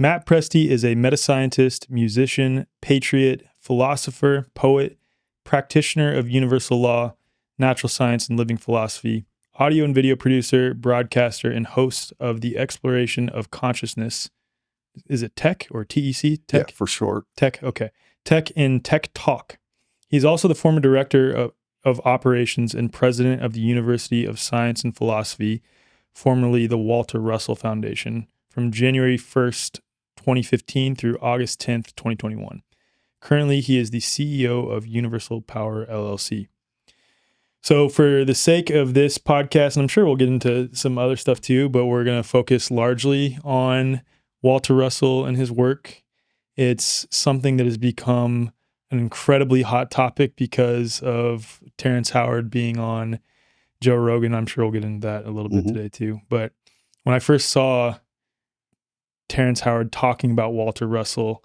Matt Presti is a meta-scientist, musician, patriot, philosopher, poet, practitioner of universal law, natural science, and living philosophy, audio and video producer, broadcaster, and host of the Exploration of Consciousness. Is it Tech or TEC? Tech? Yeah, for short. Tech, okay. Tech in Tech Talk. He's also the former director of operations and president of the University of Science and Philosophy, formerly the Walter Russell Foundation, from January 1st, 2015 through August 10th, 2021. Currently, he is the CEO of Universal Power LLC. So for the sake of this podcast, and I'm sure we'll get into some other stuff too, but we're going to focus largely on Walter Russell and his work. It's something that has become an incredibly hot topic because of Terrence Howard being on Joe Rogan. I'm sure we'll get into that a little bit today too. But when I first saw Terrence Howard talking about Walter Russell,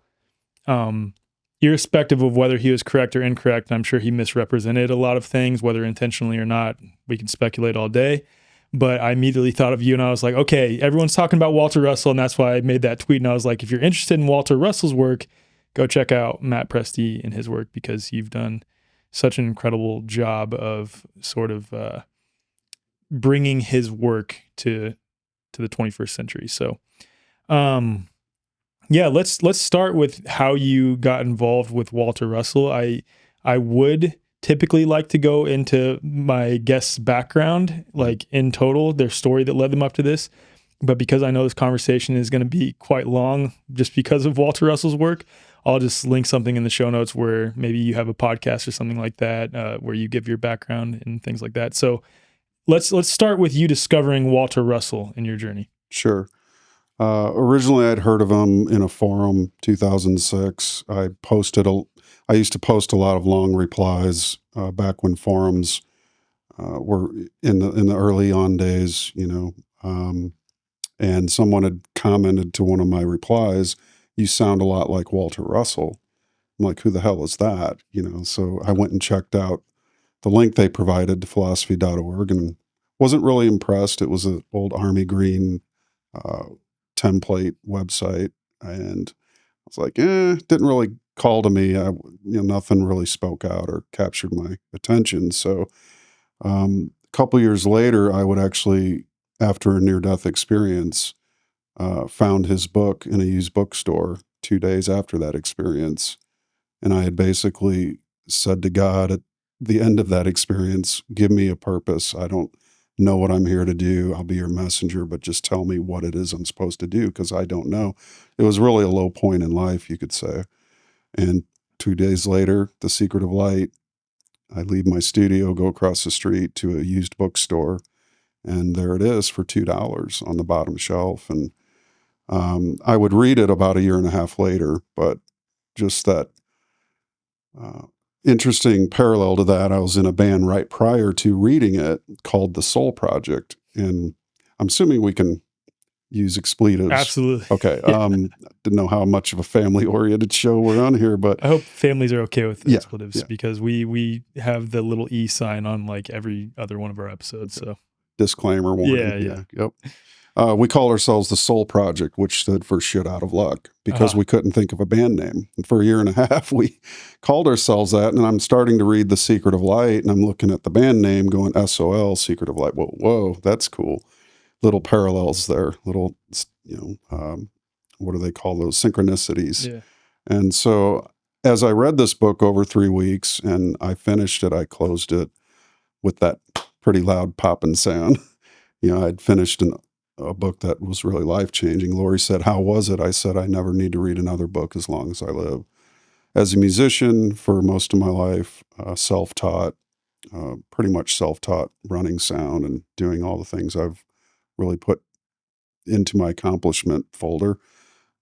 irrespective of whether he was correct or incorrect, and I'm sure he misrepresented a lot of things, whether intentionally or not, we can speculate all day. But I immediately thought of you and I was like, okay, everyone's talking about Walter Russell, and that's why I made that tweet. And I was like, if you're interested in Walter Russell's work, go check out Matt Presti and his work, because you've done such an incredible job of sort of bringing his work to the 21st century. So, yeah, let's start with how you got involved with Walter Russell. I would typically like to go into my guest's background, like in total, their story that led them up to this. But because I know this conversation is going to be quite long just because of Walter Russell's work, I'll just link something in the show notes where maybe you have a podcast or something like that, where you give your background and things like that. So let's start with you discovering Walter Russell in your journey. Sure. Originally, I'd heard of him in a forum, 2006. I used to post a lot of long replies back when forums were in the early on days, and someone had commented to one of my replies, "You sound a lot like Walter Russell." I'm like, who the hell is that? So I went and checked out the link they provided to philosophy.org and wasn't really impressed. It was an old Army Green template website, and I was like, didn't really call to me. Nothing really spoke out or captured my attention. So a couple years later, I would actually, after a near-death experience, found his book in a used bookstore 2 days after that experience. And I had basically said to God at the end of that experience, give me a purpose. I don't know what I'm here to do. I'll be your messenger, but just tell me what it is I'm supposed to do, because I don't know. It was really a low point in life, you could say. And 2 days later, The Secret of Light, I leave my studio, go across the street to a used bookstore, and there it is for $2 on the bottom shelf. And I would read it about a year and a half later, but just that interesting parallel to that, I was in a band right prior to reading it called The Soul Project. And I'm assuming we can use expletives. Absolutely. Okay. Didn't know how much of a family-oriented show we're on here, but I hope families are okay with expletives, yeah. because we have the little E sign on like every other one of our episodes. So disclaimer warning. Yeah. Yep. We called ourselves The Soul Project, which stood for shit out of luck, because we couldn't think of a band name. And for a year and a half, we called ourselves that. And I'm starting to read The Secret of Light, and I'm looking at the band name going SOL, Secret of Light. Whoa, that's cool. Little parallels there, little, what do they call those? Synchronicities. Yeah. And so as I read this book over 3 weeks and I finished it, I closed it with that pretty loud popping sound. I'd finished a book that was really life-changing. Lori said, "How was it?" I said, "I never need to read another book as long as I live." As a musician for most of my life, self-taught, pretty much self-taught, running sound and doing all the things I've really put into my accomplishment folder.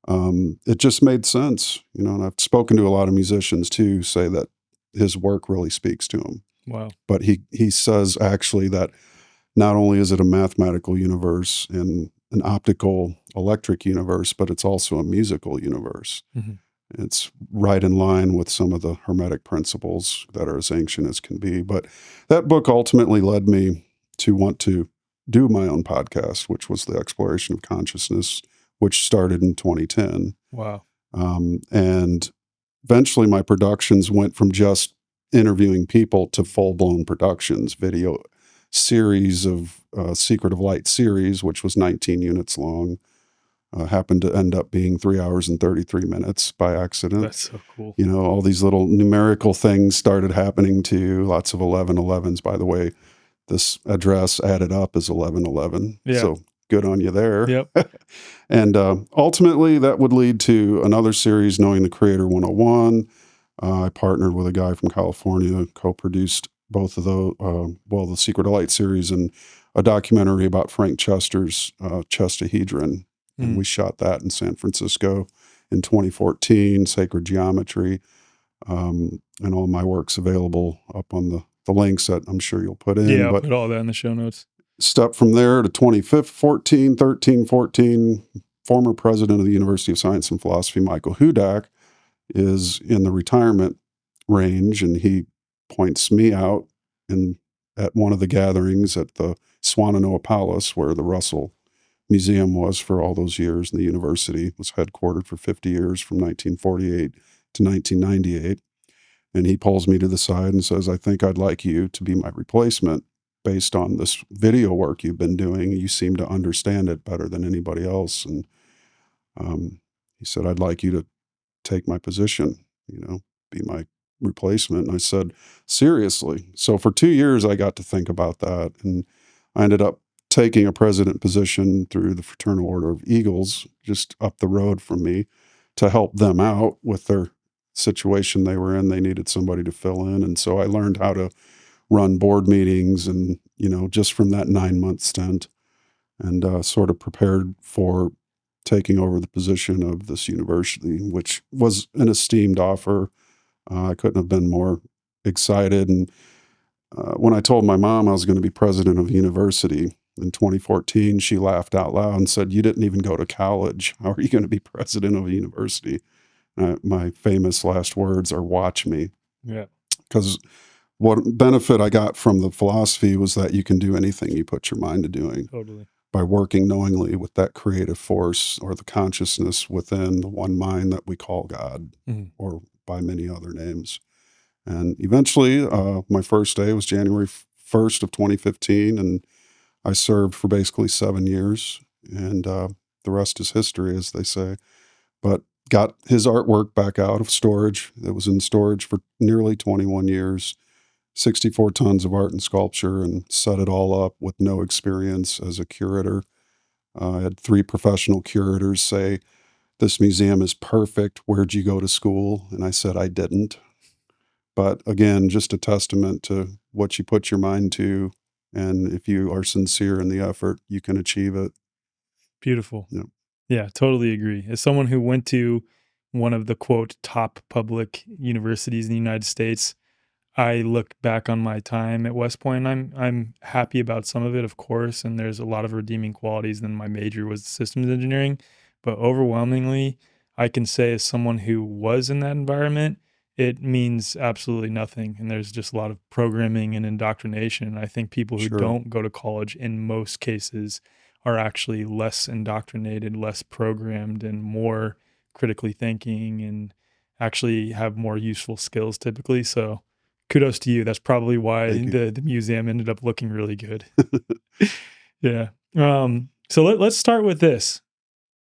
It just made sense, and I've spoken to a lot of musicians too, say that his work really speaks to him. Wow. But he says actually that not only is it a mathematical universe and an optical electric universe, but it's also a musical universe. Mm-hmm. It's right in line with some of the Hermetic principles that are as ancient as can be. But that book ultimately led me to want to do my own podcast, which was the Exploration of Consciousness, which started in 2010. Wow. And eventually my productions went from just interviewing people to full-blown productions, video series of Secret of Light series, which was 19 units long. Happened to end up being 3 hours and 33 minutes by accident. That's so cool. You know, all these little numerical things started happening to you. Lots of 1111s, by the way. This address added up is 1111. Yeah. So good on you there. Yep. And ultimately, that would lead to another series, Knowing the Creator 101. I partnered with a guy from California, co-produced both of those, the Secret of Light series and a documentary about Frank Chester's Chestahedron. And we shot that in San Francisco in 2014, Sacred Geometry. And all my work's available up on the links that I'm sure you'll put in. Yeah, I'll put all that in the show notes. Step from there to 2014, 14, former president of the University of Science and Philosophy, Michael Hudak, is in the retirement range, and he points me out at one of the gatherings at the Swannanoa Palace, where the Russell Museum was for all those years, and the university was headquartered for 50 years from 1948 to 1998. And he pulls me to the side and says, I think I'd like you to be my replacement based on this video work you've been doing. You seem to understand it better than anybody else. And he said, I'd like you to take my position, be my replacement. And I said, seriously? So for 2 years, I got to think about that. And I ended up taking a president position through the Fraternal Order of Eagles, just up the road from me, to help them out with their situation they were in. They needed somebody to fill in. And so I learned how to run board meetings and, just from that 9-month stint, and sort of prepared for taking over the position of this university, which was an esteemed offer. I couldn't have been more excited. And when I told my mom I was going to be president of the university in 2014, she laughed out loud and said, you didn't even go to college. How are you going to be president of a university? My famous last words are, watch me. Yeah. Because what benefit I got from the philosophy was that you can do anything you put your mind to doing. Totally. By working knowingly with that creative force or the consciousness within the one mind that we call God, or by many other names. And eventually, my first day was January 1st of 2015, and I served for basically 7 years, and the rest is history, as they say. But got his artwork back out of storage. It was in storage for nearly 21 years, 64 tons of art and sculpture, and set it all up with no experience as a curator. I had 3 professional curators say, this museum is perfect. Where'd you go to school? And I said, I didn't. But again, just a testament to what you put your mind to. And if you are sincere in the effort, you can achieve it. Beautiful. Yep. Yeah, totally agree. As someone who went to one of the, quote, top public universities in the United States, I look back on my time at West Point, and I'm happy about some of it, of course, and there's a lot of redeeming qualities. Then my major was systems engineering, but overwhelmingly, I can say as someone who was in that environment, it means absolutely nothing. And there's just a lot of programming and indoctrination. And I think people who don't go to college in most cases are actually less indoctrinated, less programmed, and more critically thinking, and actually have more useful skills typically. So kudos to you. That's probably why the museum ended up looking really good. Yeah. So let's start with this.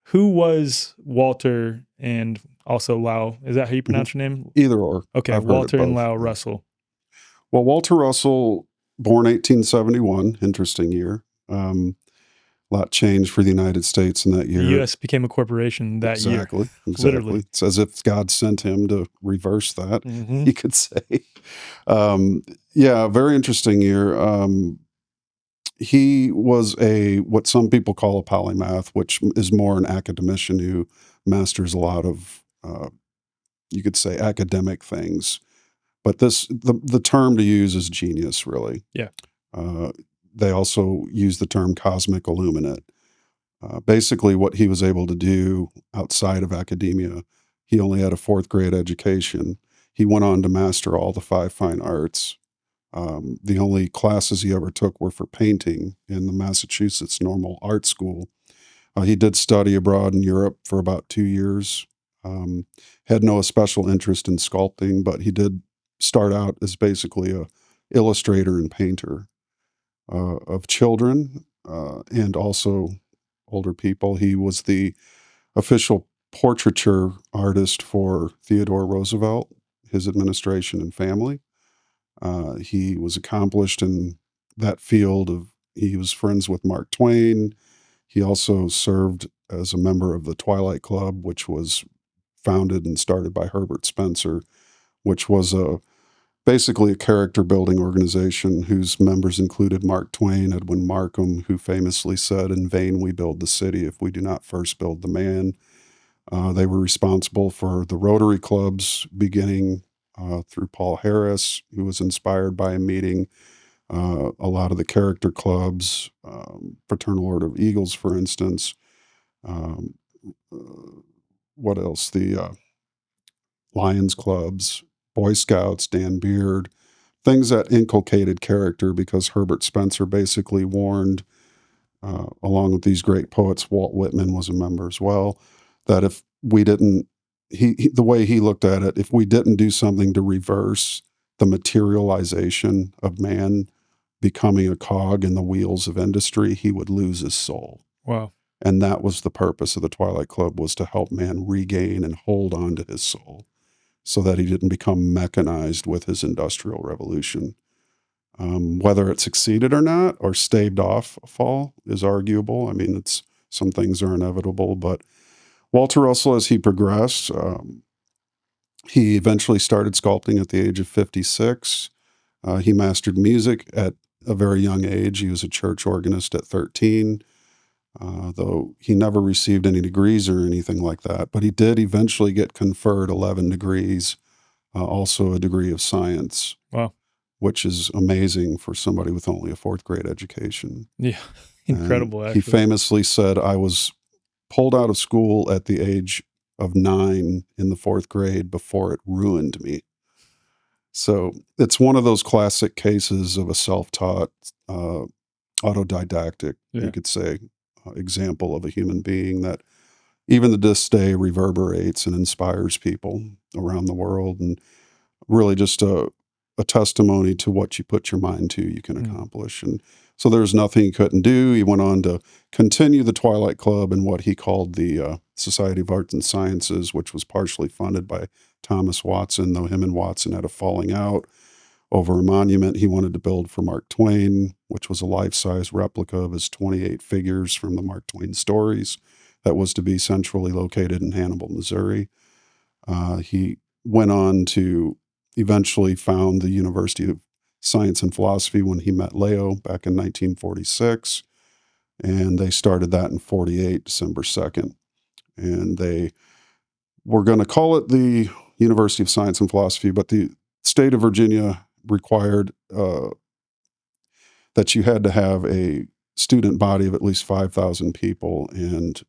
Who was Walter and also Lao? Is that how you pronounce your name? Either or. Okay, Walter and Lao Russell. Well, Walter Russell, born 1871, interesting year. A lot changed for the United States in that year. The U.S. became a corporation that year. Exactly. Literally. It's as if God sent him to reverse that, you could say. Very interesting year. He was what some people call a polymath, which is more an academician who masters a lot of, you could say, academic things. But the term to use is genius, really. Yeah. They also use the term cosmic illuminate. Basically, what he was able to do outside of academia, he only had a 4th grade education. He went on to master all the 5 fine arts. The only classes he ever took were for painting in the Massachusetts Normal Art School. He did study abroad in Europe for about 2 years. Had no special interest in sculpting, but he did start out as basically a illustrator and painter of children and also older people. He was the official portraiture artist for Theodore Roosevelt, his administration and family. He was accomplished in that field of, he was friends with Mark Twain. He also served as a member of the Twilight Club, which was founded and started by Herbert Spencer, which was basically a character building organization whose members included Mark Twain, Edwin Markham, who famously said, "In vain we build the city if we do not first build the man." They were responsible for the Rotary clubs beginning through Paul Harris, who was inspired by a meeting. A lot of the character clubs, Fraternal Order of Eagles, for instance. Um, what else? The Lions clubs, Boy Scouts, Dan Beard, things that inculcated character, because Herbert Spencer basically warned, along with these great poets, Walt Whitman was a member as well, that if we didn't, the way he looked at it, if we didn't do something to reverse the materialization of man becoming a cog in the wheels of industry, he would lose his soul. Wow. And that was the purpose of the Twilight Club, was to help man regain and hold on to his soul so that he didn't become mechanized with his industrial revolution. Whether it succeeded or not, or staved off a fall, is arguable. I mean, some things are inevitable, but Walter Russell, as he progressed, he eventually started sculpting at the age of 56. He mastered music at a very young age. He was a church organist at 13, though he never received any degrees or anything like that. But he did eventually get conferred 11 degrees, also a degree of science. Wow. Which is amazing for somebody with only a fourth grade education. Yeah. Incredible, And actually. he famously said, "I was pulled out of school at the age of 9 in the fourth grade before it ruined me." So it's one of those classic cases of a self-taught, autodidactic, you could say, example of a human being that even to this day reverberates and inspires people around the world, and really just a testimony to what you put your mind to, you can accomplish. And so there's nothing he couldn't do. He went on to continue the Twilight Club and what he called the Society of Arts and Sciences, which was partially funded by Thomas Watson, though him and Watson had a falling out over a monument he wanted to build for Mark Twain, which was a life-size replica of his 28 figures from the Mark Twain stories that was to be centrally located in Hannibal, Missouri. He went on to eventually found the University of Science and Philosophy when he met Leo back in 1946. And they started that in 48, December 2nd. And they were going to call it the University of Science and Philosophy, but the state of Virginia required that you had to have a student body of at least 5,000 people and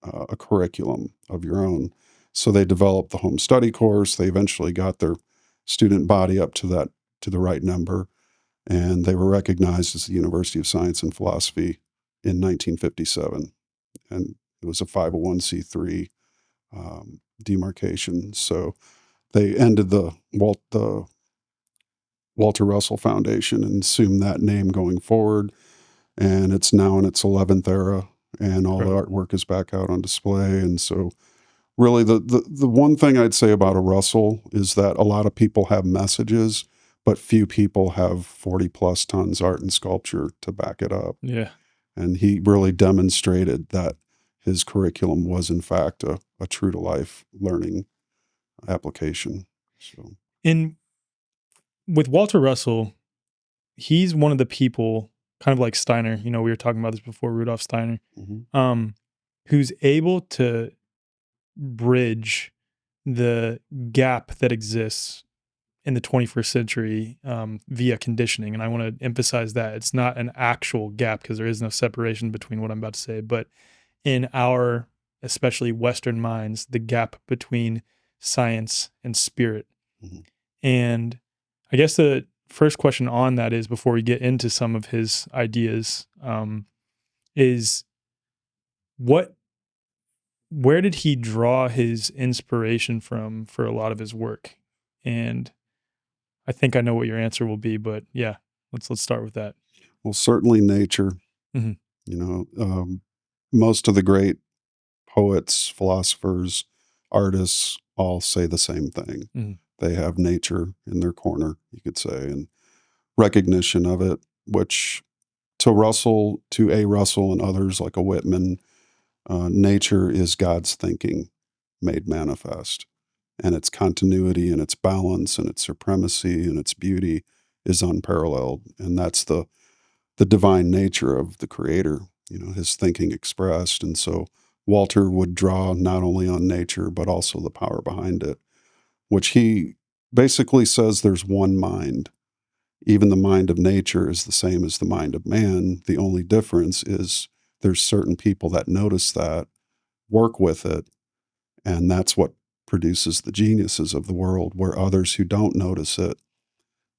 a curriculum of your own. So they developed the home study course. They eventually got their student body up to the right number, and they were recognized as the University of Science and Philosophy in 1957. And it was a 501c3 demarcation. So they ended the Walter Russell Foundation and assumed that name going forward. And it's now in its 11th era, and all the artwork is back out on display. And so really the one thing I'd say about a Russell is that a lot of people have messages, but few people have 40 plus tons art and sculpture to back it up. Yeah. And he really demonstrated that his curriculum was in fact a true to life learning application. So with Walter Russell, he's one of the people, kind of like Steiner, we were talking about this before, Rudolf Steiner, who's able to bridge the gap that exists in the 21st century via conditioning. And I want to emphasize that it's not an actual gap, because there is no separation between what I'm about to say, but in our, especially Western minds, the gap between science and spirit. And I guess the first question on that is, before we get into some of his ideas, is what where did he draw his inspiration from for a lot of his work? And I think I know what your answer will be, but yeah, let's start with that. Well, certainly nature. Mhm. You know, most of the great poets, philosophers, artists all say the same thing. Mhm. They have nature in their corner, you could say, and recognition of it, which to A. Russell and others like a Whitman, nature is God's thinking made manifest. And its continuity and its balance and its supremacy and its beauty is unparalleled. And that's the divine nature of the creator, you know, his thinking expressed. And so Walter would draw not only on nature, but also the power behind it, which he basically says there's one mind. Even the mind of nature is the same as the mind of man. The only difference is there's certain people that notice that, work with it, and that's what produces the geniuses of the world, where others who don't notice it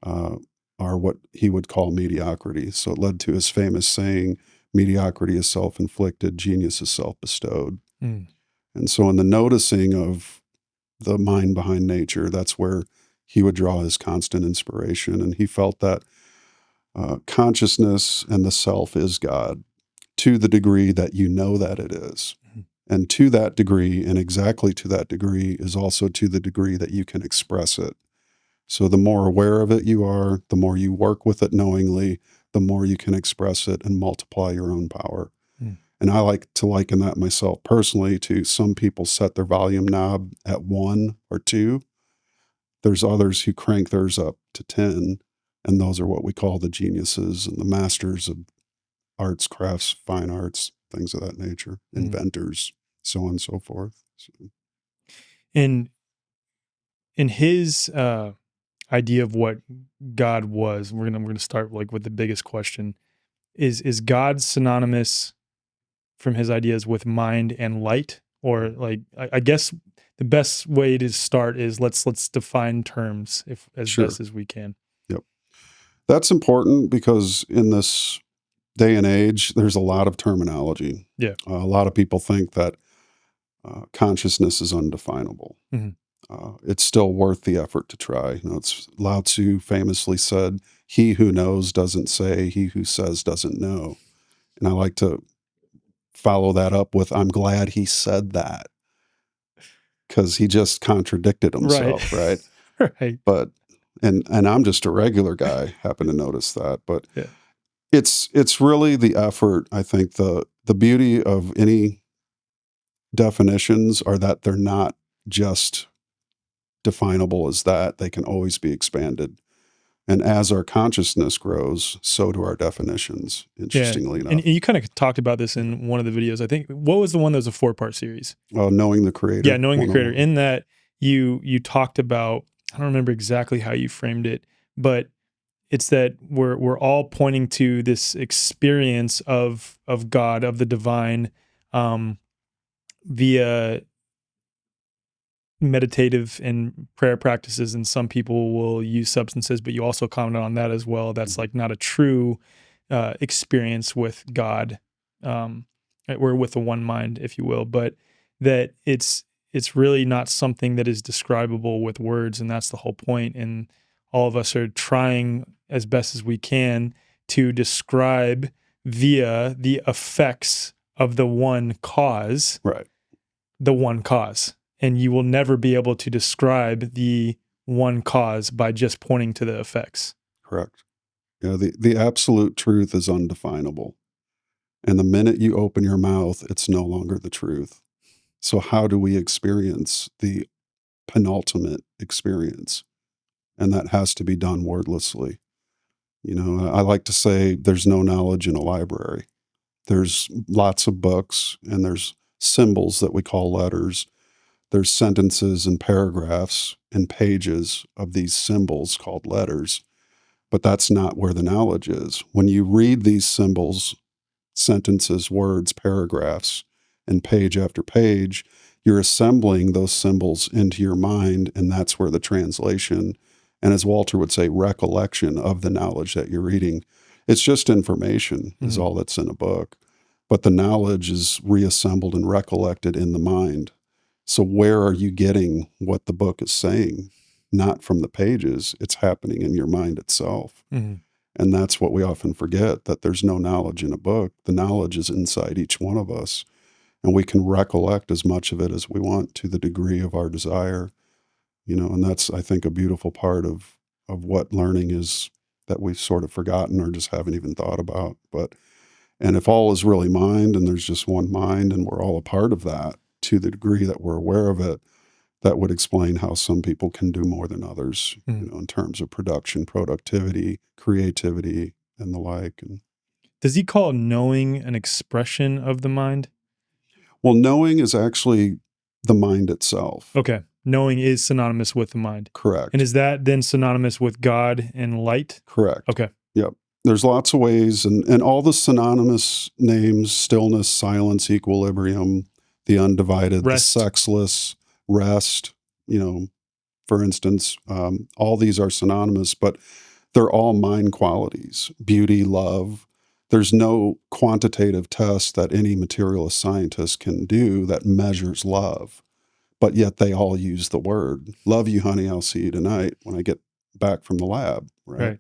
uh, are what he would call mediocrity. So it led to his famous saying, mediocrity is self-inflicted, genius is self-bestowed. Mm. And so in the noticing of the mind behind nature, that's where he would draw his constant inspiration. And he felt that consciousness and the self is God to the degree that you know that it is. Mhm. And to that degree, and exactly to that degree, is also to the degree that you can express it. So the more aware of it you are, the more you work with it knowingly, the more you can express it and multiply your own power. Mm. And I like to liken that myself personally to some people set their volume knob at 1 or 2. There's others who crank theirs up to 10. And those are what we call the geniuses and the masters of arts, crafts, fine arts, things of that nature, Mm. inventors, so on and so forth. So, In his idea of what God was, we're gonna start like with the biggest question: is God synonymous from his ideas with mind and light, or like I guess the best way to start is let's define terms if as sure. best as we can. Yep. That's important because in this day and age, there's a lot of terminology. Yeah. A lot of people think that consciousness is undefinable. Mhm. It's still worth the effort to try. You know, it's Lao Tzu famously said, "He who knows doesn't say, he who says doesn't know." And I like to follow that up with, "I'm glad he said that," because he just contradicted Right. himself, right? Right. But and I'm just a regular guy, happen to notice that, but Yeah. it's really the effort. I think the beauty of any definitions are that they're not just definable as that. They can always be expanded. And as our consciousness grows, so do our definitions, Yeah. interestingly And enough. you kind of talked about this in one of the videos. I think what was the one that was a 4-part series? Knowing the creator. Yeah, knowing the creator. 101. In that you talked about, I don't remember exactly how you framed it, but it's that we're all pointing to this experience of God, of the divine, um, via meditative and prayer practices, and some people will use substances, but you also commented on that as well. That's like not a true experience with God, or with the one mind, if you will, but that it's really not something that is describable with words, and that's the whole point. And all of us are trying as best as we can to describe via the effects of Right. the one cause. And you will never be able to describe the one cause by just pointing to the effects. Correct. Yeah, the absolute truth is undefinable. And the minute you open your mouth, it's no longer the truth. So how do we experience the penultimate experience? And that has to be done wordlessly. You know, I like to say there's no knowledge in a library. There's lots of books and there's symbols that we call letters. There's sentences and paragraphs and pages of these symbols called letters. But that's not where the knowledge is. When you read these symbols, sentences, words, paragraphs, and page after page, you're assembling those symbols into your mind, and that's where the translation, and as Walter would say, recollection of the knowledge that you're reading. It's just information is Mhm. all that's in a book. but the knowledge is reassembled and recollected in the mind. So where are you getting what the book is saying? Not from the pages, it's happening in your mind itself. Mm-hmm. And that's what we often forget, that there's no knowledge in a book. The knowledge is inside each one of us. And we can recollect as much of it as we want to the degree of our desire. And that's, I think, a beautiful part of what learning is that we've sort of forgotten or just haven't even thought about. And if all is really mind and there's just one mind and we're all a part of that to the degree that we're aware of it, that would explain how some people can do more than others, in terms of production, productivity, creativity, and the like. And Does he call knowing an expression of the mind? well, knowing is actually the mind itself. Okay. Knowing is synonymous with the mind. Correct. And is that then synonymous with God and light? Correct. Okay. Yep. There's lots of ways, and all the synonymous names: stillness, silence, equilibrium, the undivided, Rest. the sexless, rest, for instance, all these are synonymous, but they're all mind qualities: beauty, love. There's no quantitative test that any materialist scientist can do that measures love, but yet they all use the word. Love you, honey, I'll see you tonight when I get back from the lab, right?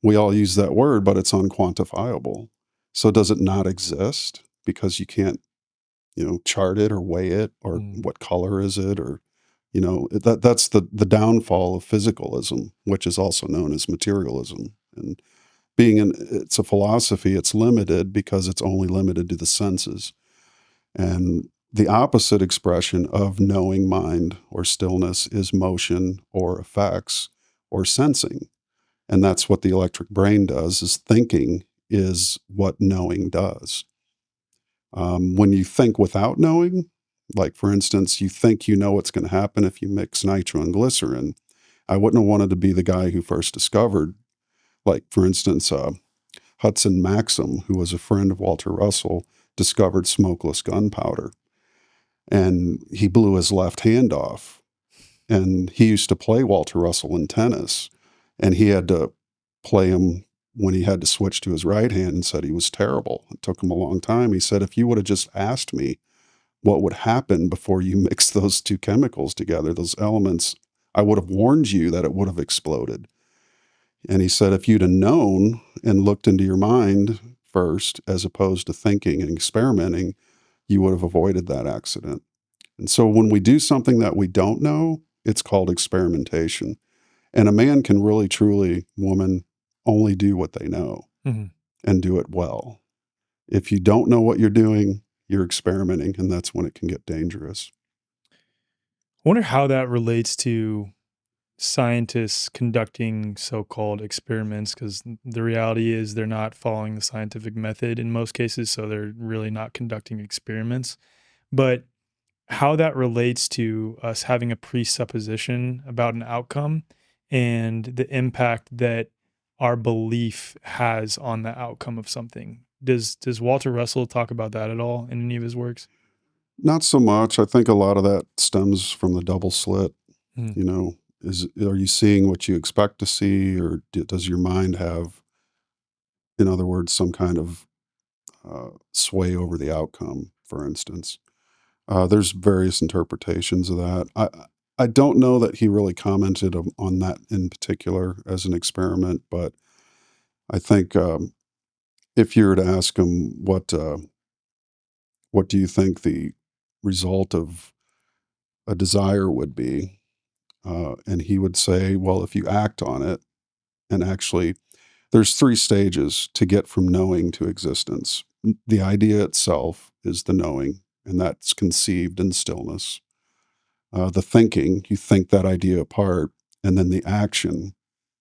We all use that word, but it's unquantifiable. So does it not exist because you can't, chart it or weigh it, or what color is it, or, that's the downfall of physicalism, which is also known as materialism. And it's a philosophy, it's limited because it's only limited to the senses. And the opposite expression of knowing mind or stillness is motion or effects or sensing. And that's what the electric brain does, is thinking is what knowing does. When you think without knowing, like, for instance, you think you know what's going to happen if you mix nitro and glycerin. I wouldn't have wanted to be the guy who first discovered, like, for instance, Hudson Maxim, who was a friend of Walter Russell, discovered smokeless gunpowder. And he blew his left hand off. And he used to play Walter Russell in tennis. And he had to play him when he had to switch to his right hand, and said he was terrible. It took him a long time. He said, if you would have just asked me what would happen before you mix those two chemicals together, those elements, I would have warned you that it would have exploded. And he said, if you'd have known and looked into your mind first, as opposed to thinking and experimenting, you would have avoided that accident. And so when we do something that we don't know, it's called experimentation. And a man can really, truly, woman, only do what they know and do it well. If you don't know what you're doing, you're experimenting, and that's when it can get dangerous. I wonder how that relates to scientists conducting so-called experiments, because the reality is they're not following the scientific method in most cases, so they're really not conducting experiments. But how that relates to us having a presupposition about an outcome and the impact that our belief has on the outcome of something. Does Walter Russell talk about that at all in any of his works? Not so much. I think a lot of that stems from the double slit. Mm. Are you seeing what you expect to see, or does your mind have, in other words, some kind of sway over the outcome, for instance? There's various interpretations of that. I don't know that he really commented on that in particular as an experiment, but I think if you were to ask him what do you think the result of a desire would be, and he would say, well, if you act on it, and actually, there's 3 stages to get from knowing to existence. The idea itself is the knowing, and that's conceived in stillness. The thinking, you think that idea apart, and then the action.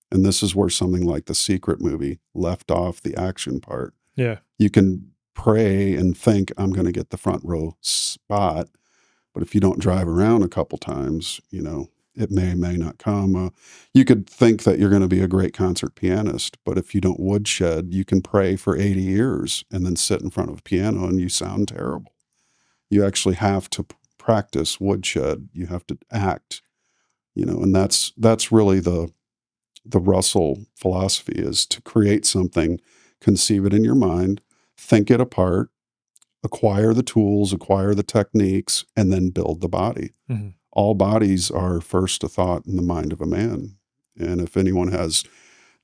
And this is where something like The Secret movie left off the action part. Yeah. You can pray and think, I'm going to get the front row spot. But if you don't drive around a couple times, it may not come. You could think that you're going to be a great concert pianist, but if you don't woodshed, you can pray for 80 years and then sit in front of a piano and you sound terrible. You actually have to practice woodshed. You have to act, and that's really the Russell philosophy, is to create something, conceive it in your mind, think it apart, acquire the tools, acquire the techniques, and then build the body. Mm-hmm. All bodies are first a thought in the mind of a man. And if anyone has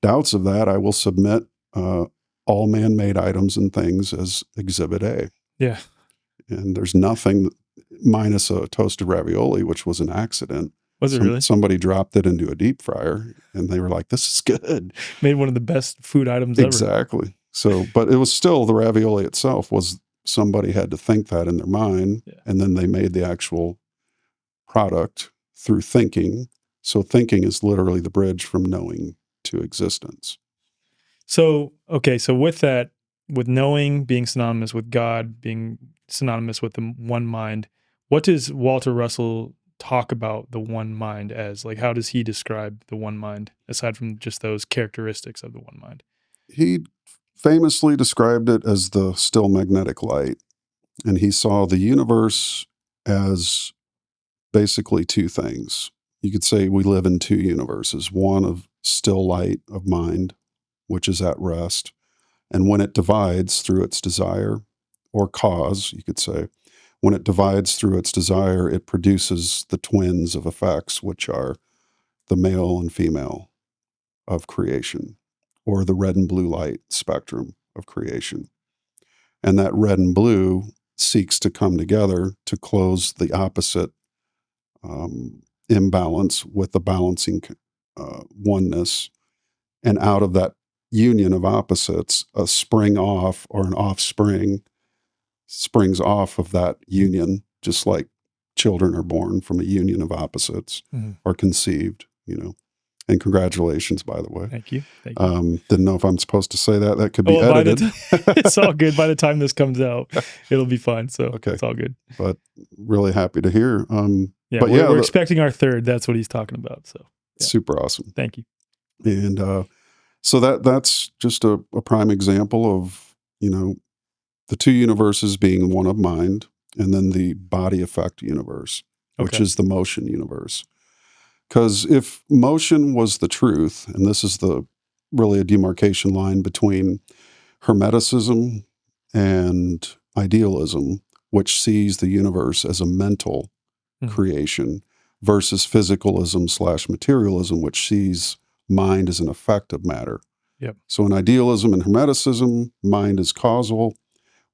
doubts of that, I will submit all man-made items and things as Exhibit A. Yeah. And there's nothing minus a toasted ravioli, which was an accident. Was it really? Somebody dropped it into a deep fryer and they were like, this is good. Made one of the best food items ever. Exactly. So, but it was still the ravioli itself was somebody had to think that in their mind. Yeah. And then they made the actual product through thinking. So thinking is literally the bridge from knowing to existence. So, okay. So with that, with knowing being synonymous with God, being synonymous with the one mind, what does Walter Russell talk about the one mind as? Like, how does he describe the one mind, aside from just those characteristics of the one mind? He famously described it as the still magnetic light. And he saw the universe as basically two things. You could say we live in two universes, one of still light of mind, which is at rest. And when it divides through its desire, or cause, you could say, when it divides through its desire, it produces the twins of effects, which are the male and female of creation, or the red and blue light spectrum of creation. And that red and blue seeks to come together to close the opposite imbalance with the balancing oneness. And out of that union of opposites, a spring off or an offspring springs off of that union, just like children are born from a union of opposites or conceived, And congratulations, by the way. Thank you. Thank you. Didn't know if I'm supposed to say that. That could be edited. It's all good. By the time this comes out, it'll be fine. So okay. It's all good. But really happy to hear. We're expecting our third. That's what he's talking about. So super awesome. Thank you. And so that's just a prime example of, the two universes being one of mind, and then the body effect universe, which is the motion universe. Because if motion was the truth, and this is really a demarcation line between Hermeticism and idealism, which sees the universe as a mental creation, versus physicalism/materialism, which sees mind as an effect of matter. Yep. So in idealism and Hermeticism, mind is causal,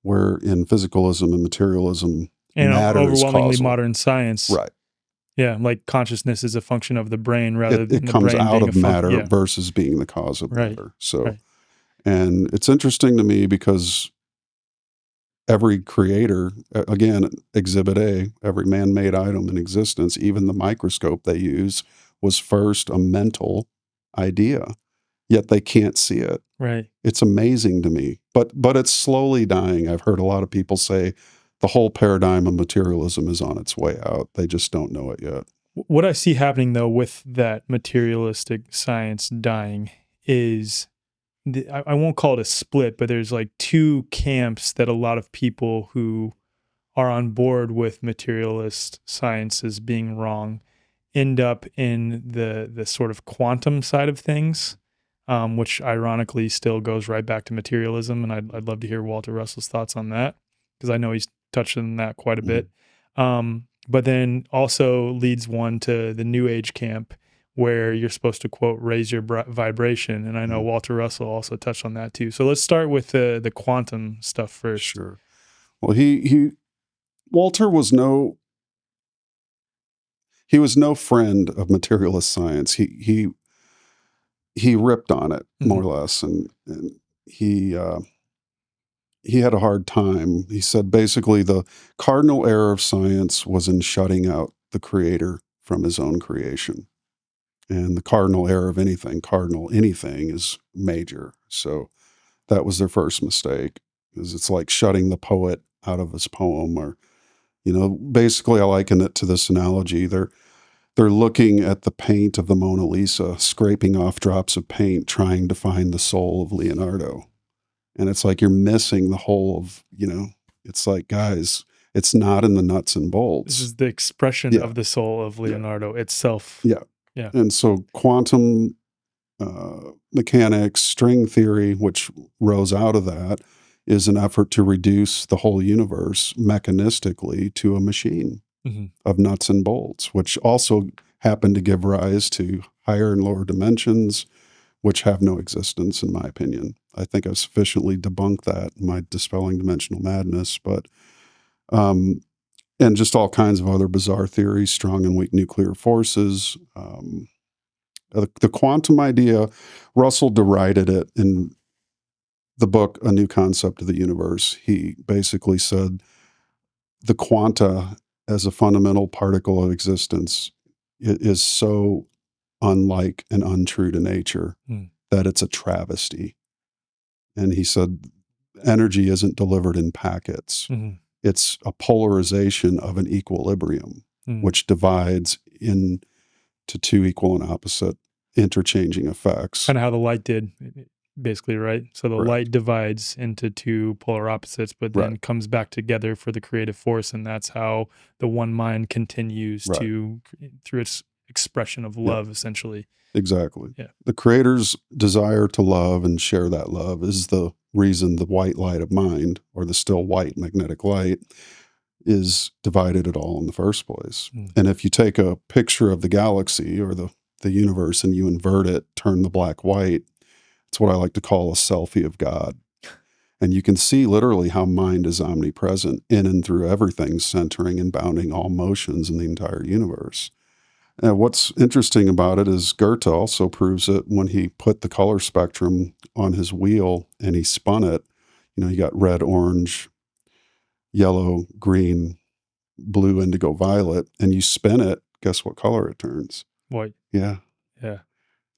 where in physicalism and materialism, and matter is overwhelmingly causal. Modern science. Right. Yeah, like consciousness is a function of the brain rather than it the comes brain out being of a matter versus being the cause of matter. So, right. And it's interesting to me because every creator, again, Exhibit A, every man-made item in existence, even the microscope they use, was first a mental idea, yet they can't see it. Right. It's amazing to me, but it's slowly dying. I've heard a lot of people say the whole paradigm of materialism is on its way out. They just don't know it yet. What I see happening, though, with that materialistic science dying is, I won't call it a split, but there's like two camps that a lot of people who are on board with materialist sciences being wrong end up in the sort of quantum side of things, which ironically still goes right back to materialism. And I'd love to hear Walter Russell's thoughts on that, because I know he's touched on that quite a bit. But then also leads one to the New Age camp, where you're supposed to, quote, raise your vibration. And I know Walter Russell also touched on that too. So let's start with the quantum stuff first. Sure. Well, Walter was no friend of materialist science. He ripped on it more or less, and he had a hard time. He said basically the cardinal error of science was in shutting out the creator from his own creation. And the cardinal error of anything is major. So that was their first mistake, because it's like shutting the poet out of his poem, or, basically I liken it to this analogy. They're looking at the paint of the Mona Lisa, scraping off drops of paint, trying to find the soul of Leonardo. And it's like you're missing the whole of, it's like, guys, it's not in the nuts and bolts. This is the expression of the soul of Leonardo itself. Yeah. And so quantum mechanics, string theory, which rose out of that, is an effort to reduce the whole universe mechanistically to a machine of nuts and bolts, which also happen to give rise to higher and lower dimensions, which have no existence, in my opinion. I think I've sufficiently debunked that in my Dispelling Dimensional Madness, but and just all kinds of other bizarre theories, strong and weak nuclear forces. The quantum idea, Russell derided it in the book, A New Concept of the Universe. He basically said the quanta as a fundamental particle of existence is so unlike and untrue to nature that it's a travesty. And he said energy isn't delivered in packets. It's a polarization of an equilibrium, which divides into two equal and opposite interchanging effects. Kind of how the light did, basically, right? So the light divides into two polar opposites, but then comes back together for the creative force, and that's how the one mind continues to, through its expression of love, essentially. Exactly. Yeah. The Creator's desire to love and share that love is the reason the white light of mind, or the still white magnetic light, is divided at all in the first place. And if you take a picture of the galaxy or the universe and you invert it, turn the black white, it's what I like to call a selfie of God. And you can see literally how mind is omnipresent in and through everything, centering and bounding all motions in the entire universe. And what's interesting about it is Goethe also proves it when he put the color spectrum on his wheel and he spun it. You know, you got red, orange, yellow, green, blue, indigo, violet, and you spin it, guess what color it turns? White. Yeah. Yeah.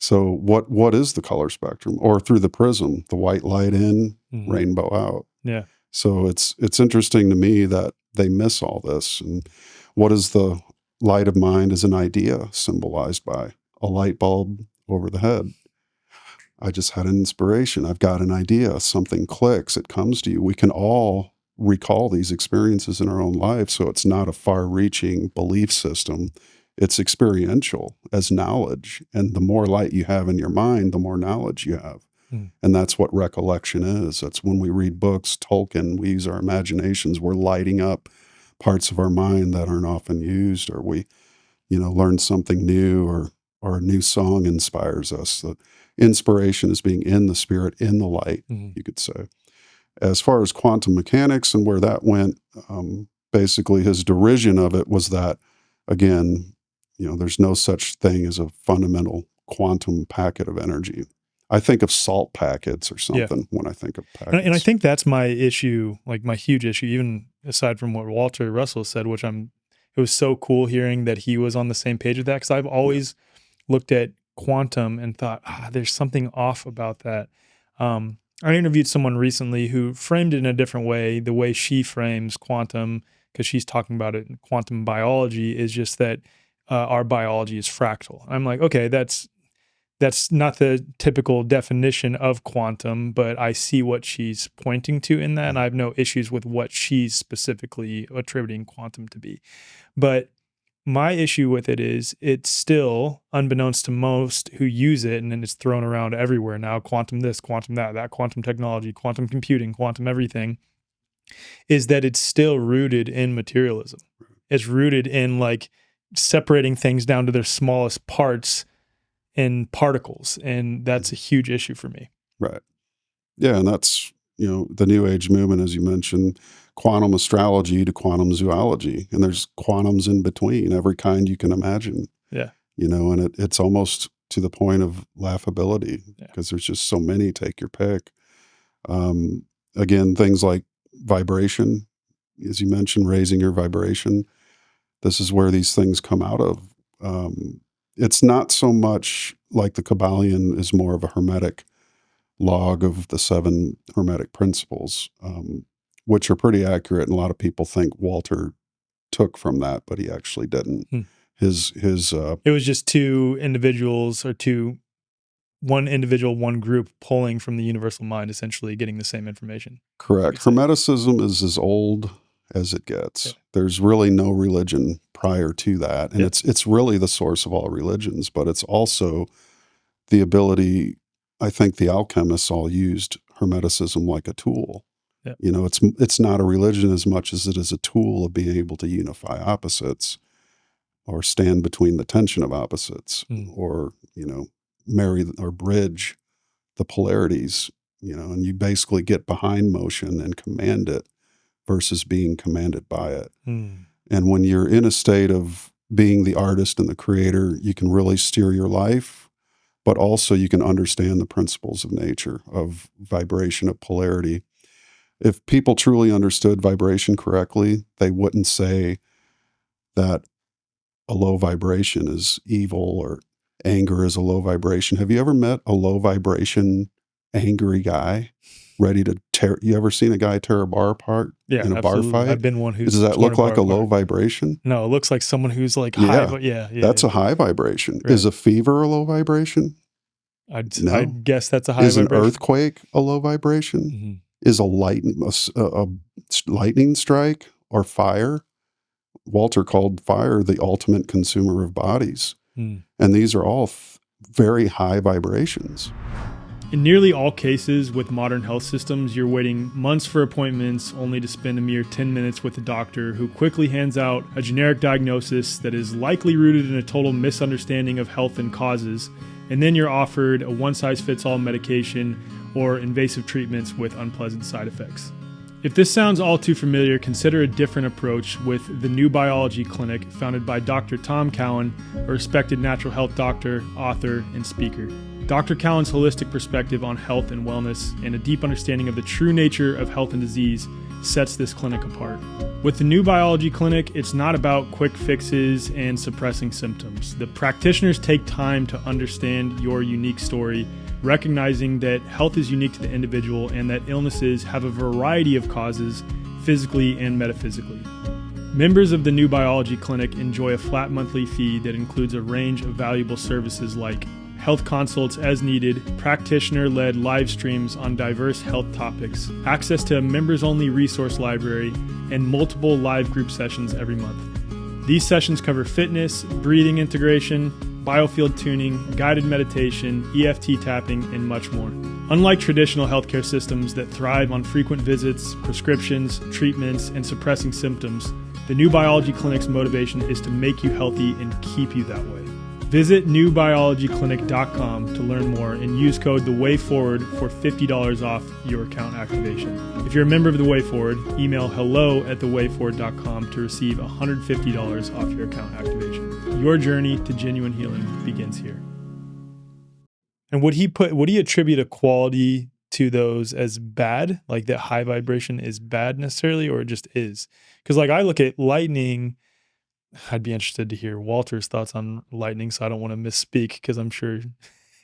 So what is the color spectrum? Or through the prism, the white light in, rainbow out. Yeah. So it's interesting to me that they miss all this. And what is the light of mind as an idea symbolized by? A light bulb over the head. I just had an inspiration. I've got an idea. Something clicks. It comes to you. We can all recall these experiences in our own life. So it's not a far-reaching belief system. It's experiential as knowledge. And the more light you have in your mind, the more knowledge you have. And that's what recollection is. That's when we read books, Tolkien, we use our imaginations. We're lighting up parts of our mind that aren't often used, or we, learn something new, or a new song inspires us. The inspiration is being in the spirit, in the light, you could say. As far as quantum mechanics and where that went, basically his derision of it was that, again, there's no such thing as a fundamental quantum packet of energy. I think of salt packets or something when I think of packets. And I think that's my issue, like my huge issue, even aside from what Walter Russell said, which it was so cool hearing that he was on the same page with that, because I've always looked at quantum and thought, there's something off about that. I interviewed someone recently who framed it in a different way. The way she frames quantum, because she's talking about it in quantum biology, is just that our biology is fractal. I'm like, okay, that's not the typical definition of quantum, but I see what she's pointing to in that, and I have no issues with what she's specifically attributing quantum to be. But my issue with it is it's still, unbeknownst to most who use it, and then it's thrown around everywhere now, quantum this, quantum that quantum technology, quantum computing, quantum everything, is that it's still rooted in materialism. It's rooted in like separating things down to their smallest parts in particles, and that's a huge issue for me. Right. Yeah, and that's, the New Age movement, as you mentioned, quantum astrology to quantum zoology, and there's quantums in between, every kind you can imagine. Yeah. And it's almost to the point of laughability, because there's just so many, take your pick. Again, things like vibration, as you mentioned, raising your vibration. This is where these things come out of. It's not so much like the Kabbalion is more of a hermetic log of the 7 hermetic principles, which are pretty accurate. And a lot of people think Walter took from that, but he actually didn't. It was just two individuals, or one individual, one group pulling from the universal mind, essentially getting the same information. Correct. Hermeticism is as old as it gets. Yeah. There's really no religion prior to that. And it's really the source of all religions, but it's also the ability, I think the alchemists all used Hermeticism like a tool. Yeah. You know, it's not a religion as much as it is a tool of being able to unify opposites or stand between the tension of opposites or, you know, marry or bridge the polarities, you know, and you basically get behind motion and command it versus being commanded by it. And when you're in a state of being the artist and the creator, you can really steer your life, but also you can understand the principles of nature, of vibration, of polarity. If people truly understood vibration correctly, they wouldn't say that a low vibration is evil or anger is a low vibration. Have you ever met a low vibration, angry guy ready to tear? You ever seen a guy tear a bar apart Yeah, in a bar absolutely. fight? I've been one who's Does that torn look a bar like a low apart. vibration? No, it looks like someone who's like Yeah, high. Yeah. That's a high vibration. Right. Is a fever a low vibration? No. I'd guess that's a high Is vibration. an earthquake a low vibration? Is a lightning strike or fire? Walter called fire the ultimate consumer of bodies. And these are all very high vibrations. In nearly all cases with modern health systems, you're waiting months for appointments only to spend a mere 10 minutes with a doctor who quickly hands out a generic diagnosis that is likely rooted in a total misunderstanding of health and causes, and then you're offered a one-size-fits-all medication or invasive treatments with unpleasant side effects. If this sounds all too familiar, consider a different approach with the New Biology Clinic, founded by Dr. Tom Cowan, a respected natural health doctor, author, and speaker. Dr. Cowan's holistic perspective on health and wellness and a deep understanding of the true nature of health and disease sets this clinic apart. With the New Biology Clinic, it's not about quick fixes and suppressing symptoms. The practitioners take time to understand your unique story, recognizing that health is unique to the individual and that illnesses have a variety of causes, physically and metaphysically. Members of the New Biology Clinic enjoy a flat monthly fee that includes a range of valuable services like health consults as needed, practitioner-led live streams on diverse health topics, access to a members-only resource library, and multiple live group sessions every month. These sessions cover fitness, breathing integration, biofield tuning, guided meditation, EFT tapping, and much more. Unlike traditional healthcare systems that thrive on frequent visits, prescriptions, treatments, and suppressing symptoms, the New Biology Clinic's motivation is to make you healthy and keep you that way. Visit newbiologyclinic.com to learn more and use code THEWAYFORWARD for $50 off your account activation. If you're a member of The Way Forward, email hello@thewayforward.com to receive $150 off your account activation. Your journey to genuine healing begins here. And would he attribute a quality to those as bad, like that high vibration is bad necessarily, or it just is? Because like I look at lightning, I'd be interested to hear Walter's thoughts on lightning, so I don't want to misspeak because I'm sure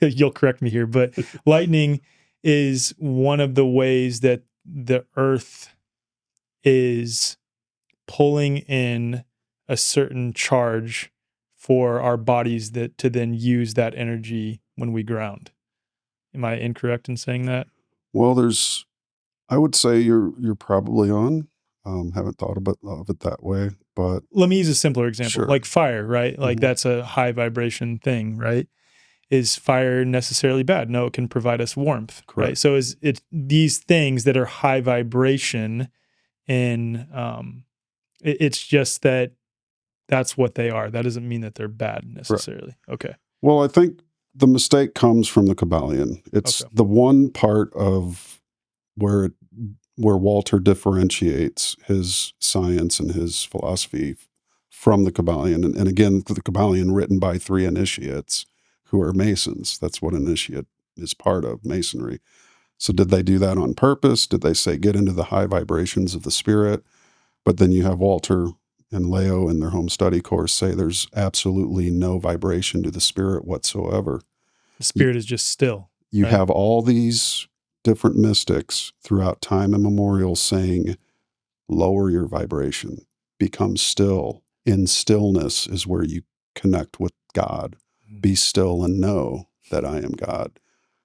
you'll correct me here. But lightning is one of the ways that the earth is pulling in a certain charge for our bodies that to then use that energy when we ground. Am I incorrect in saying that? Well, I would say you're probably on. Haven't thought of it that way, but Let me use a simpler example, sure. like fire, right? Like that's a high vibration thing, right? Is fire necessarily bad? No, it can provide us warmth, Correct. right? So is it these things that are high vibration in it's just that that's what they are. That doesn't mean that they're bad necessarily. Correct. Okay. Well, I think the mistake comes from the Kabbalion. It's the one part of where Walter differentiates his science and his philosophy from the Kabbalion. And again, the Kabbalion written by 3 initiates who are Masons. That's what initiate is part of, Masonry. So did they do that on purpose? Did they say, get into the high vibrations of the spirit? But then you have Walter and Leo in their home study course say there's absolutely no vibration to the spirit whatsoever. The spirit is just still. You right? have all these different mystics throughout time immemorial saying, lower your vibration, become still. In stillness is where you connect with God. Be still and know that I am God.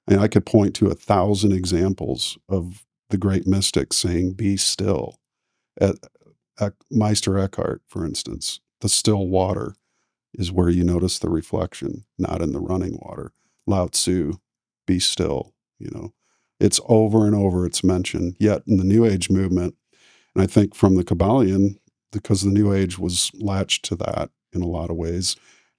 And I could point to 1,000 examples of the great mystics saying, be still. Meister Eckhart, for instance, the still water is where you notice the reflection, not in the running water. Lao Tzu, be still, It's over and over it's mentioned. Yet in the New Age movement, and I think from the Kabbalion, because the New Age was latched to that in a lot of ways,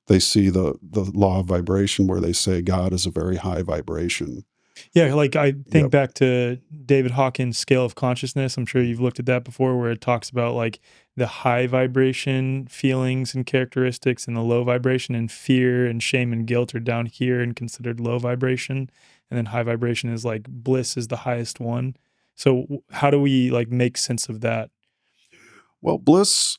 they see the law of vibration where they say God is a very high vibration. Yeah, like I think Yep. back to David Hawkins' scale of consciousness. I'm sure you've looked at that before, where it talks about like the high vibration feelings and characteristics and the low vibration, and fear and shame and guilt are down here and considered low vibration. And then high vibration is like bliss is the highest one. So how do we like make sense of that Well, bliss,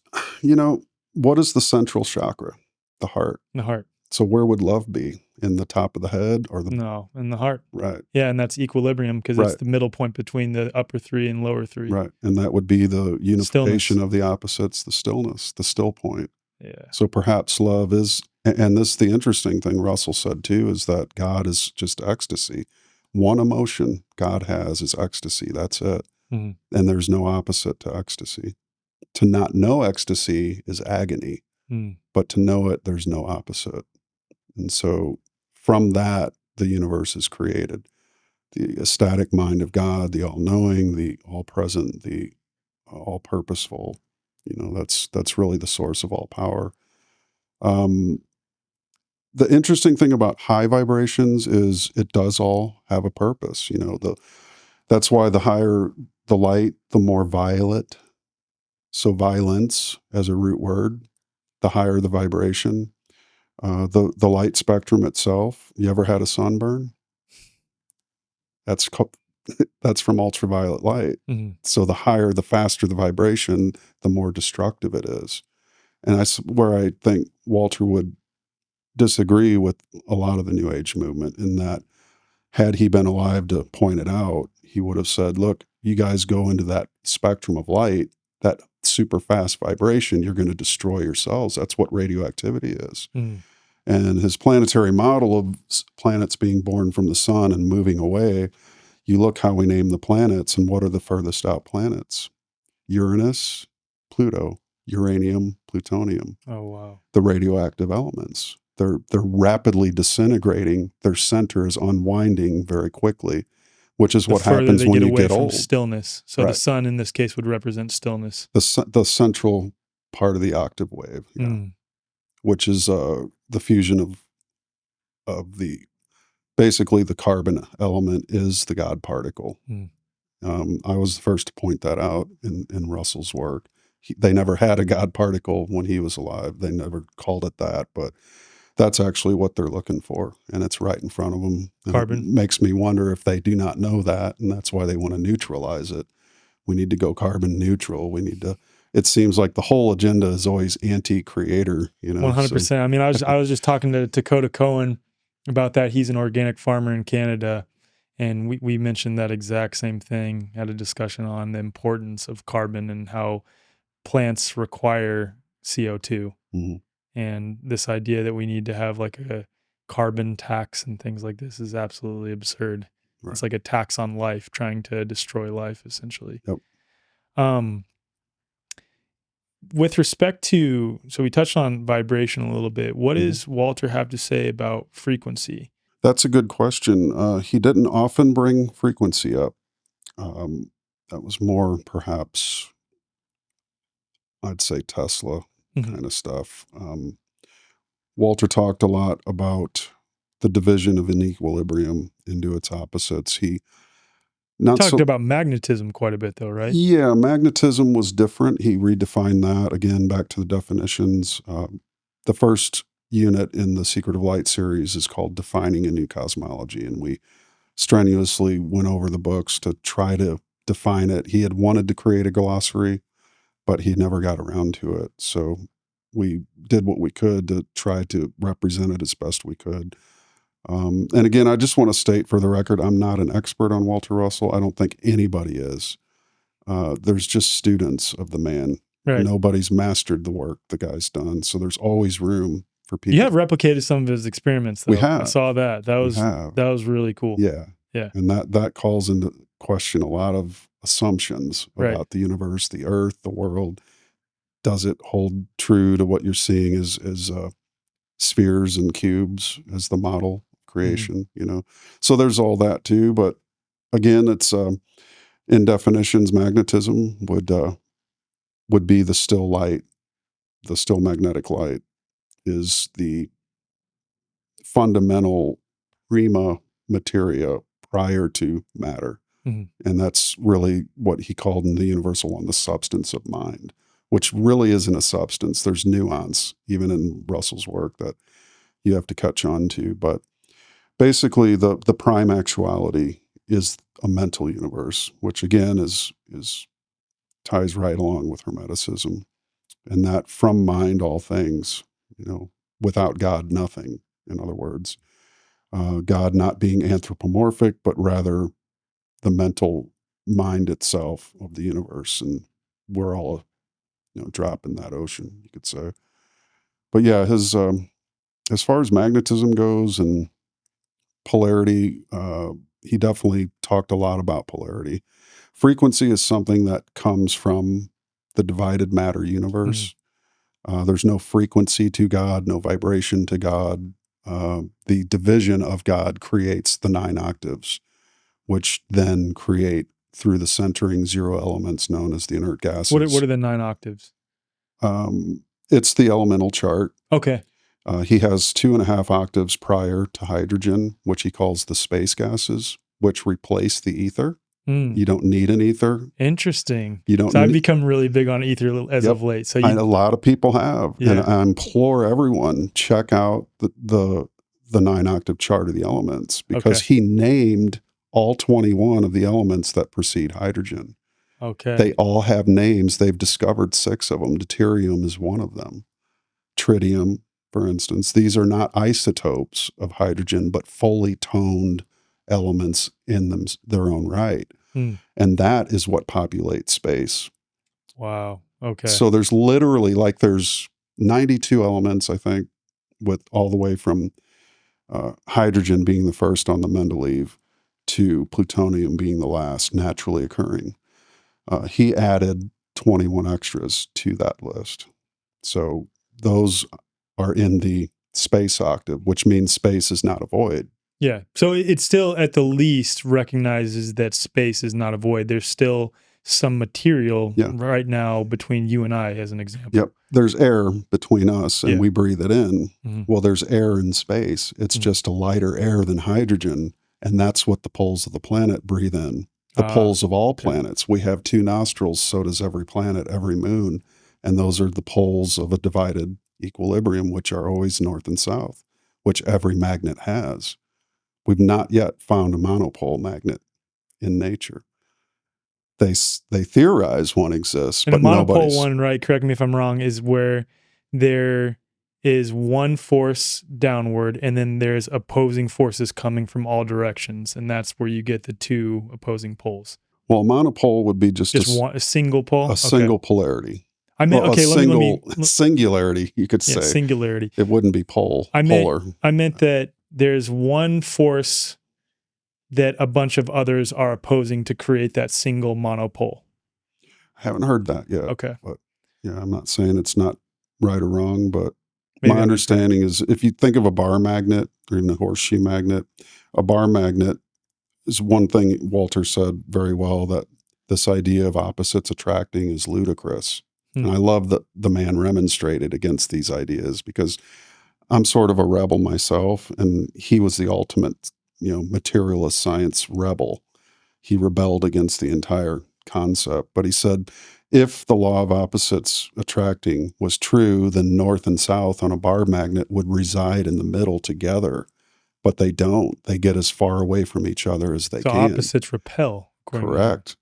what is the central chakra? The heart. in the heart? So where would love be? In the top of the head or the No, in the heart. right, Yeah, and that's equilibrium because it's right, the middle point between the upper three and lower three. right. And that would be the unification Stillness. of the opposites, the stillness, the still point. Yeah. So perhaps love is, and this the interesting thing Russell said too, is that God is just ecstasy. One emotion God has is ecstasy. That's it. Mhm. And there's no opposite to ecstasy. To not know ecstasy is agony, Mm. but to know it, there's no opposite. And so from that, the universe is created. The ecstatic mind of God, the all-knowing, the all-present, the all-purposeful. That's really the source of all power. The interesting thing about high vibrations is it does all have a purpose. That's why the higher the light, the more violet. So violence as a root word, the higher the vibration. The light spectrum itself. You ever had a sunburn? That's that's from ultraviolet light. Mhm. So the higher, the faster the vibration, the more destructive it is. And where I think Walter would disagree with a lot of the New Age movement in that had he been alive to point it out, he would have said, look, you guys go into that spectrum of light, that super fast vibration, you're going to destroy yourselves. That's what radioactivity is. Mm. And his planetary model of planets being born from the sun and moving away, you look how we name the planets and what are the furthest out planets? Uranus, Pluto, uranium, plutonium, Oh, wow. the radioactive elements. They're rapidly disintegrating. Their center is unwinding very quickly, which is The what further happens they when get you away get from old. stillness. So the Right. sun in this case would represent stillness. The central part of the octave wave, Mm. which is the fusion of the basically the carbon element is the God particle. Mm. I was the first to point that out in Russell's work. They never had a God particle when he was alive. They never called it that, but that's actually what they're looking for, and it's right in front of them. And Carbon. it makes me wonder if they do not know that, and that's why they want to neutralize it. We need to go carbon neutral. We need to. It seems like the whole agenda is always anti-creator. 100%. I mean, I was just talking to Dakota Cohen about that. He's an organic farmer in Canada, and we mentioned that exact same thing. Had a discussion on the importance of carbon and how plants require CO2, Mhm. and this idea that we need to have like a carbon tax and things like this is absolutely absurd. Right. It's like a tax on life, trying to destroy life, essentially. Yep. Um, with respect to, so we touched on vibration a little bit. What Mhm. does Walter have to say about frequency? That's a good question. He didn't often bring frequency up. That was more perhaps, I'd say, Tesla Mhm. kind of stuff. Walter talked a lot about the division of an equilibrium into its opposites. He not Talked so about magnetism quite a bit, though, right? Yeah, magnetism was different. He redefined that again back to the definitions. The first unit in the Secret of Light series is called Defining a New Cosmology, and we strenuously went over the books to try to define it. He had wanted to create a glossary, but he never got around to it. So we did what we could to try to represent it as best we could. And again, I just want to state for the record, I'm not an expert on Walter Russell. I don't think anybody is. There's just students of the man. Right. Nobody's mastered the work the guy's done. So there's always room for people. You have replicated some of his experiments, though. We have. I saw that. That was really cool. Yeah. Yeah. And that calls into question a lot of assumptions about the universe, the earth, the world. Does it hold true to what you're seeing as spheres and cubes as the model creation? So there's all that too. But again, it's in definitions, magnetism would be the still light. The still magnetic light is the fundamental prima materia prior to matter. Mhm. And that's really what he called in the universal one, the substance of mind, which really isn't a substance. There's nuance, even in Russell's work, that you have to catch on to. But basically, the prime actuality is a mental universe, which again is ties right along with Hermeticism, and that from mind all things, without God, nothing. In other words, God not being anthropomorphic, but rather the mental mind itself of the universe, and we're all a drop in that ocean, you could say. But yeah, his as far as magnetism goes and polarity, he definitely talked a lot about polarity. Frequency is something that comes from the divided matter universe. There's no frequency to God, no vibration to God. The division of God creates the 9 octaves, which then create through the centering 0 elements known as the inert gases. What are the 9 octaves? It's the elemental chart. Okay. He has 2.5 octaves prior to hydrogen, which he calls the space gases, which replace the ether. You don't need an ether. Interesting. You don't. So I've become really big on ether as of late. So a lot of people have, Yeah. and I implore everyone, check out the 9 octave chart of the elements, because he named all 21 of the elements that precede hydrogen. Okay. They all have names. They've discovered 6 of them. Deuterium is one of them. Tritium, for instance. These are not isotopes of hydrogen, but fully toned elements in their own right. And that is what populates space. Wow. Okay. So there's literally, there's 92 elements, I think, with all the way from hydrogen being the first on the Mendeleev to plutonium being the last naturally occurring. He added 21 extras to that list. So those are in the space octave, which means space is not a void. Yeah. So it still, at the least, recognizes that space is not a void. There's still some material right now between you and I, as an example. Yep. There's air between us, and we breathe it in. Well, there's air in space. It's just a lighter air than hydrogen, and that's what the poles of the planet breathe in. The poles of all planets. We have 2 nostrils, so does every planet, every moon, and those are the poles of a divided equilibrium, which are always north and south, which every magnet has. We've not yet found a monopole magnet in nature. They theorize one exists, and but a monopole nobody's. one, right? Correct me if I'm wrong. Is where there is one force downward, and then there's opposing forces coming from all directions, and that's where you get the 2 opposing poles. Well, a monopole would be just a single pole, a single polarity. I meant singularity. You could say singularity. It wouldn't be polar. I meant that there's one force that a bunch of others are opposing to create that single monopole. I haven't heard that yet. Okay. But yeah, I'm not saying it's not right or wrong, but my understanding is, if you think of a bar magnet or even a horseshoe magnet, a bar magnet is one thing. Walter said very well, that this idea of opposites attracting is ludicrous. And I love that the man remonstrated against these ideas, because I'm sort of a rebel myself, and he was the ultimate, materialist science rebel. He rebelled against the entire concept. But he said, if the law of opposites attracting was true, then north and south on a bar magnet would reside in the middle together. But they don't. They get as far away from each other as they can. So opposites repel. Correct.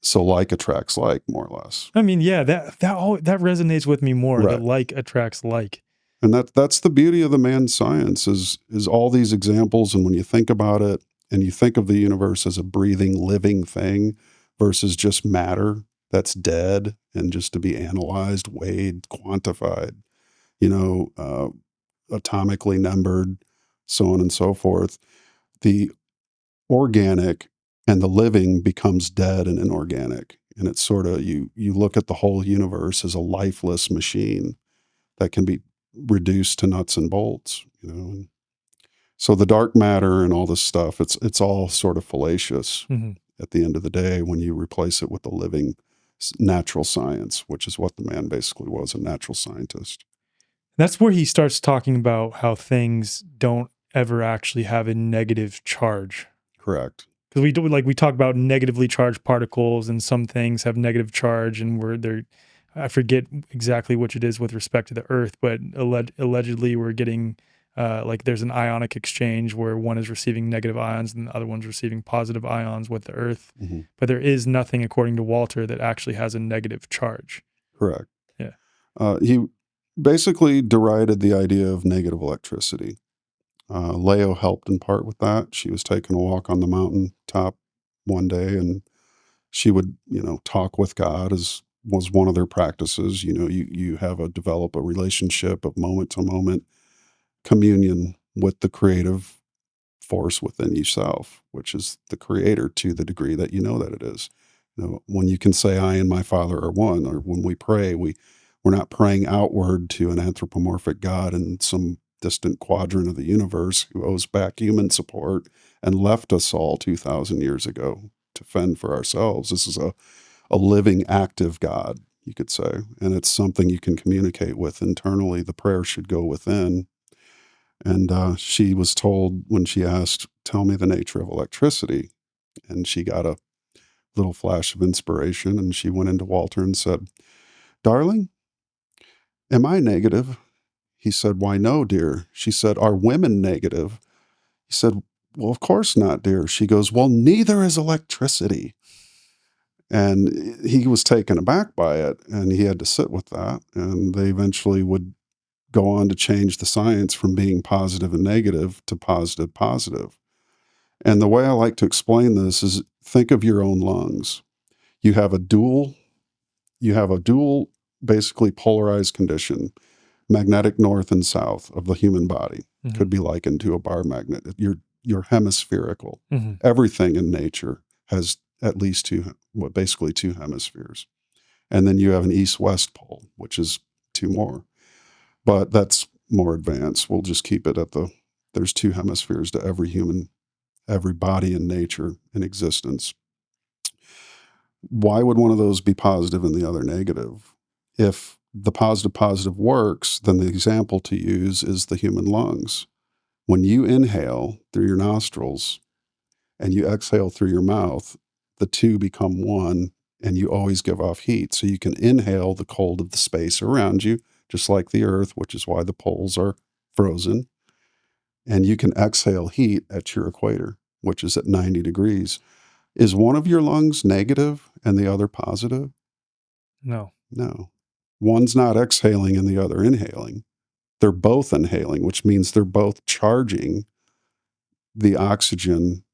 So like attracts like, more or less. I mean, yeah, that resonates with me more. Right. That like attracts like. And that's the beauty of the man's science, is all these examples. And when you think about it, and you think of the universe as a breathing, living thing versus just matter that's dead and just to be analyzed, weighed, quantified, atomically numbered, so on and so forth, the organic and the living becomes dead and inorganic. And it's sort of, you look at the whole universe as a lifeless machine that can be reduced to nuts and bolts, And So the dark matter and all this stuff, it's all sort of fallacious at the end of the day when you replace it with the living natural science, which is what the man basically was, a natural scientist. That's where he starts talking about how things don't ever actually have a negative charge. Correct. Because we talk about negatively charged particles, and some things have negative charge, and I forget exactly which it is with respect to the Earth, but allegedly we're getting like there's an ionic exchange where one is receiving negative ions and the other one's receiving positive ions with the Earth. But there is nothing, according to Walter, that actually has a negative charge. Correct. Yeah. He basically derided the idea of negative electricity. Leo helped in part with that. She was taking a walk on the mountain top one day, and she would, talk with God, as was one of their practices. You develop a relationship of moment to moment communion with the creative force within yourself, which is the creator, to the degree that you know that it is. When you can say I and my Father are one, or when we pray, we're not praying outward to an anthropomorphic God in some distant quadrant of the universe who owes back human support and left us all 2,000 years ago to fend for ourselves. This is a living, active God, you could say, and it's something you can communicate with internally. The prayer should go within. And she was told, when she asked, tell me the nature of electricity, and she got a little flash of inspiration, and she went into Walter and said, darling, am I negative? He said, why, no, dear. She said, are women negative? He said, well, of course not, dear. She goes, well, neither is electricity. And he was taken aback by it, and he had to sit with that. And they eventually would go on to change the science from being positive and negative to positive, positive. And the way I like to explain this is, think of your own lungs. You have a dual, basically polarized condition, magnetic north and south of the human body. Could be likened to a bar magnet. You're hemispherical. Everything in nature has at least basically two hemispheres. And then you have an east-west pole, which is two more. But that's more advanced. We'll just keep it there's two hemispheres to every body in nature in existence. Why would one of those be positive and the other negative? If the positive works, then the example to use is the human lungs. When you inhale through your nostrils and you exhale through your mouth, the two become one, and you always give off heat. So you can inhale the cold of the space around you, just like the Earth, which is why the poles are frozen. And you can exhale heat at your equator, which is at 90 degrees. Is one of your lungs negative and the other positive? No. No. One's not exhaling and the other inhaling. They're both inhaling, which means they're both charging the oxygen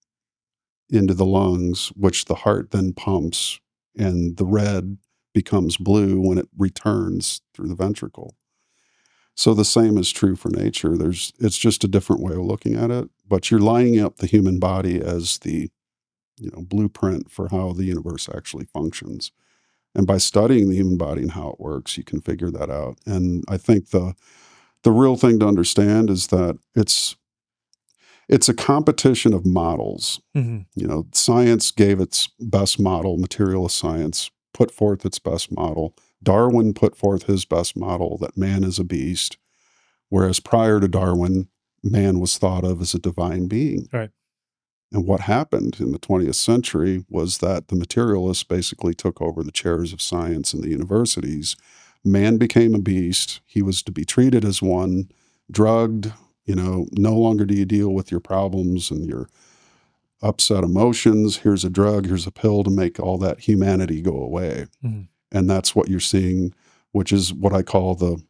into the lungs, which the heart then pumps, and the red becomes blue when it returns through the ventricle. So the same is true for nature. It's just a different way of looking at it, but you're lining up the human body as the blueprint for how the universe actually functions. And by studying the human body and how it works, you can figure that out. And I think the real thing to understand is that it's a competition of models. Science gave its best model, materialist science put forth its best model. Darwin put forth his best model, that man is a beast, whereas prior to Darwin, man was thought of as a divine being. Right. And what happened in the 20th century was that the materialists basically took over the chairs of science in the universities. Man became a beast. He was to be treated as one, drugged. No longer do you deal with your problems and your upset emotions. Here's a drug, here's a pill to make all that humanity go away. And that's what you're seeing, which is what I call the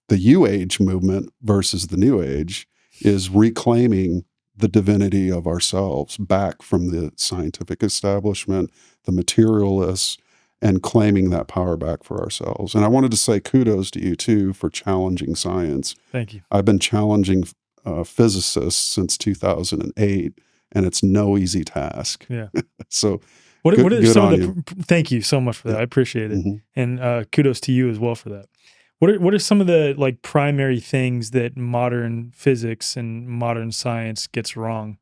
New Age movement versus the New Age, is reclaiming the divinity of ourselves back from the scientific establishment, the materialists, and claiming that power back for ourselves. And I wanted to say kudos to you too for challenging science. Thank you. I've been challenging physicists since 2008, and it's no easy task. Yeah. So what are good some on of you. thank you so much for that. Yeah. I appreciate it. And kudos to you as well for that. What are some of the like primary things that modern physics and modern science gets wrong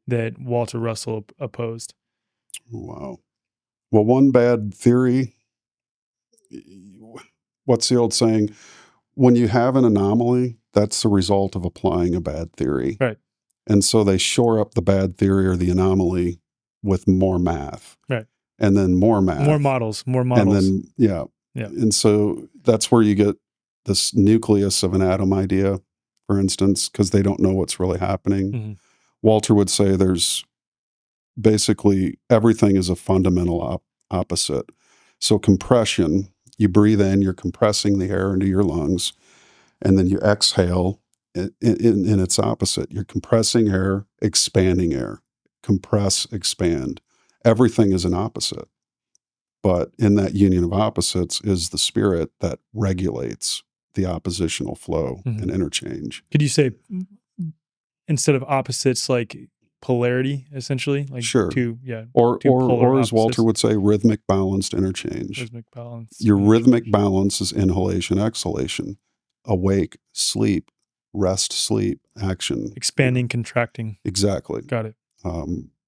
that Walter Russell opposed? Wow. Well, one bad theory, what's the old saying? When you have an anomaly, that's the result of applying a bad theory. Right. And so they shore up the bad theory or the anomaly with more math. Right. And then more math. More models. And then, yeah. Yeah. And so that's where you get this nucleus of an atom idea, for instance, because they don't know what's really happening. Mm-hmm. Walter would say there's basically everything is a fundamental opposite. So compression, you breathe in, you're compressing the air into your lungs, and then you exhale in its opposite. You're compressing air, expanding air. Compress, expand. Everything is an opposite. But in that union of opposites is the spirit that regulates the oppositional flow and interchange. Could you say instead of opposites, like polarity, essentially? Like Sure. two Or polar as Walter opposites? would say, rhythmic balanced interchange. Rhythmic balance. Your rhythmic balance is inhalation, exhalation, awake, sleep, rest, sleep, action. Expanding, contracting. Exactly. Got it.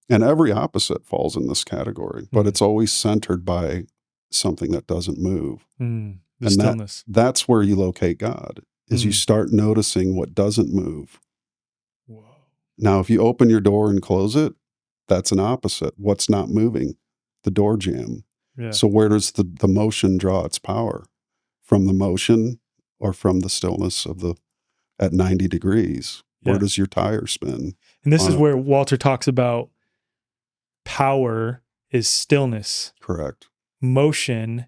And every opposite falls in this category, but it's always centered by something that doesn't move. The and stillness. That's where you locate God, is you start noticing what doesn't move. Whoa. Now, if you open your door and close it, that's an opposite. What's not moving? The door jamb. Yeah. So where does the motion draw its power? From the motion or from the stillness of at 90 degrees? Where does your tire spin? And this is where Walter talks about power is stillness. Correct. Motion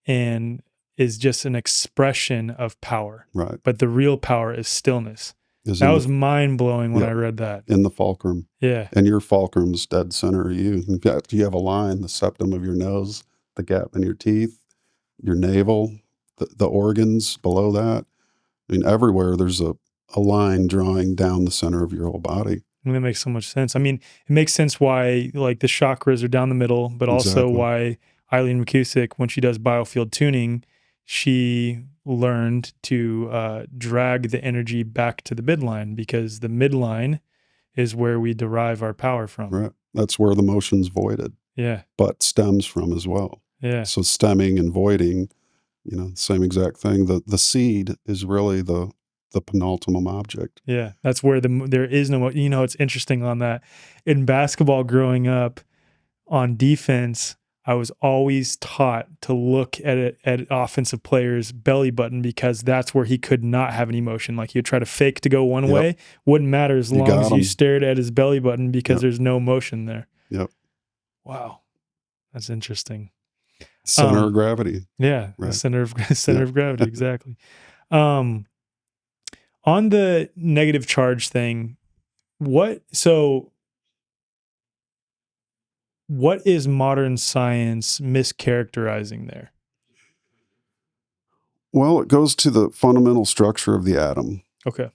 is just an expression of power. Right. But the real power is stillness. That was mind-blowing when I read that. In the fulcrum. Yeah. And your fulcrum's dead center of you. In fact, you have a line, the septum of your nose, the gap in your teeth, your navel, the organs below that. I mean, everywhere there's a line drawing down the center of your whole body. And that makes so much sense. I mean, it makes sense why like the chakras are down the middle, but also why Eileen McCusick, when she does biofield tuning, she learned to drag the energy back to the midline, because the midline is where we derive our power from. Right. That's where the motion's voided. Yeah. But stems from as well. Yeah. So stemming and voiding, same exact thing. The seed is really the penultimate object. Yeah. That's where there is no, it's interesting on that. In basketball growing up, on defense, I was always taught to look at offensive players' belly button, because that's where he could not have any motion. Like, he would try to fake to go one way. Wouldn't matter as long as you stared at his belly button, because there's no motion there. Yep. Wow. That's interesting. Center of gravity. Yeah. Right. The center of gravity. Exactly. On the negative charge thing, what is modern science mischaracterizing there? Well, it goes to the fundamental structure of the atom. Okay.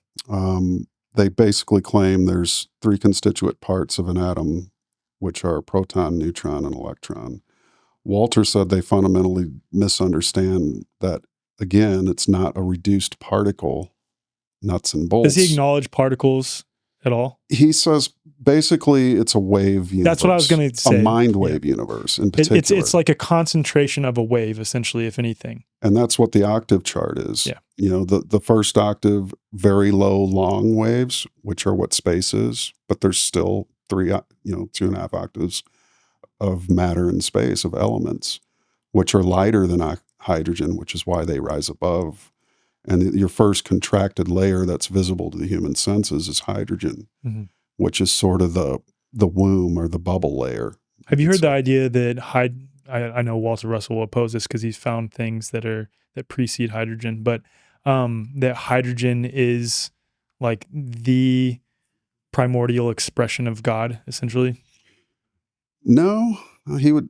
They basically claim there's 3 constituent parts of an atom, which are proton, neutron, and electron. Walter said they fundamentally misunderstand that, again, it's not a reduced particle, nuts and bolts. Does he acknowledge particles at all? He says basically it's a wave universe. That's what I was going to say. A mind wave universe in particular. It's like a concentration of a wave, essentially, if anything. And that's what the octave chart is. Yeah. The first octave, very low, long waves, which are what space is, but there's still 2.5 octaves of matter in space, of elements, which are lighter than hydrogen, which is why they rise above. And your first contracted layer that's visible to the human senses is hydrogen, which is sort of the womb or the bubble layer. Have you heard the idea that I know Walter Russell will oppose this because he's found things that precede hydrogen, but that hydrogen is like the primordial expression of God, essentially? No,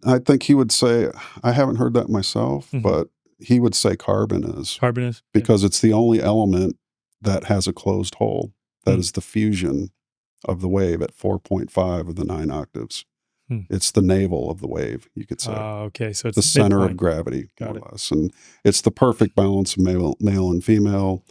I think he would say, I haven't heard that myself, but he would say carbon is. Carbon is? Because it's the only element that has a closed hole. That is the fusion of the wave at 4.5 of the 9 octaves. It's the navel of the wave, you could say. Okay, so it's the center midpoint. of gravity, Got more it. or less. And it's the perfect balance of male and female,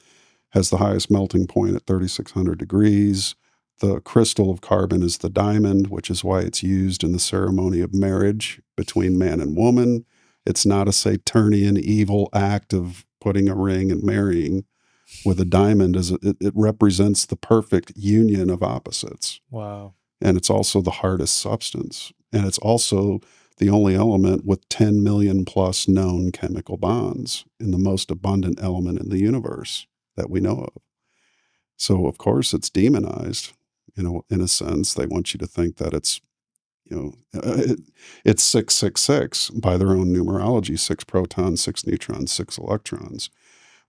has the highest melting point at 3,600 degrees. The crystal of carbon is the diamond, which is why it's used in the ceremony of marriage between man and woman. It's not a Saturnian evil act of putting a ring and marrying. With a diamond, it represents the perfect union of opposites. Wow. And it's also the hardest substance. And it's also the only element with 10 million plus known chemical bonds in the most abundant element in the universe that we know of. So, of course, it's demonized, in a sense. They want you to think that it's, it's 666 by their own numerology, 6 protons, 6 neutrons, 6 electrons.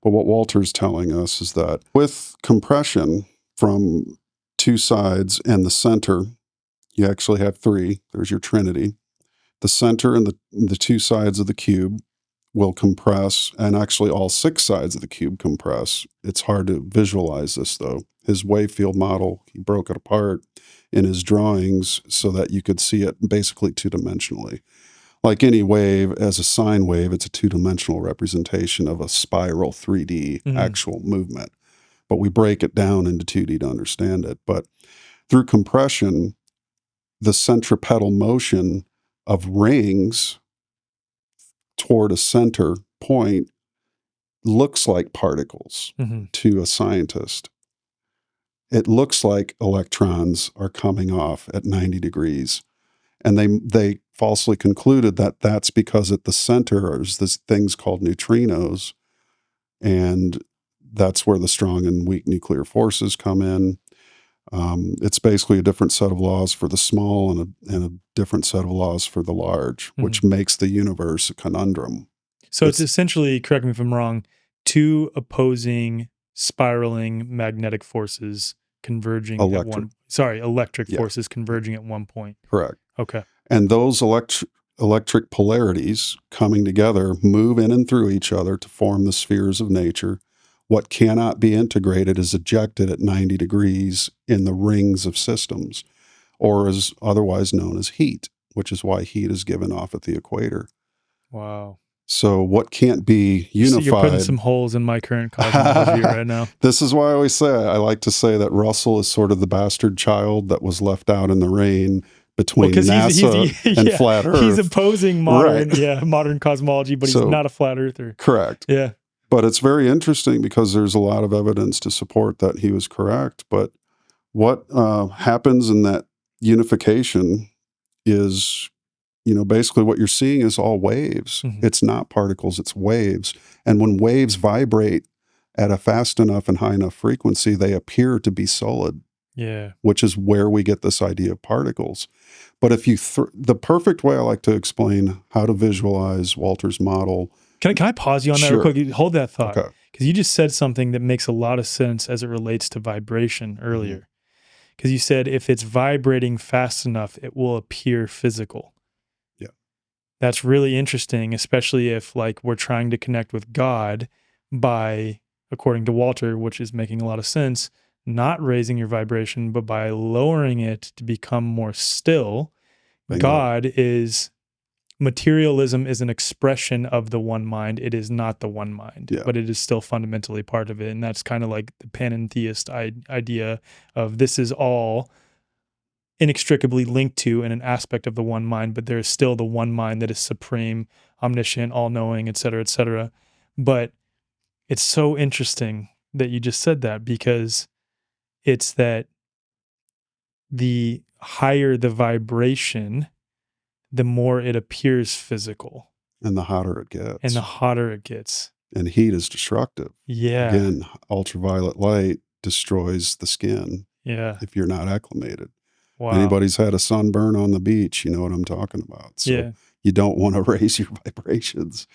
But what Walter's telling us is that with compression from two sides and the center, you actually have three. There's your trinity. The center and the two sides of the cube will compress, and actually all 6 sides of the cube compress. It's hard to visualize this, though. His wave field model, he broke it apart in his drawings so that you could see it basically two-dimensionally. Like any wave, as a sine wave, it's a two-dimensional representation of a spiral 3D actual movement. But we break it down into 2D to understand it. But through compression, the centripetal motion of rings toward a center point looks like particles to a scientist. It looks like electrons are coming off at 90 degrees. And they falsely concluded that that's because at the center are these things called neutrinos, and that's where the strong and weak nuclear forces come in. It's basically a different set of laws for the small and a different set of laws for the large, which makes the universe a conundrum. So it's essentially, correct me if I'm wrong, two opposing spiraling magnetic forces converging electric forces converging at one point. Correct. Okay. And those electric polarities coming together move in and through each other to form the spheres of nature. What cannot be integrated is ejected at 90 degrees in the rings of systems, or is otherwise known as heat, which is why heat is given off at the equator. Wow. So what can't be unified... You're putting some holes in my current cosmology right now. This is why I like to say that Russell is sort of the bastard child that was left out in the rain between NASA and flat Earth. He's opposing modern cosmology, but he's not a flat earther. Correct. Yeah. But it's very interesting because there's a lot of evidence to support that he was correct. But what happens in that unification is, basically what you're seeing is all waves. It's not particles, it's waves. And when waves vibrate at a fast enough and high enough frequency, they appear to be solid. Yeah. Which is where we get this idea of particles. But if you, the perfect way I like to explain how to visualize Walter's model. Can I pause you on that real quick? Hold that thought. Okay. Because you just said something that makes a lot of sense as it relates to vibration earlier. Because you said if it's vibrating fast enough, it will appear physical. Yeah. That's really interesting, especially if we're trying to connect with God by, according to Walter, which is making a lot of sense, not raising your vibration, but by lowering it to become more still. Materialism is an expression of the one mind. It is not the one mind, but it is still fundamentally part of it. And that's kind of like the panentheist idea of this is all inextricably linked to and an aspect of the one mind, but there is still the one mind that is supreme, omniscient, all-knowing, et cetera, But it's so interesting that you just said that, because it's that the higher the vibration, the more it appears physical. And the hotter it gets. And heat is destructive. Yeah. Again, ultraviolet light destroys the skin. Yeah. If you're not acclimated. Wow. Anybody's had a sunburn on the beach, you know what I'm talking about. So you don't want to raise your vibrations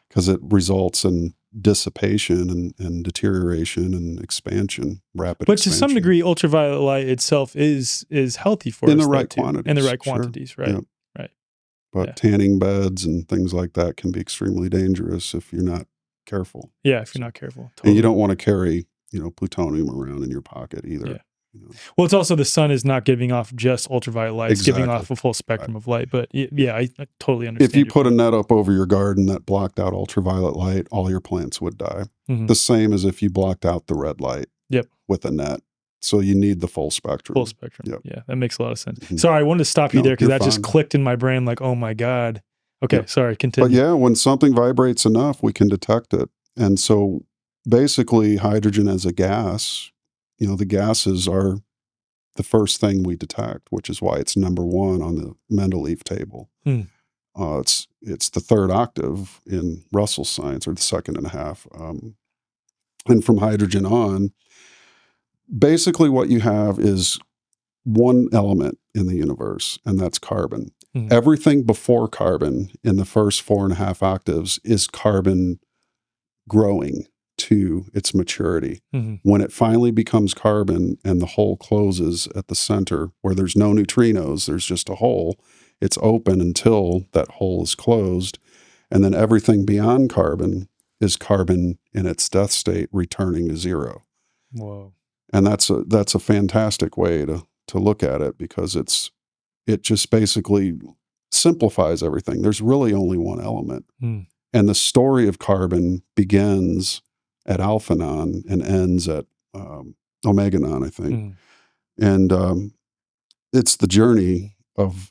because it results in dissipation and deterioration and expansion, rapid expansion. But to some degree, ultraviolet light itself is healthy for us. In the right quantities. In the right quantities, right? Yep. Right. But tanning beds and things like that can be extremely dangerous if you're not careful. Yeah, if you're not careful. Totally. And you don't want to carry, plutonium around in your pocket either. Well, it's also the sun is not giving off just ultraviolet light. It's giving off a full spectrum of light. But yeah, I totally understand. If you put a net up over your garden that blocked out ultraviolet light, all your plants would die. The same as if you blocked out the red light with a net. So you need the full spectrum. Full spectrum. Yep. Yeah, that makes a lot of sense. Sorry, I wanted to stop you there because that just clicked in my brain like, oh my God. Okay, sorry, continue. But yeah, when something vibrates enough, we can detect it. And so basically hydrogen as a gas, the gases are the first thing we detect, which is why it's number one on the Mendeleev table. It's the third octave in Russell's science, or the second and a half. And from hydrogen on, basically what you have is one element in the universe, and that's carbon. Everything before carbon in the first 4.5 octaves is carbon growing to its maturity. When it finally becomes carbon and the hole closes at the center where there's no neutrinos, there's just a hole, it's open until that hole is closed. And then everything beyond carbon is carbon in its death state returning to zero. Whoa. And that's a fantastic way to look at it, because it just basically simplifies everything. There's really only one element. And the story of carbon begins at alphanon and ends at omeganon, I think. And it's the journey of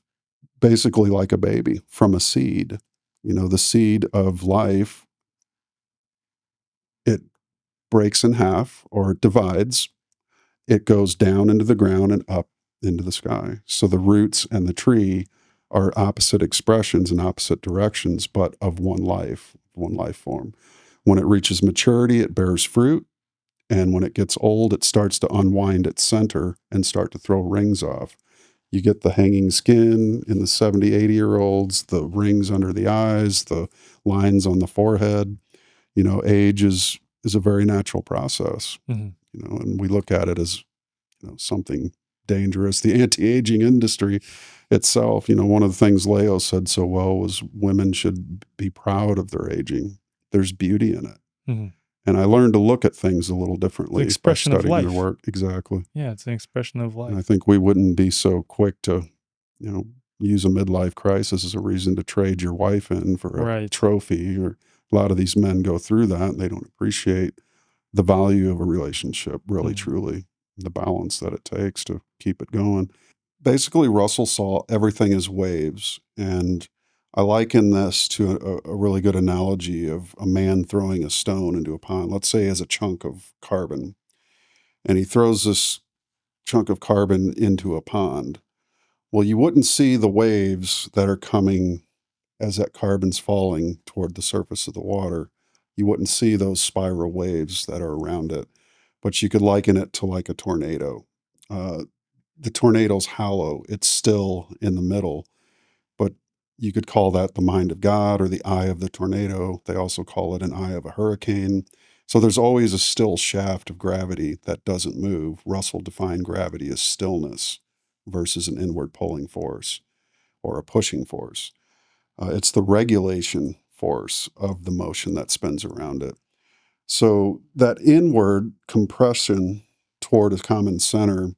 basically like a baby from a seed. The seed of life, it breaks in half or it divides. It goes down into the ground and up into the sky. So the roots and the tree are opposite expressions in opposite directions, but of one life form. When it reaches maturity, it bears fruit. And when it gets old, it starts to unwind its center and start to throw rings off. You get the hanging skin in the 70, 80-year-olds, the rings under the eyes, the lines on the forehead. Age is a very natural process. And we look at it as something dangerous. The anti-aging industry itself, one of the things Leo said so well was women should be proud of their aging. There's beauty in it. And I learned to look at things a little differently by studying their work. Exactly. Yeah, it's an expression of life. And I think we wouldn't be so quick to, use a midlife crisis as a reason to trade your wife in for a trophy. Or a lot of these men go through that and they don't appreciate the value of a relationship, really, truly, the balance that it takes to keep it going. Basically, Russell saw everything as waves. And I liken this to a really good analogy of a man throwing a stone into a pond. Let's say he has a chunk of carbon, and he throws this chunk of carbon into a pond. Well, you wouldn't see the waves that are coming as that carbon's falling toward the surface of the water. You wouldn't see those spiral waves that are around it, but you could liken it to like a tornado. The tornado's hollow. It's still in the middle, but you could call that the mind of God or the eye of the tornado. They also call it an eye of a hurricane. So there's always a still shaft of gravity that doesn't move. Russell defined gravity as stillness versus an inward pulling force or a pushing force. It's the regulation force of the motion that spins around it. So that inward compression toward a common center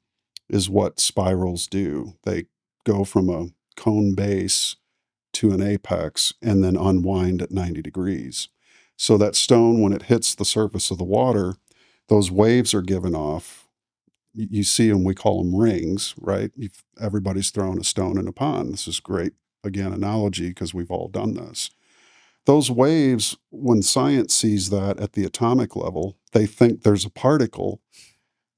is what spirals do. They go from a cone base to an apex and then unwind at 90 degrees. So that stone, when it hits the surface of the water, those waves are given off. You see them, we call them rings, right? Everybody's thrown a stone in a pond. This is great, again, analogy, because we've all done this. Those waves, when science sees that at the atomic level, they think there's a particle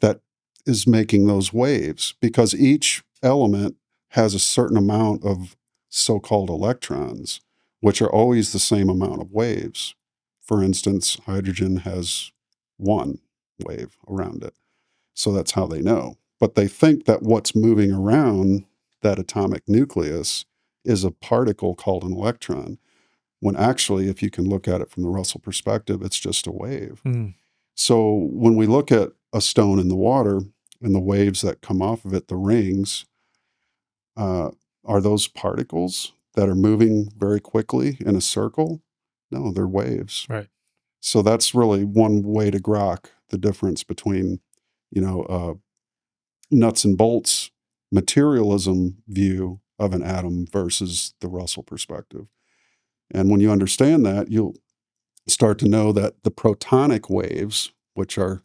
that is making those waves, because each element has a certain amount of so-called electrons, which are always the same amount of waves. For instance, hydrogen has one wave around it. So that's how they know. But they think that what's moving around that atomic nucleus is a particle called an electron, when actually, if you can look at it from the Russell perspective, it's just a wave. So when we look at a stone in the water and the waves that come off of it, the rings, are those particles that are moving very quickly in a circle? No, they're waves. Right. So that's really one way to grok the difference between, nuts and bolts materialism view of an atom versus the Russell perspective. And when you understand that, you'll start to know that the protonic waves, which are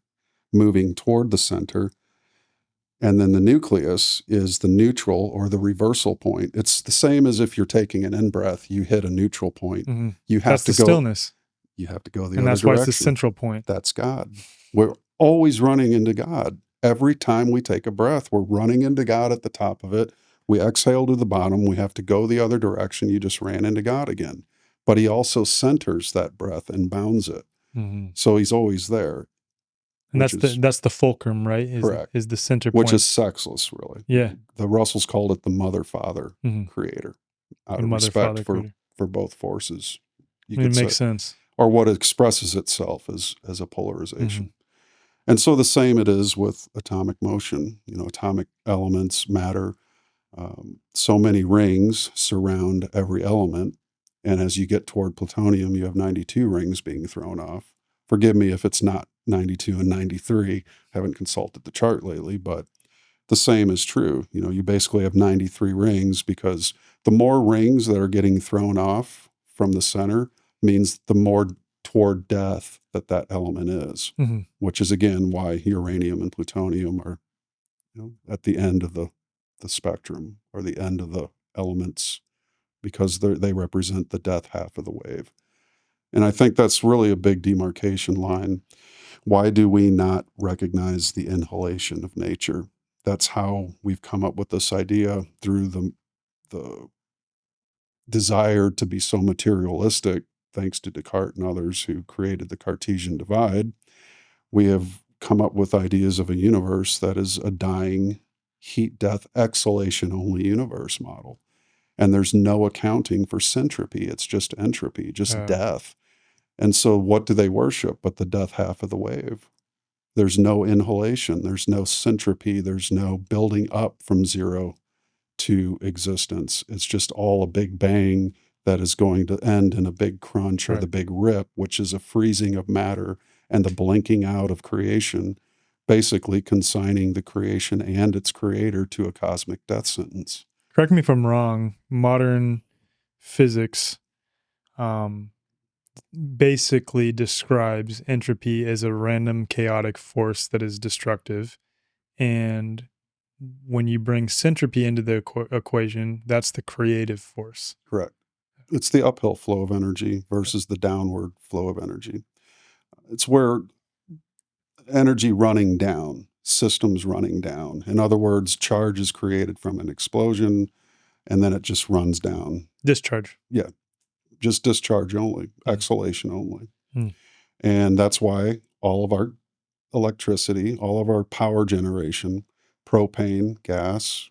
moving toward the center, and then the nucleus is the neutral or the reversal point. It's the same as if you're taking an in-breath, you hit a neutral point. Mm-hmm. You have That's to the go stillness. You have to go the And other that's why direction. it's the central point. That's God. We're always running into God. Every time we take a breath, we're running into God at the top of it. We exhale to the bottom. We have to go the other direction. You just ran into God again. But he also centers that breath and bounds it. Mm-hmm. So he's always there. And that's the fulcrum, right? Correct. Is the center which point. is sexless, really. Yeah. The Russells called it the mother-father creator, out The of mother, respect father, for creator. both forces. You It could makes say, sense. or what expresses itself as a polarization. And so the same it is with atomic motion. Atomic elements, matter. So many rings surround every element. And as you get toward plutonium, you have 92 rings being thrown off. Forgive me if it's not 92 and 93. Haven't consulted the chart lately, but the same is true. You basically have 93 rings, because the more rings that are getting thrown off from the center means the more toward death that element is, which is again why uranium and plutonium are at the end of the spectrum, or the end of the elements, because they represent the death half of the wave. And I think that's really a big demarcation line. Why do we not recognize the inhalation of nature? That's how we've come up with this idea, through the desire to be so materialistic, thanks to Descartes and others who created the Cartesian divide. We have come up with ideas of a universe that is a dying, heat, death, exhalation only universe model. And there's no accounting for syntropy. It's just entropy, just death. And so what do they worship but the death half of the wave? There's no inhalation. There's no syntropy. There's no building up from zero to existence. It's just all a big bang that is going to end in a big crunch, or the big rip, which is a freezing of matter and the blinking out of creation, basically consigning the creation and its creator to a cosmic death sentence. Correct me if I'm wrong. Modern physics basically describes entropy as a random, chaotic force that is destructive. And when you bring syntropy into the equation, that's the creative force. Correct. It's the uphill flow of energy versus the downward flow of energy. It's where energy running down, systems running down. In other words, charge is created from an explosion, and then it just runs down. Discharge. Yeah. Just discharge only, exhalation only. And that's why all of our electricity, all of our power generation, propane, gas,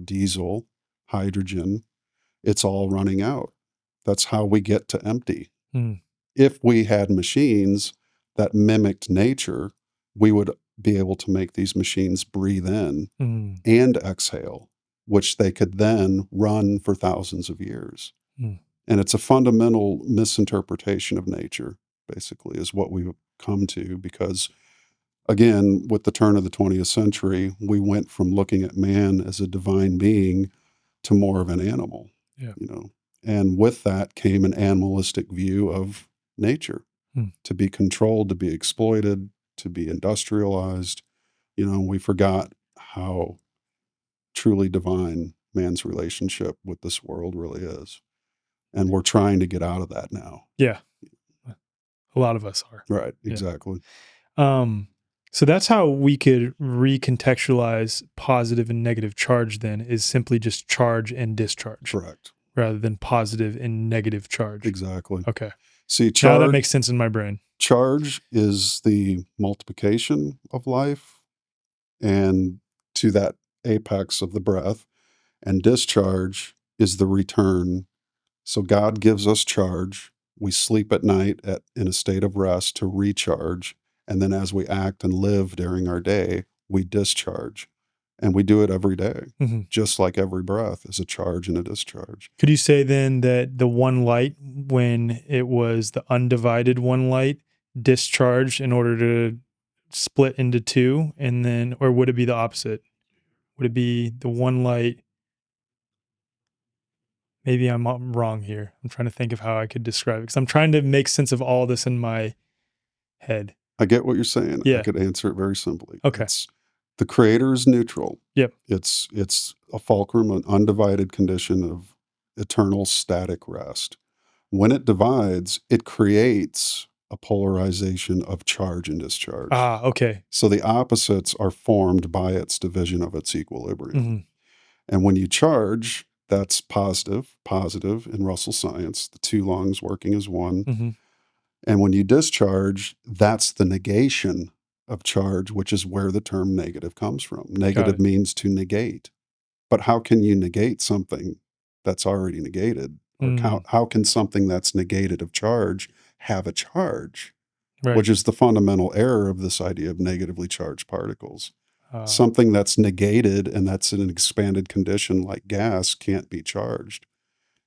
diesel, hydrogen, it's all running out. That's how we get to empty. If we had machines that mimicked nature, we would be able to make these machines breathe in and exhale, which they could then run for thousands of years. And it's a fundamental misinterpretation of nature, basically, is what we've come to, because, again, with the turn of the 20th century, we went from looking at man as a divine being to more of an animal, And with that came an animalistic view of nature, to be controlled, to be exploited, to be industrialized. We forgot how truly divine man's relationship with this world really is. And we're trying to get out of that now. Yeah. A lot of us are. Right, exactly. So that's how we could recontextualize positive and negative charge then, is simply just charge and discharge. Correct. Rather than positive and negative charge. Exactly. Okay. See, now that makes sense in my brain. Charge is the multiplication of life, and to that apex of the breath, and discharge is the return. So God gives us charge. We sleep at night in a state of rest to recharge. And then as we act and live during our day, we discharge. And we do it every day, just like every breath is a charge and a discharge. Could you say then that the one light, when it was the undivided one light, discharged in order to split into two, and then, or would it be the opposite? Would it be the one light? Maybe I'm wrong here. I'm trying to think of how I could describe it because I'm trying to make sense of all this in my head. I get what you're saying. I Yeah. could answer it very simply. Okay. It's the creator is neutral. Yep. It's a fulcrum, an undivided condition of eternal static rest. When it divides, it creates a polarization of charge and discharge. Ah, okay. So the opposites are formed by its division of its equilibrium. Mm-hmm. And when you charge, that's positive in Russell science, the two lungs working as one. Mm-hmm. And when you discharge, that's the negation of charge, which is where the term negative comes from. Negative means to negate. But how can you negate something that's already negated? Or how can something that's negated of charge have a charge? Right. Which is the fundamental error of this idea of negatively charged particles. Something that's negated and that's in an expanded condition like gas can't be charged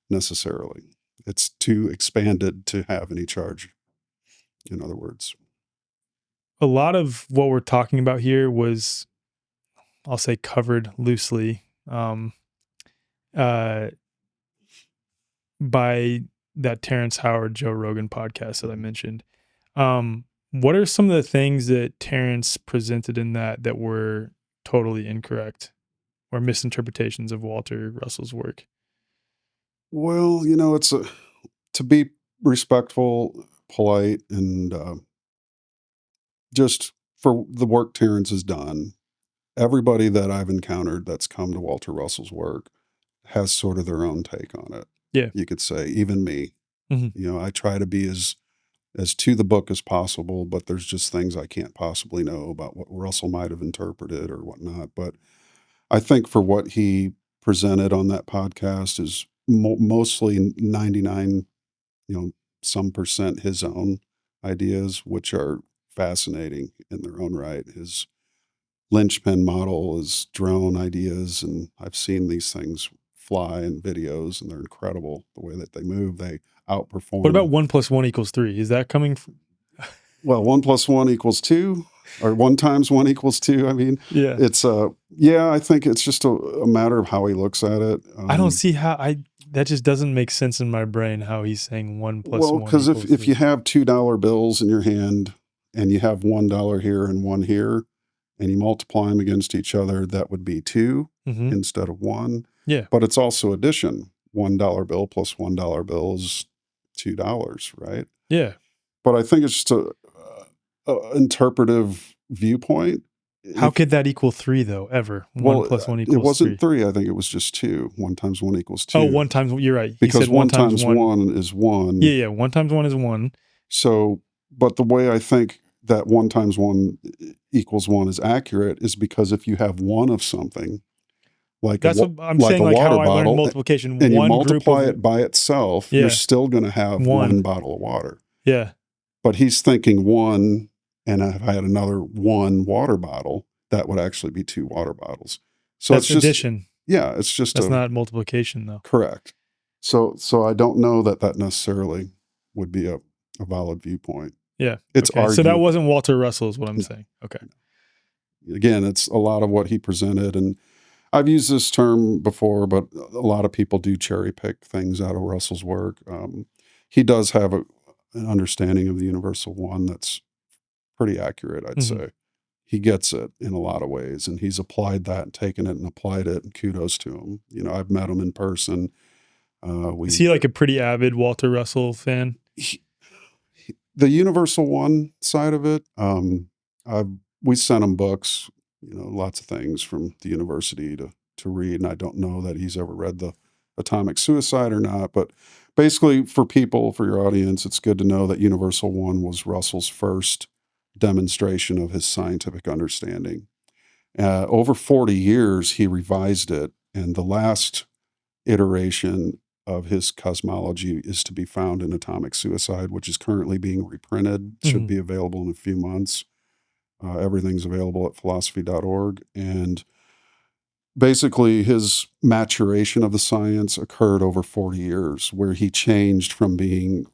necessarily. It's too expanded to have any charge, in other words. A lot of what we're talking about here was, I'll say, covered loosely by that Terrence Howard, Joe Rogan podcast that I mentioned. What are some of the things that Terrence presented in that were totally incorrect or misinterpretations of Walter Russell's work? Well, it's to be respectful, polite, and just for the work Terrence has done. Everybody that I've encountered that's come to Walter Russell's work has sort of their own take on it. Yeah. You could say, even me. Mm-hmm. I try to be as to the book as possible, but there's just things I can't possibly know about what Russell might have interpreted or whatnot. But I think for what he presented on that podcast is mostly 99, some percent his own ideas, which are fascinating in their own right. His linchpin model, his drone ideas, and I've seen these things fly in videos, and they're incredible the way that they move. They outperform. What about 1 + 1 = 3? Is that coming from? Well, 1 + 1 = 2, or 1 × 1 = 2. I mean, Yeah. it's I think it's just a matter of how he looks at it. I don't see how that just doesn't make sense in my brain how he's saying 1 + 1 Well, because if 3. you have $2 bills in your hand and you have $1 here and one here, and you multiply them against each other, that would be 2 instead of 1. Yeah. But it's also addition. $1 bill plus $1 bill is $2, right? Yeah. But I think it's just a interpretive viewpoint. How could that equal 3 though? Ever 1 + 1 = 3? It wasn't 3. I think it was just 2. 1 × 1 = 2. Oh, 1 times. You're right. He because said 1 × 1 is 1. Yeah. 1 times 1 is 1. So, but the way I think that 1 × 1 = 1 is accurate is because if you have one of something, like that's what I'm like saying, a like water how I learned bottle, multiplication. and you one multiply group of, it by itself, Yeah. you're still going to have one bottle of water. Yeah. But he's thinking 1, and if I had another 1 water bottle, that would actually be 2 water bottles. So That's it's just addition. Yeah, it's just That's not multiplication though. Correct. So I don't know that necessarily would be a valid viewpoint. Yeah. It's okay. So that wasn't Walter Russell is what I'm saying. Okay. Again, it's a lot of what he presented, and I've used this term before, but a lot of people do cherry pick things out of Russell's work. He does have an understanding of the universal one that's pretty accurate, I'd say. He gets it in a lot of ways, and he's applied that and taken it and applied it, and kudos to him. I've met him in person. Is he like a pretty avid Walter Russell fan? The universal one side of it, we sent him books, lots of things from the university to read, and I don't know that he's ever read the Atomic Suicide or not, but basically for your audience, it's good to know that universal one was Russell's first demonstration of his scientific understanding. Over 40 years, he revised it, and the last iteration of his cosmology is to be found in Atomic Suicide, which is currently being reprinted. Should be available in a few months. Everything's available at philosophy.org. And basically, his maturation of the science occurred over 40 years, where he changed from being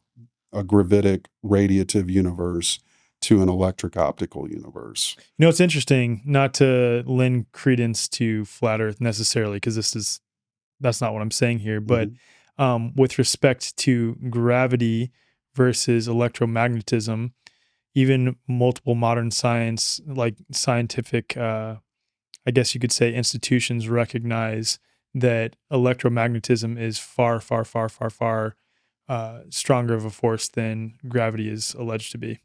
a gravitic, radiative universe to an electric optical universe. You know, it's interesting, not to lend credence to flat Earth necessarily, because that's not what I'm saying here. But with respect to gravity versus electromagnetism, even multiple modern science, like scientific, I guess you could say, institutions recognize that electromagnetism is far, far, far, far, far stronger of a force than gravity is alleged to be.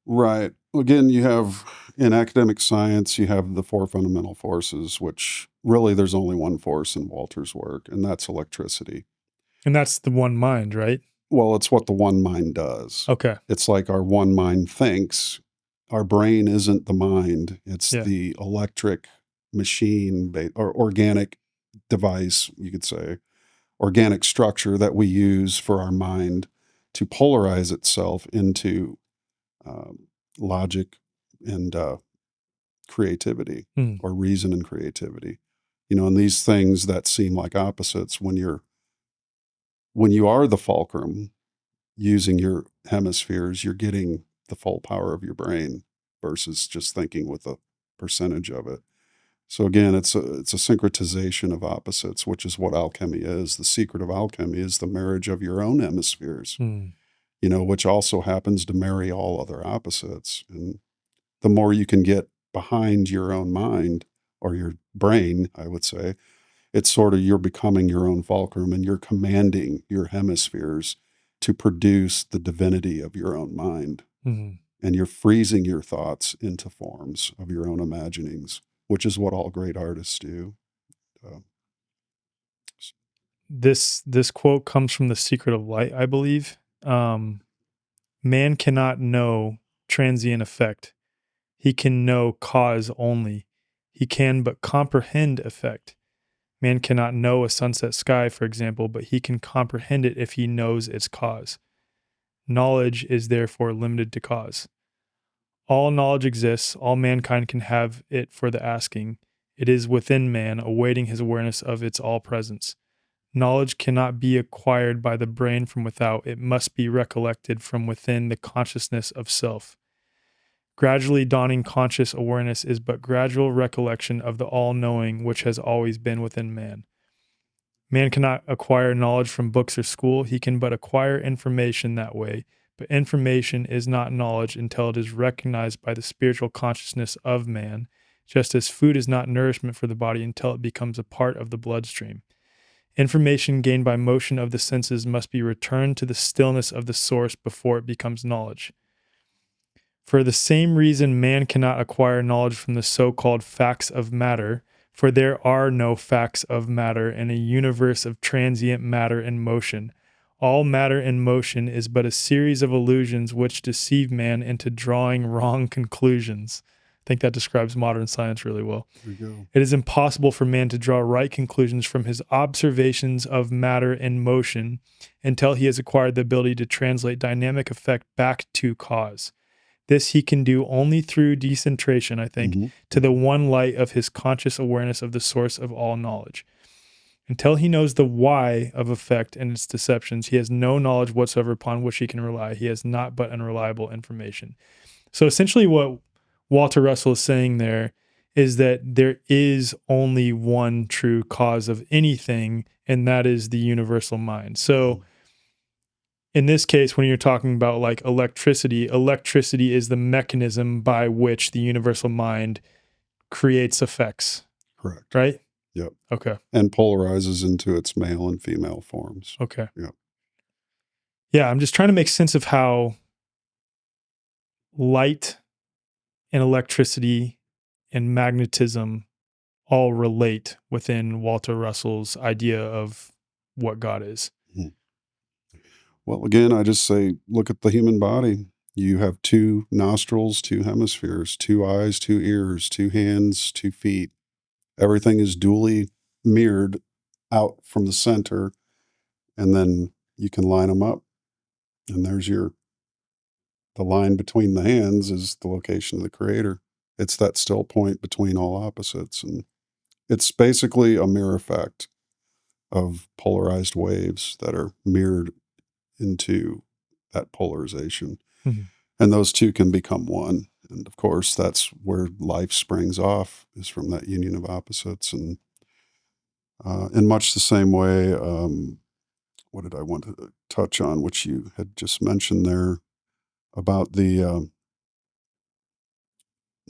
Right. Again, you have in academic science, you have the four fundamental forces, which really there's only one force in Walter's work, and that's electricity. And that's the one mind, right? Well, it's what the one mind does. Okay. It's like our one mind thinks. Our brain isn't the mind, it's Yeah. the electric machine or organic device, you could say, organic structure that we use for our mind to polarize itself into logic and creativity, Mm. or reason and creativity. And these things that seem like opposites, when you are the fulcrum using your hemispheres, you're getting the full power of your brain versus just thinking with a percentage of it. So again, it's a syncretization of opposites, which is what alchemy is. The secret of alchemy is the marriage of your own hemispheres, Mm. which also happens to marry all other opposites. And the more you can get behind your own mind, or your brain, I would say, it's sort of, you're becoming your own fulcrum, and you're commanding your hemispheres to produce the divinity of your own mind. Mm. And you're freezing your thoughts into forms of your own imaginings, which is what all great artists do. This quote comes from The Secret of Light, I believe. Man cannot know transient effect. He can know cause only. He can but comprehend effect. Man cannot know a sunset sky, for example, but he can comprehend it if he knows its cause. Knowledge is therefore limited to cause. All knowledge exists, all mankind can have it for the asking. It is within man, awaiting his awareness of its all presence. Knowledge cannot be acquired by the brain from without, it must be recollected from within the consciousness of self. Gradually dawning conscious awareness is but gradual recollection of the all-knowing which has always been within man. Man cannot acquire knowledge from books or school, he can but acquire information that way, but information is not knowledge until it is recognized by the spiritual consciousness of man, just as food is not nourishment for the body until it becomes a part of the bloodstream. Information gained by motion of the senses must be returned to the stillness of the source before it becomes knowledge. For the same reason, man cannot acquire knowledge from the so-called facts of matter, for there are no facts of matter in a universe of transient matter in motion. All matter in motion is but a series of illusions which deceive man into drawing wrong conclusions. I think that describes modern science really well. There you go. It is impossible for man to draw right conclusions from his observations of matter in motion until he has acquired the ability to translate dynamic effect back to cause. This he can do only through decentration, I think, to the one light of his conscious awareness of the source of all knowledge. Until he knows the why of effect and its deceptions, he has no knowledge whatsoever upon which he can rely. He has not but unreliable information. So essentially what Walter Russell is saying there is that there is only one true cause of anything, and that is the universal mind. So in this case, when you're talking about like electricity is the mechanism by which the universal mind creates effects. Correct. Right? Yep. Okay. And polarizes into its male and female forms. Okay. Yep. Yeah, I'm just trying to make sense of how light and electricity and magnetism all relate within Walter Russell's idea of what God is. Well, again, I just say, look at the human body. You have two nostrils, two hemispheres, two eyes, two ears, two hands, two feet. Everything is duly mirrored out from the center, and then you can line them up. And there's the line between the hands is the location of the creator. It's that still point between all opposites. And it's basically a mirror effect of polarized waves that are mirrored into that polarization. Mm-hmm. And those two can become one. And of course, that's where life springs off, is from that union of opposites. And in much the same way, what did I want to touch on, which you had just mentioned there about the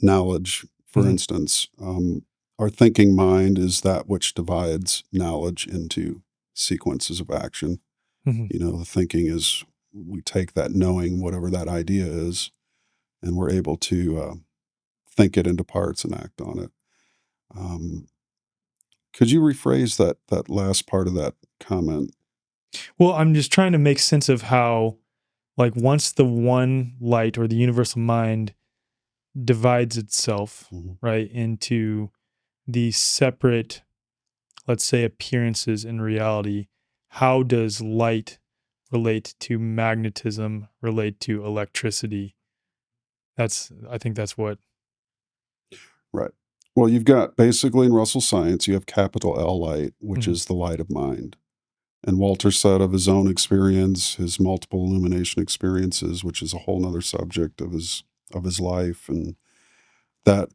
knowledge, for Mhm. instance. Our thinking mind is that which divides knowledge into sequences of action. Mhm. The thinking is, we take that knowing, whatever that idea is, and we're able to think it into parts and act on it. Could you rephrase that last part of that comment? Well, I'm just trying to make sense of how, like, once the one light or the universal mind divides itself, Mhm. right, into these separate, let's say, appearances in reality, how does light relate to magnetism, relate to electricity? I think that's what. Right. Well, you've got, basically, in Russell science, you have capital L light, which Mhm. is the light of mind. And Walter said of his own experience, his multiple illumination experiences, which is a whole nother subject of his life, and that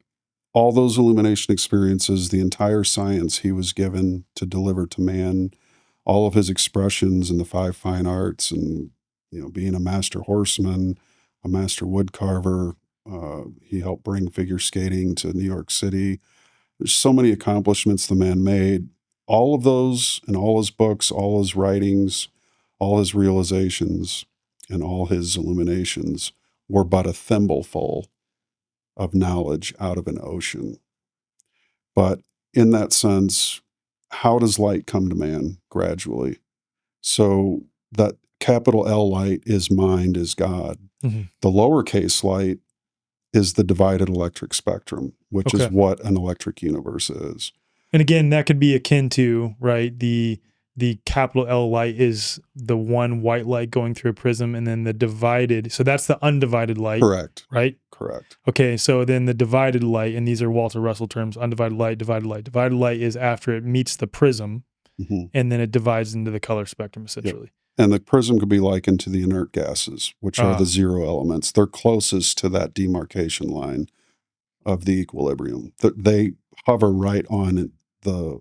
all those illumination experiences, the entire science he was given to deliver to man, all of his expressions in the five fine arts, and being a master horseman, a master woodcarver. He helped bring figure skating to New York City. There's so many accomplishments the man made. All of those, and all his books, all his writings, all his realizations, and all his illuminations were but a thimbleful of knowledge out of an ocean. But in that sense, how does light come to man? Gradually. So that capital L light is mind, is God. Mhm. The lowercase light is the divided electric spectrum, which is Okay. what an electric universe is. And again, that could be akin to, right, the capital L light is the one white light going through a prism, and then the divided. So that's the undivided light, Correct. right? Correct. Okay, so then the divided light, and these are Walter Russell terms: undivided light, divided light. Divided light is after it meets the prism, Hmm. and then it divides into the color spectrum, Yep. essentially. And the prism could be likened to the inert gases, which are the Ah, zero elements. They're closest to that demarcation line of the equilibrium. They hover right on the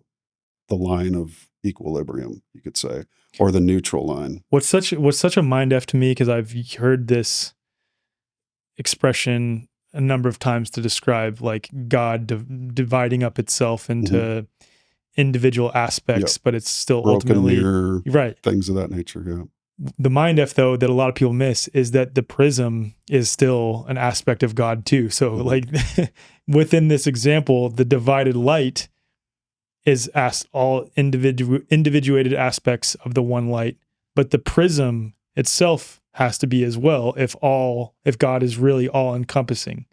line of equilibrium, you could say, or the neutral line. what's such a mind f to me, because I've heard this expression a number of times to describe, like, God dividing up itself Hmm. into individual Yep. aspects, but it's still Broken ultimately mirror, right. things of that nature. Yeah. The mind f, though, that a lot of people miss is that the prism is still an aspect of God too. So, Hmm. like, within this example, the divided light is all individuated aspects of the one light, but the prism itself has to be as well, if God is really all encompassing.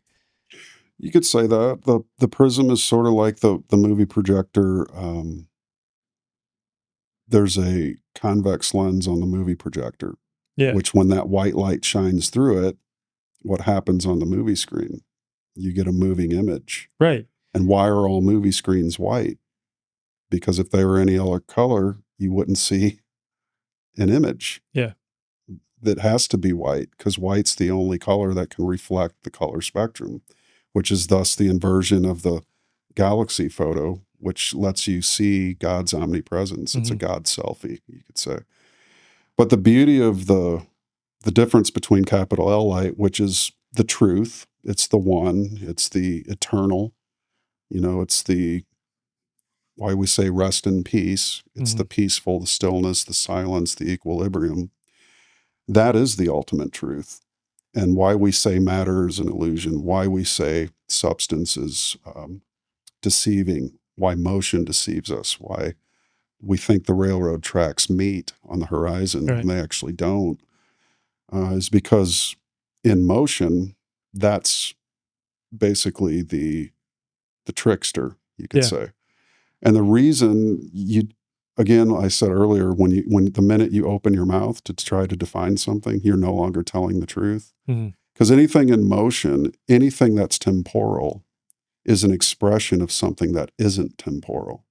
You could say that the prism is sort of like the movie projector. There's a convex lens on the movie projector, Yeah. which, when that white light shines through it, what happens on the movie screen? You get a moving image. Right. And why are all movie screens white? Because if they were any other color, you wouldn't see an image. Yeah. That has to be white, because white's the only color that can reflect the color spectrum, which is thus the inversion of the galaxy photo, which lets you see God's omnipresence. It's a Hmm. God selfie, you could say. But the beauty of the difference between capital L light, which is the truth, it's the one, it's the eternal, it's the, why we say rest in peace. It's Hmm. the peaceful, the stillness, the silence, the equilibrium. That is the ultimate truth. And why we say matter is an illusion, why we say substance is deceiving, why motion deceives us, why we think the railroad tracks meet on the horizon Right. when they actually don't, is because in motion, that's basically the trickster, you could Yeah. say. And the reason again, I said earlier, when the minute you open your mouth to try to define something, you're no longer telling the truth. Hmm. Because anything in motion, anything that's temporal, is an expression of something that isn't temporal.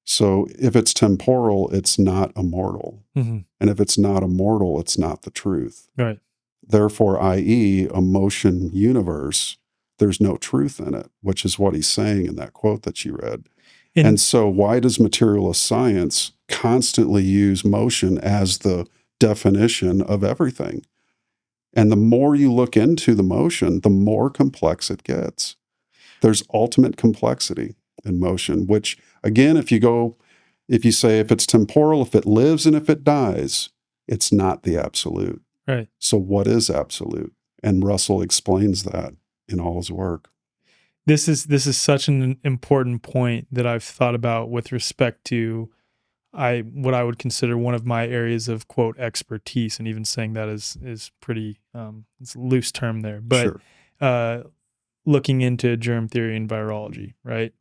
So if it's temporal, it's not immortal. Hmm. And if it's not immortal, it's not the truth. Right. therefore, i.e., a motion universe, there's no truth in it, which is what he's saying in that quote that you read. And so why does materialist science constantly use motion as the definition of everything? And the more you look into the motion, the more complex it gets. There's ultimate complexity in motion, which, again, if you say if it's temporal, if it lives and if it dies, it's not the absolute. Right. So what is absolute? And Russell explains that in all his work. This is such an important point that I've thought about with respect to what I would consider one of my areas of quote expertise, and even saying that is pretty it's a loose term there, but Sure. Looking into germ theory and virology, right?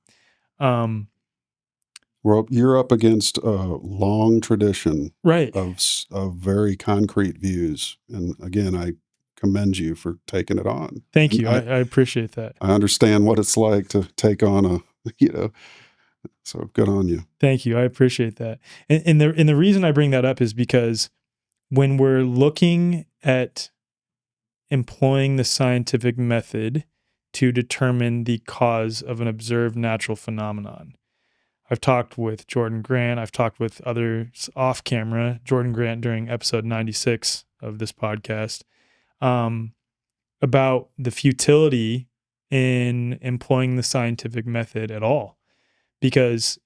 Well, you're up against a long tradition Right. of very concrete views, and again, I commend you for taking it on. Thank And you. I appreciate that. I understand what it's like to take on so good on you. Thank you. I appreciate that. And the reason I bring that up is because when we're looking at employing the scientific method to determine the cause of an observed natural phenomenon, I've talked with Jordan Grant. I've talked with others off camera, Jordan Grant during episode 96 of this podcast, about the futility in employing the scientific method at all. Because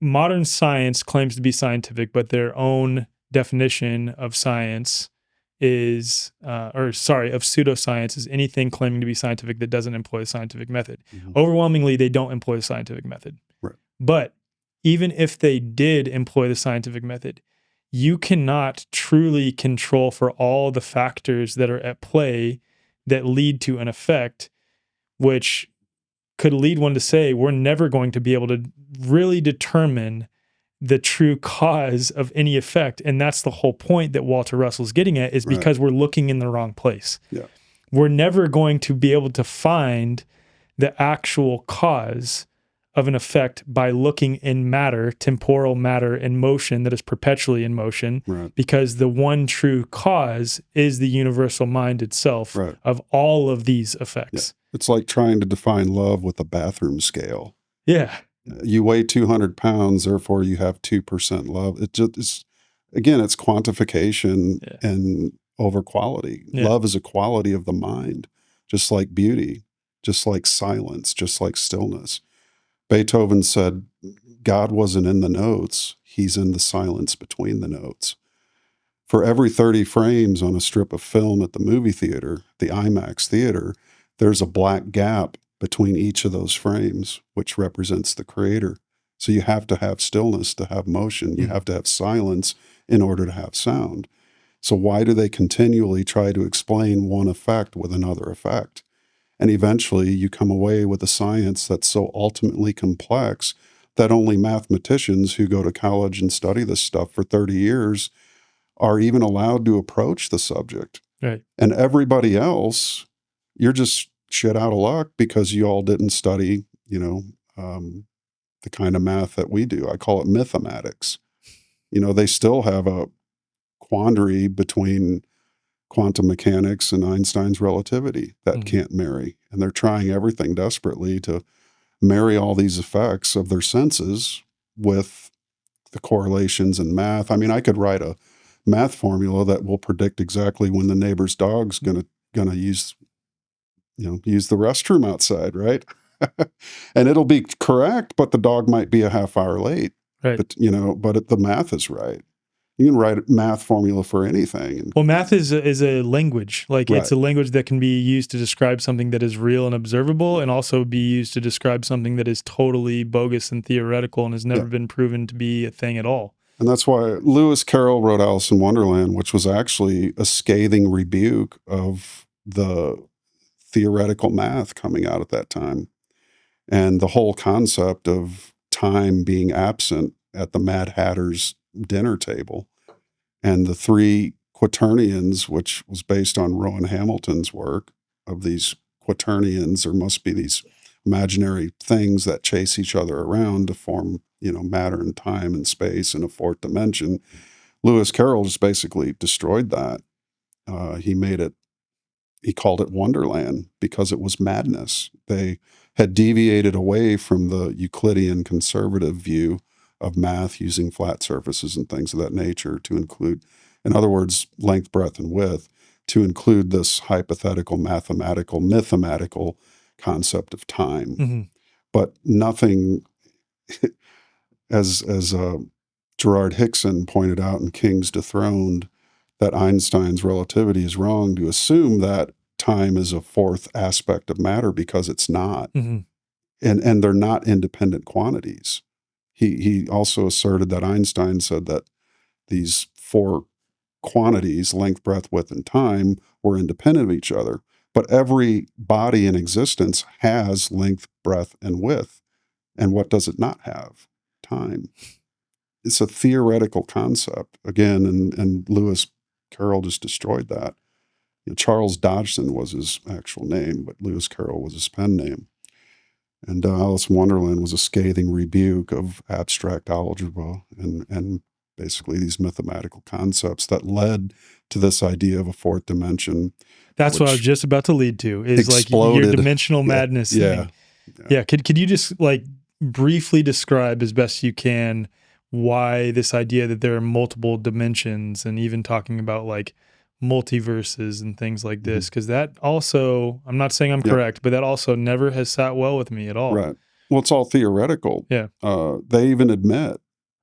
modern science claims to be scientific, but their own definition of science is, of pseudoscience is anything claiming to be scientific that doesn't employ a scientific method. Mm-hmm. Overwhelmingly, they don't employ the scientific method. Right. But even if they did employ the scientific method, you cannot truly control for all the factors that are at play that lead to an effect, which could lead one to say we're never going to be able to really determine the true cause of any effect. And that's the whole point that Walter Russell's getting at, is because we're looking in the wrong place. Yeah. We're never going to be able to find the actual cause of an effect by looking in matter, temporal matter in motion that is perpetually in motion, because the one true cause is the universal mind itself of all of these effects. Yeah. It's like trying to define love with a bathroom scale. Yeah. You weigh 200 pounds, therefore you have 2% love. It's quantification and over quality. Yeah. Love is a quality of the mind, just like beauty, just like silence, just like stillness. Beethoven said, God wasn't in the notes, he's in the silence between the notes. For every 30 frames on a strip of film at the movie theater, the IMAX theater, there's a black gap between each of those frames, which represents the creator. So you have to have stillness to have motion. You have to have silence in order to have sound. So why do they continually try to explain one effect with another effect? And eventually you come away with a science that's so ultimately complex that only mathematicians who go to college and study this stuff for 30 years are even allowed to approach the subject. Right. And everybody else, you're just shit out of luck because you all didn't study, the kind of math that we do. I call it mythematics. They still have a quandary between quantum mechanics and Einstein's relativity that can't marry. And they're trying everything desperately to marry all these effects of their senses with the correlations in math. I mean, I could write a math formula that will predict exactly when the neighbor's dog's gonna use the restroom outside, right? And it'll be correct, but the dog might be a half hour late. Right. But the math is right. You can write a math formula for anything. Well, math is a language. It's a language that can be used to describe something that is real and observable, and also be used to describe something that is totally bogus and theoretical and has never been proven to be a thing at all. And that's why Lewis Carroll wrote Alice in Wonderland, which was actually a scathing rebuke of the theoretical math coming out at that time. And the whole concept of time being absent at the Mad Hatter's dinner table, and the three quaternions, which was based on Rowan Hamilton's work of these quaternions. There must be these imaginary things that chase each other around to form, matter and time and space in a fourth dimension. Lewis Carroll just basically destroyed that. He called it Wonderland because it was madness. They had deviated away from the Euclidean conservative view of math using flat surfaces and things of that nature to include, in other words, length, breadth, and width, to include this hypothetical, mathematical concept of time. Mm-hmm. But nothing, as Gerard Hickson pointed out in King's Dethroned, that Einstein's relativity is wrong to assume that time is a fourth aspect of matter, because it's not. Mm-hmm. And they're not independent quantities. He also asserted that Einstein said that these four quantities, length, breadth, width, and time, were independent of each other. But every body in existence has length, breadth, and width. And what does it not have? Time. It's a theoretical concept, again, and Lewis Carroll just destroyed that. Charles Dodgson was his actual name, but Lewis Carroll was his pen name. And Alice in Wonderland was a scathing rebuke of abstract algebra and basically these mathematical concepts that led to this idea of a fourth dimension. That's what I was just about to lead to, is exploded. Like your dimensional madness yeah, thing. Yeah. Could you just like briefly describe as best you can why this idea that there are multiple dimensions, and even talking about like multiverses and things like this? Because that also, I'm not saying I'm correct, but that also never has sat well with me at all. Right. Well, it's all theoretical. Yeah. They even admit,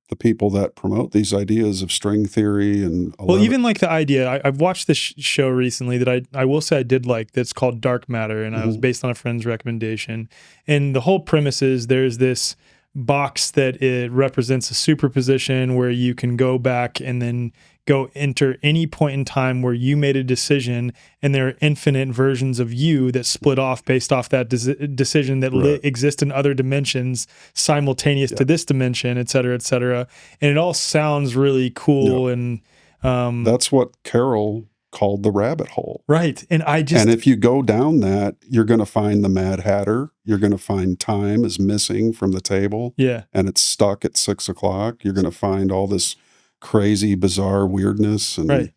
the people that promote these ideas of string theory and even like the idea, I've watched this show recently that I will say I did like, that's called Dark Matter, and I was based on a friend's recommendation. And the whole premise is there's this box that it represents a superposition where you can go back and then go enter any point in time where you made a decision, and there are infinite versions of you that split off based off that decision that exist in other dimensions simultaneous to this dimension, et cetera, et cetera. And it all sounds really cool. And that's what Carroll called the rabbit hole. Right. And if you go down that, you're going to find the Mad Hatter. You're going to find time is missing from the table. Yeah. And it's stuck at 6 o'clock. You're going to find all this crazy, bizarre weirdness. And,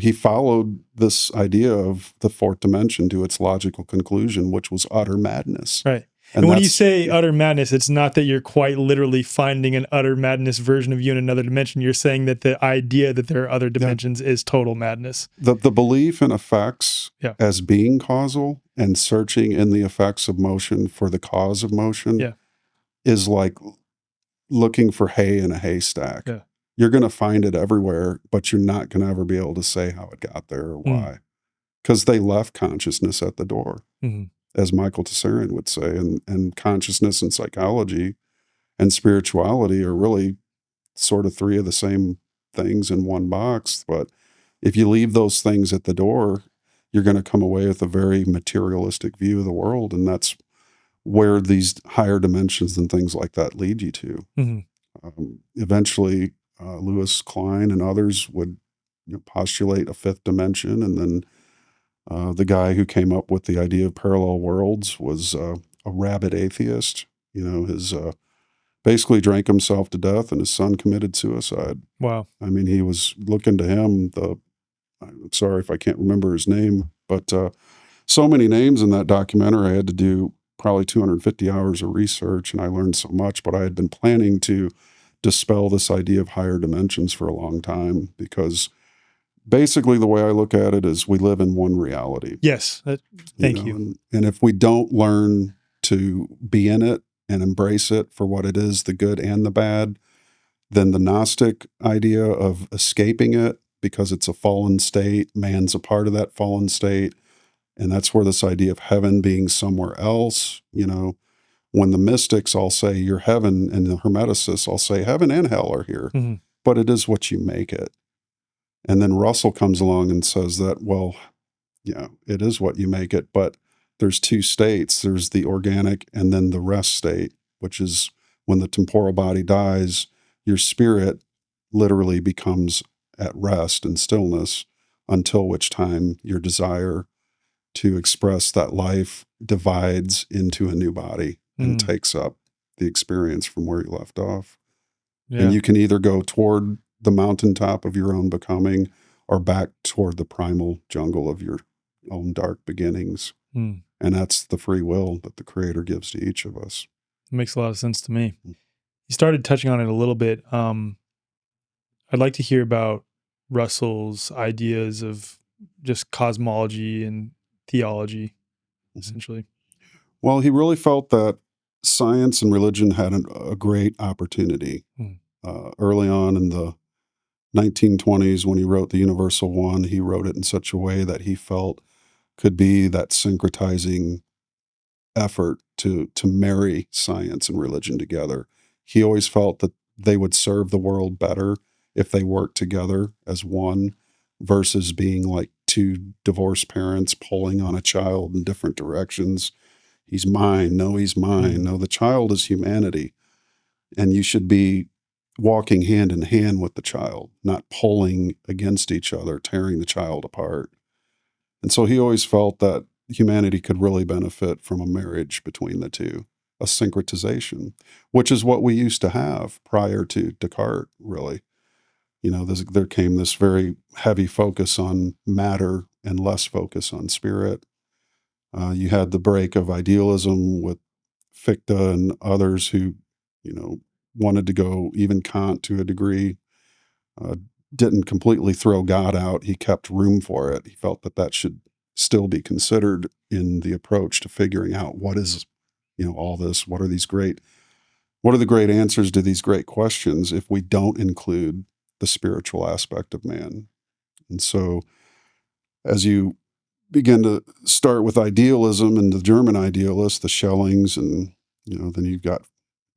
he followed this idea of the fourth dimension to its logical conclusion, which was utter madness. Right. And when you say utter madness, it's not that you're quite literally finding an utter madness version of you in another dimension. You're saying that the idea that there are other dimensions is total madness. The belief in effects as being causal and searching in the effects of motion for the cause of motion is like looking for hay in a haystack. Yeah. You're going to find it everywhere, but you're not going to ever be able to say how it got there or why. Because they left consciousness at the door. Mm-hmm. As Michael Tsarian would say, and consciousness and psychology and spirituality are really sort of three of the same things in one box. But if you leave those things at the door, you're going to come away with a very materialistic view of the world. And that's where these higher dimensions and things like that lead you to. Mm-hmm. Eventually, Lewis Klein and others would postulate a fifth dimension, and then the guy who came up with the idea of parallel worlds was a rabid atheist. His basically drank himself to death, and his son committed suicide. Wow. I mean, he was looking to him. I'm sorry if I can't remember his name, but so many names in that documentary. I had to do probably 250 hours of research, and I learned so much. But I had been planning to dispel this idea of higher dimensions for a long time, because basically the way I look at it is we live in one reality. Yes. Thank you. And if we don't learn to be in it and embrace it for what it is, the good and the bad, then the Gnostic idea of escaping it because it's a fallen state, man's a part of that fallen state. And that's where this idea of heaven being somewhere else, when the mystics all say you're heaven, and the Hermeticists all say heaven and hell are here, but it is what you make it. And then Russell comes along and says that, well, it is what you make it, but there's two states. There's the organic and then the rest state, which is when the temporal body dies, your spirit literally becomes at rest and stillness, until which time your desire to express that life divides into a new body and takes up the experience from where you left off. Yeah. And you can either go toward the mountaintop of your own becoming, or back toward the primal jungle of your own dark beginnings. Mm. And that's the free will that the Creator gives to each of us. It makes a lot of sense to me. You started touching on it a little bit. I'd like to hear about Russell's ideas of just cosmology and theology, essentially. Well, he really felt that science and religion had a great opportunity. Mm. Early on in the 1920s, when he wrote The Universal One, he wrote it in such a way that he felt could be that syncretizing effort to marry science and religion together. He always felt that they would serve the world better if they worked together as one versus being like two divorced parents pulling on a child in different directions. He's mine. No, he's mine. No, the child is humanity. And you should be walking hand in hand with the child, not pulling against each other, tearing the child apart. And so he always felt that humanity could really benefit from a marriage between the two, a syncretization, which is what we used to have prior to Descartes, really. You know, there came this very heavy focus on matter and less focus on spirit. You had the break of idealism with Fichte and others who, you know, wanted to go, even Kant to a degree, uh, didn't completely throw God out. He kept room for it. He felt that that should still be considered in the approach to figuring out what is, you know, all this, what are the great answers to these great questions if we don't include the spiritual aspect of man. And so as you begin to start with idealism and the German idealists, the Schellings, and, you know, then you've got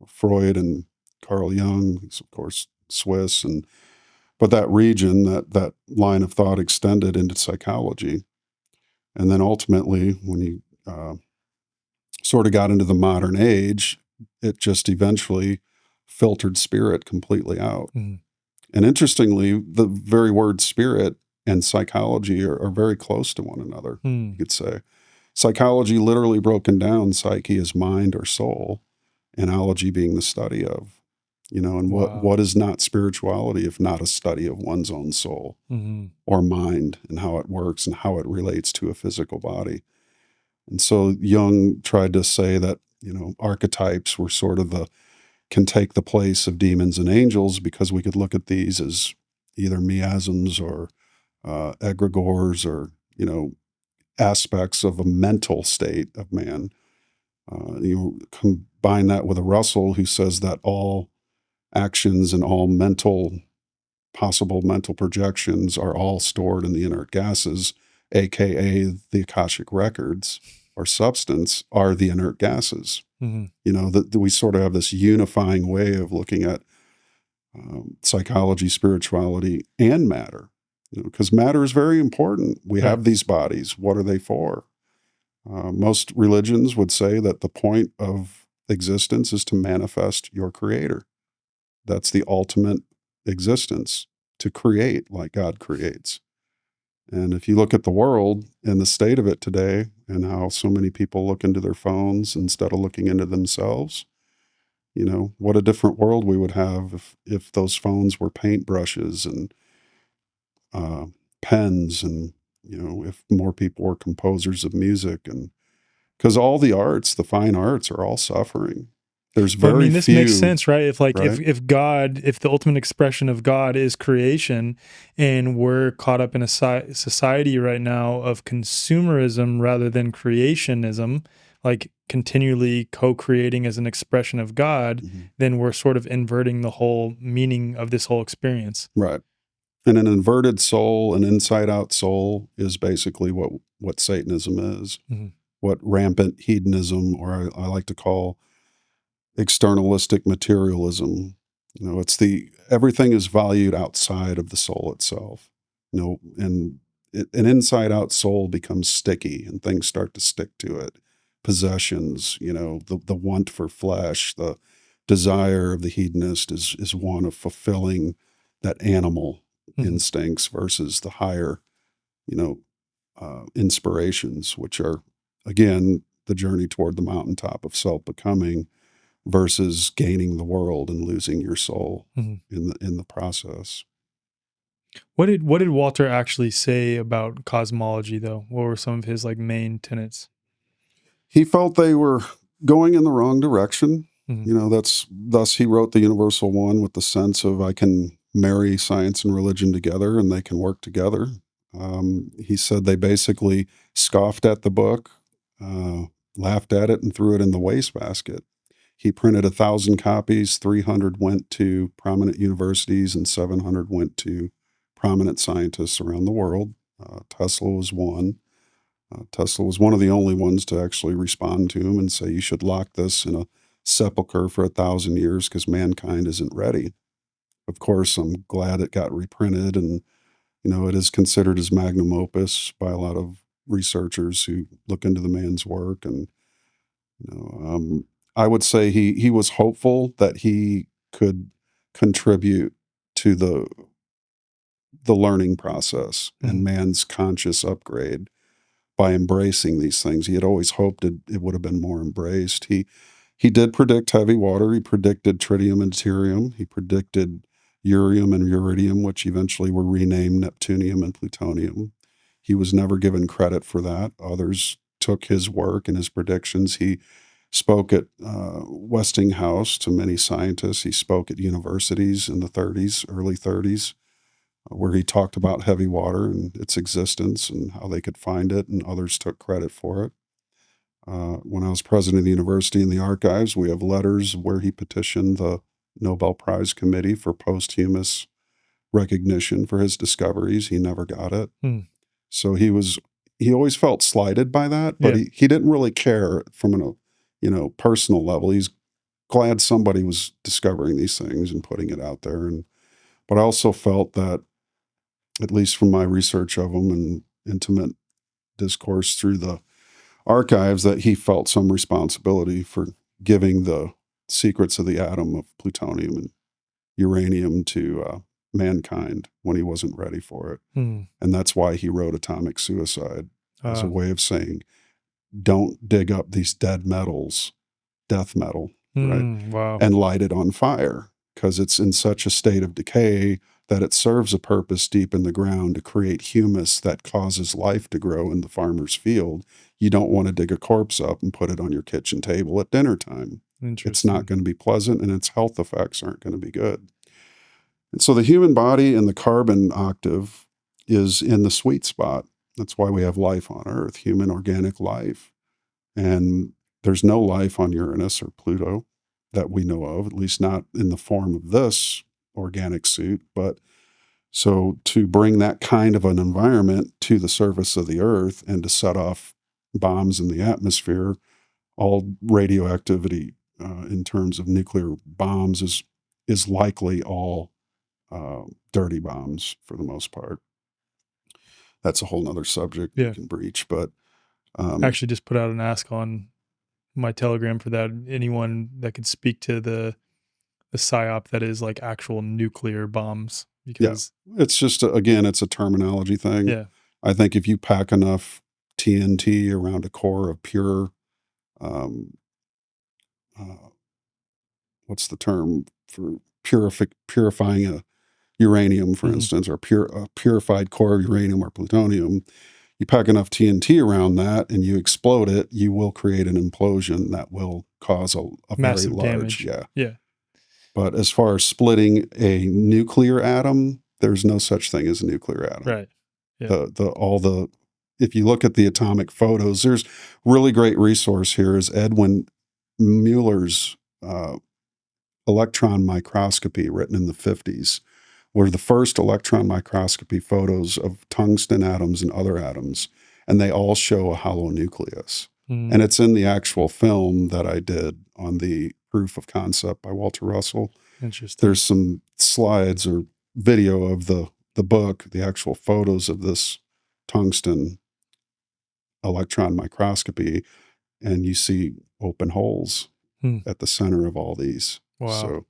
Freud and Carl Jung, who's of course Swiss, but that region, that line of thought extended into psychology. And then ultimately, when you sort of got into the modern age, it just eventually filtered spirit completely out. Mm. And interestingly, the very word spirit and psychology are very close to one another, you could say. Psychology, literally broken down, psyche is mind or soul, and ology being the study of. You know, and Wow. what is not spirituality if not a study of one's own soul or mind and how it works and how it relates to a physical body. And so Jung tried to say that, you know, archetypes were sort of can take the place of demons and angels because we could look at these as either miasms or egregores or, you know, aspects of a mental state of man. You combine that with a Russell who says that all actions and all possible mental projections are all stored in the inert gases, aka the Akashic records or substance are the inert gases. You know, that we sort of have this unifying way of looking at psychology, spirituality, and matter. You know, because matter is very important. We have these bodies. What are they for? Most religions would say that the point of existence is to manifest your creator. That's the ultimate existence, to create like God creates. And if you look at the world and the state of it today and how so many people look into their phones instead of looking into themselves, you know, what a different world we would have if those phones were paintbrushes and pens, and, you know, if more people were composers of music. And because all the arts, the fine arts, are all suffering. There's But I very mean, this few. makes sense, right? If like right? if God, if the ultimate expression of God is creation, and we're caught up in a society right now of consumerism rather than creationism, like continually co-creating as an expression of God, then we're sort of inverting the whole meaning of this whole experience. Right. And an inverted soul, an inside-out soul, is basically what Satanism is, what rampant hedonism, or I like to call externalistic materialism. You know, it's everything is valued outside of the soul itself. You know, and an inside-out soul becomes sticky, and things start to stick to it. Possessions, you know, the want for flesh, the desire of the hedonist is one of fulfilling that animal instincts versus the higher, you know, inspirations, which are, again, the journey toward the mountaintop of self-becoming versus gaining the world and losing your soul in the process. What did Walter actually say about cosmology, though? What were some of his like main tenets? He felt they were going in the wrong direction. Mhm. You know, thus he wrote the Universal One with the sense of I can marry science and religion together and they can work together. He said they basically scoffed at the book, uh, laughed at it, and threw it in the wastebasket. He printed 1,000 copies, 300 went to prominent universities, and 700 went to prominent scientists around the world. Tesla was one. Tesla was one of the only ones to actually respond to him and say, you should lock this in a sepulcher for 1,000 years because mankind isn't ready. Of course, I'm glad it got reprinted, and it is considered as magnum opus by a lot of researchers who look into the man's work. And you know, um, I would say he was hopeful that he could contribute to the learning process and Mhm. man's conscious upgrade by embracing these things. He had always hoped it would have been more embraced. He did predict heavy water. He predicted tritium and deuterium. He predicted urium and uridium, which eventually were renamed neptunium and plutonium. He was never given credit for that. Others took his work and his predictions. He spoke at Westinghouse to many scientists. He spoke at universities in the 30s, early 30s, where he talked about heavy water and its existence and how they could find it, and others took credit for it. When I was president of the university in the archives, we have letters where he petitioned the Nobel Prize Committee for posthumous recognition for his discoveries. He never got it. Mm. So he always felt slighted by that, but Yeah. he didn't really care from a personal level. He's glad somebody was discovering these things and putting it out there. But I also felt that, at least from my research of him and intimate discourse through the archives, that he felt some responsibility for giving the secrets of the atom of plutonium and uranium to mankind when he wasn't ready for it. Mm. And that's why he wrote Atomic Suicide, as a Uh, way of saying, don't dig up these dead metals, death metal, right? wow. And light it on fire, because it's in such a state of decay that it serves a purpose deep in the ground to create humus that causes life to grow in the farmer's field. You don't want to dig a corpse up and put it on your kitchen table at dinner time. It's not Interesting. going to be pleasant, and its health effects aren't going to be good. And so the human body and the carbon octave is in the sweet spot. That's why we have life on Earth, human organic life. And there's no life on Uranus or Pluto that we know of, at least not in the form of this organic suit. But so to bring that kind of an environment to the surface of the Earth and to set off bombs in the atmosphere, all radioactivity in terms of nuclear bombs is likely all dirty bombs for the most part. That's a whole nother subject we Yeah. can breach, but Actually, just put out an ask on my Telegram for that. Anyone that could speak to the psyop that is like actual nuclear bombs, yeah, because it's just, again, it's a terminology thing. yeah. I think if you pack enough TNT around a core of pure, um, uh, what's the term for purifying a uranium, for Mhm. instance, or a purified core of uranium or plutonium, you pack enough TNT around that and you explode it, you will create an implosion that will cause a very Massive large, damage. yeah. Yeah. But as far as splitting a nuclear atom, there's no such thing as a nuclear atom. Right. Yeah. If you look at the atomic photos, there's really great resource here is Edwin Mueller's electron microscopy, written in the 50s, were the first electron microscopy photos of tungsten atoms and other atoms, and they all show a hollow nucleus. Mm. And it's in the actual film that I did on the proof of concept by Walter Russell. Interesting. There's some slides or video of the book, the actual photos of this tungsten electron microscopy, and you see open holes Hmm. at the center of all these. Wow. So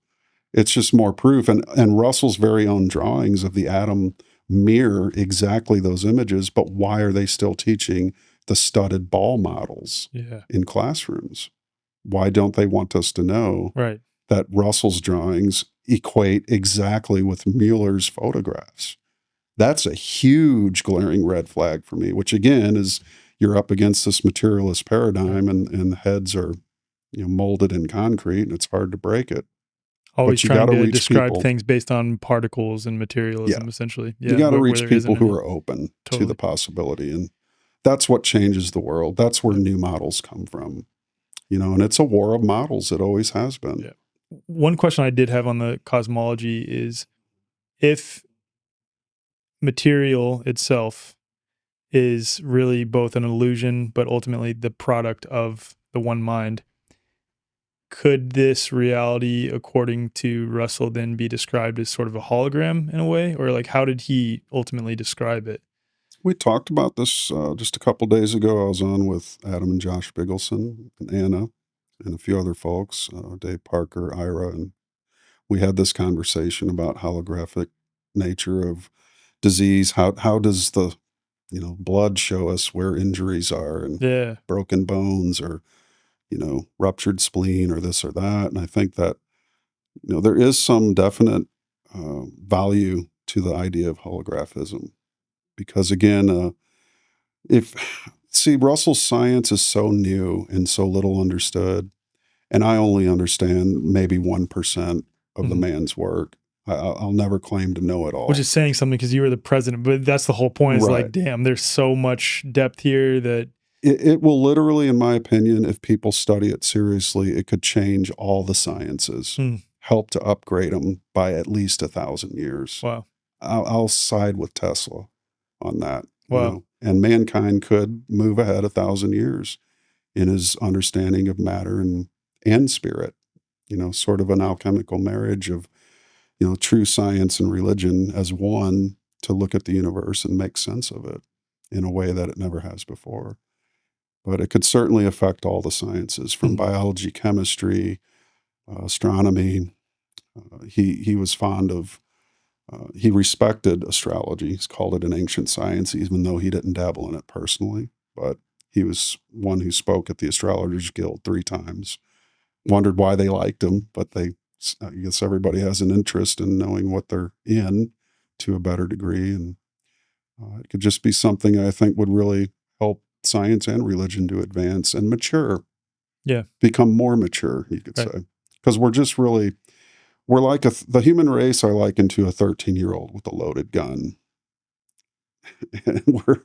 it's just more proof. And Russell's very own drawings of the atom mirror exactly those images, but why are they still teaching the studded ball models Yeah. in classrooms? Why don't they want us to know Right. that Russell's drawings equate exactly with Mueller's photographs? That's a huge glaring red flag for me, which again is you're up against this materialist paradigm and heads are, molded in concrete and it's hard to break it. Always But you got trying to to reach describe people. things based on particles and Yeah. materialism, essentially. You Yeah, got to where reach there people isn't who any. are open to the Totally. possibility. And that's what changes the world. That's where Yeah. new models come from, and it's a war of models. It always has been. Yeah. One question I did have on the cosmology is if material itself is really both an illusion, but ultimately the product of the one mind, could this reality, according to Russell, then be described as sort of a hologram in a way? Or like, how did he ultimately describe it? We talked about this just a couple days ago. I was on with Adam and Josh Bigelson and Anna and a few other folks, Dave Parker, Ira, and we had this conversation about holographic nature of disease. How does the blood show us where injuries are and Yeah. broken bones or ruptured spleen or this or that? And I think that there is some definite value to the idea of holographism because again, if see Russell's science is so new and so little understood, and I only understand maybe 1% of the Mhm. man's work. I'll never claim to know it Which all. is saying something because you were the president, but that's the whole point is Right. like, damn, there's so much depth here that, It will literally, in my opinion, if people study it seriously, it could change all the sciences, hmm, help to upgrade them by at least 1,000 years. wow, I'll side with Tesla on that, wow. and mankind could move ahead 1,000 years in his understanding of matter and spirit, sort of an alchemical marriage of, true science and religion as one to look at the universe and make sense of it in a way that it never has before. But it could certainly affect all the sciences from Mhm. biology, chemistry, astronomy. He was fond of, he respected astrology. He's called it an ancient science, even though he didn't dabble in it personally. But he was one who spoke at the Astrologers Guild 3 times. Wondered why they liked him, but I guess everybody has an interest in knowing what they're in to a better degree. And it could just be something I think would really help science and religion to advance and mature, Yeah, become more mature, you could right. say. Because we're like the human race I liken to a 13-year-old with a loaded gun. And we're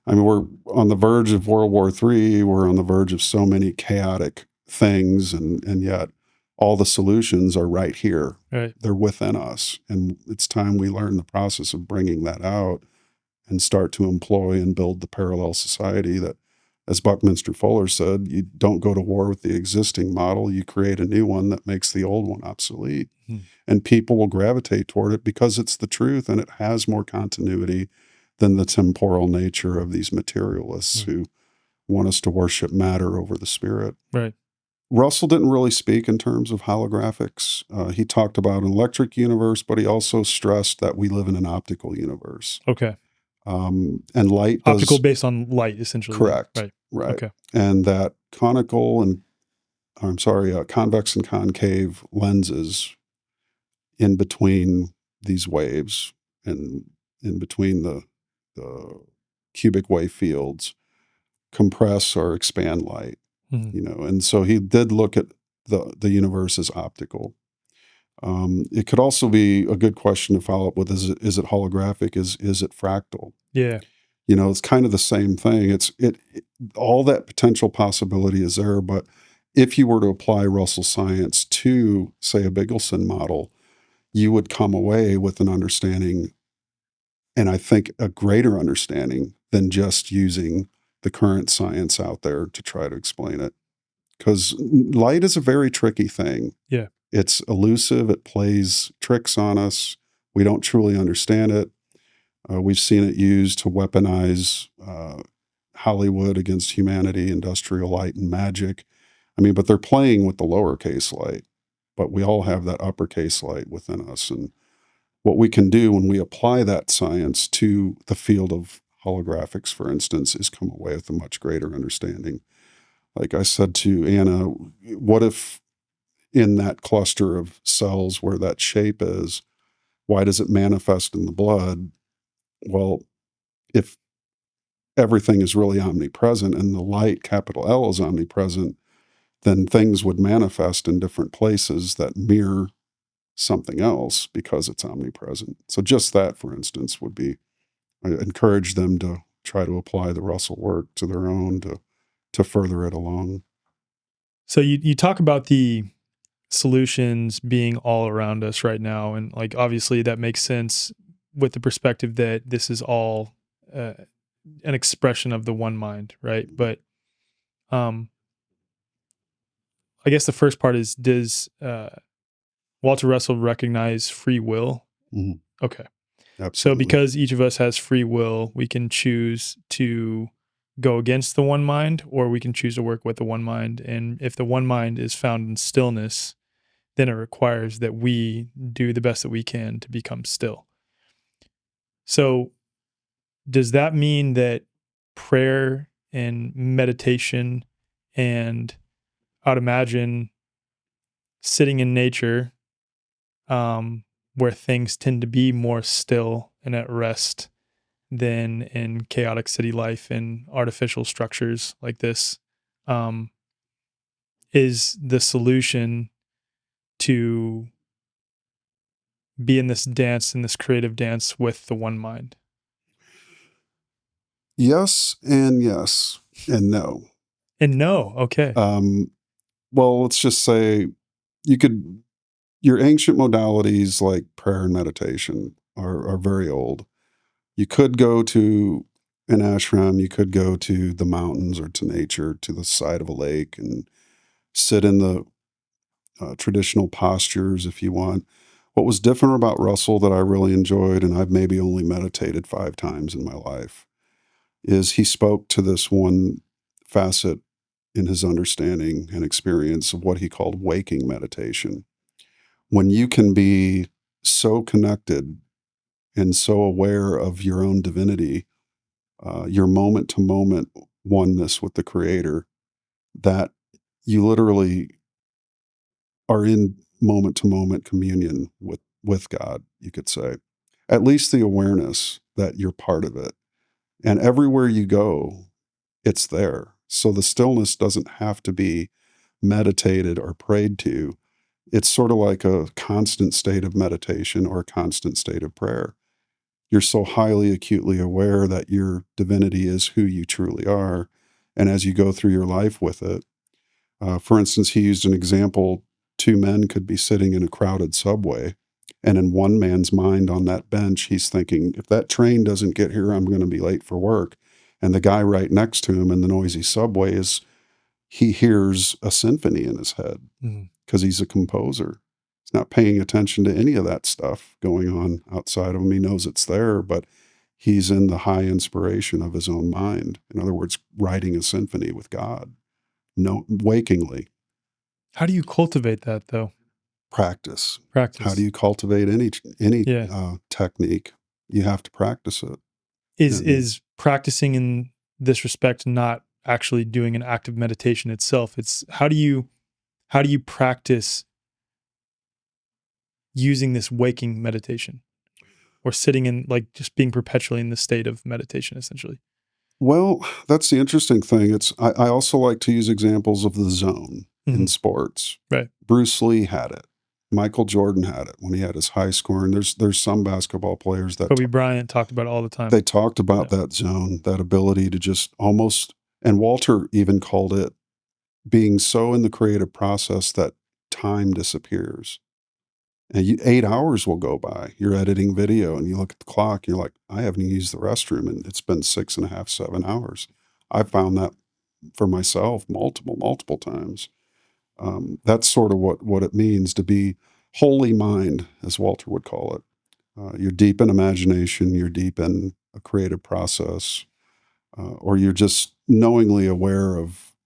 on the verge of World War III. We're on the verge of so many chaotic things, and yet all the solutions are right here. Right. They're within us, and it's time we learn the process of bringing that out and start to employ and build the parallel society that, as Buckminster Fuller said, you don't go to war with the existing model. You create a new one that makes the old one obsolete, Mhm. and people will gravitate toward it because it's the truth and it has more continuity than the temporal nature of these materialists Mhm. who want us to worship matter over the spirit. Right. Russell didn't really speak in terms of holographics. He talked about an electric universe, but he also stressed that we live in an optical universe. Okay. And light Optical does based on light, essentially. Then. correct, Right. right. Okay. And that convex and concave lenses in between these waves and in between the cubic wave fields compress or expand light, Mhm. and so he did look at the universe as optical. It could also be a good question to follow up with: is it holographic? Is it fractal? Yeah. It's kind of the same thing. All that potential possibility is there, but if you were to apply Russell science to, say, a Bigelson model, you would come away with an understanding, and I think a greater understanding than just using the current science out there to try to explain it. Because light is a very tricky thing. Yeah. It's elusive. It plays tricks on us. We don't truly understand it. We've seen it used to weaponize Hollywood against humanity, industrial light, and magic. I mean, but they're playing with the lowercase light, but we all have that uppercase light within us. And what we can do when we apply that science to the field of holographics, for instance, is come away with a much greater understanding. Like I said to Anna, what if in that cluster of cells where that shape is, why does it manifest in the blood? Well, if everything is really omnipresent and the light, capital L, is omnipresent, then things would manifest in different places that mirror something else because it's omnipresent. So just that, for instance, would be, I encourage them to try to apply the Russell work to their own to further it along. So you talk about the solutions being all around us right now, and like obviously that makes sense with the perspective that this is all an expression of the one mind, right? But um, I guess the first part is, does Walter Russell recognize free will? Mhm. Okay. So Absolutely. because each of us has free will, we can choose to go against the one mind, or we can choose to work with the one mind. And if the one mind is found in stillness, then it requires that we do the best that we can to become still. So does that mean that prayer and meditation, and I'd imagine sitting in nature, where things tend to be more still and at rest than in chaotic city life and artificial structures like this, um, is the solution to be in this dance, in this creative dance with the one mind? Yes and yes and no. And no, okay. Um, well, let's just say you could, your ancient modalities like prayer and meditation are very old. You could go to an ashram, you could go to the mountains or to nature, to the side of a lake, and sit in the traditional postures if you want. What was different about Russell that I really enjoyed, and I've maybe only meditated 5 times in my life, is he spoke to this one facet in his understanding and experience of what he called waking meditation. When you can be so connected and so aware of your own divinity, your moment to moment oneness with the Creator, that you literally are in moment to moment communion with God, you could say. At least the awareness that you're part of it. And everywhere you go, it's there. So the stillness doesn't have to be meditated or prayed to. It's sort of like a constant state of meditation or a constant state of prayer. You're so highly acutely aware that your divinity is who you truly are. And as you go through your life with it, for instance, he used an example: 2 men could be sitting in a crowded subway, and in one man's mind on that bench, he's thinking, if that train doesn't get here, I'm going to be late for work. And the guy right next to him in the noisy subway he hears a symphony in his head Mhm. because he's a composer. He's not paying attention to any of that stuff going on outside of him. He knows it's there, but he's in the high inspiration of his own mind. In other words, writing a symphony with God, no, wakingly. How do you cultivate that though? Practice. How do Practice. you cultivate any Yeah. technique? You have to practice it. Is And is practicing in this respect not actually doing an active meditation itself? It's how do you practice using this waking meditation, or sitting in, like, just being perpetually in the state of meditation essentially? well, that's the interesting thing. I also like to use examples of the zone in Mhm. sports. Right. Bruce Lee had it. Michael Jordan had it when he had his high score. And there's some basketball players that Kobe Bryant talked about it all the time. they talked about Yeah. that zone, that ability to just almost, and Walter even called it being so in the creative process that time disappears. And 8 hours will go by. You're editing video and you look at the clock, you're like, I haven't used the restroom and it's been 6.5, 7 hours. I found that for myself multiple times. That's sort of what it means to be wholly mind, as Walter would call it. You're deep in imagination, you're deep in a creative process, or you're just knowingly aware of,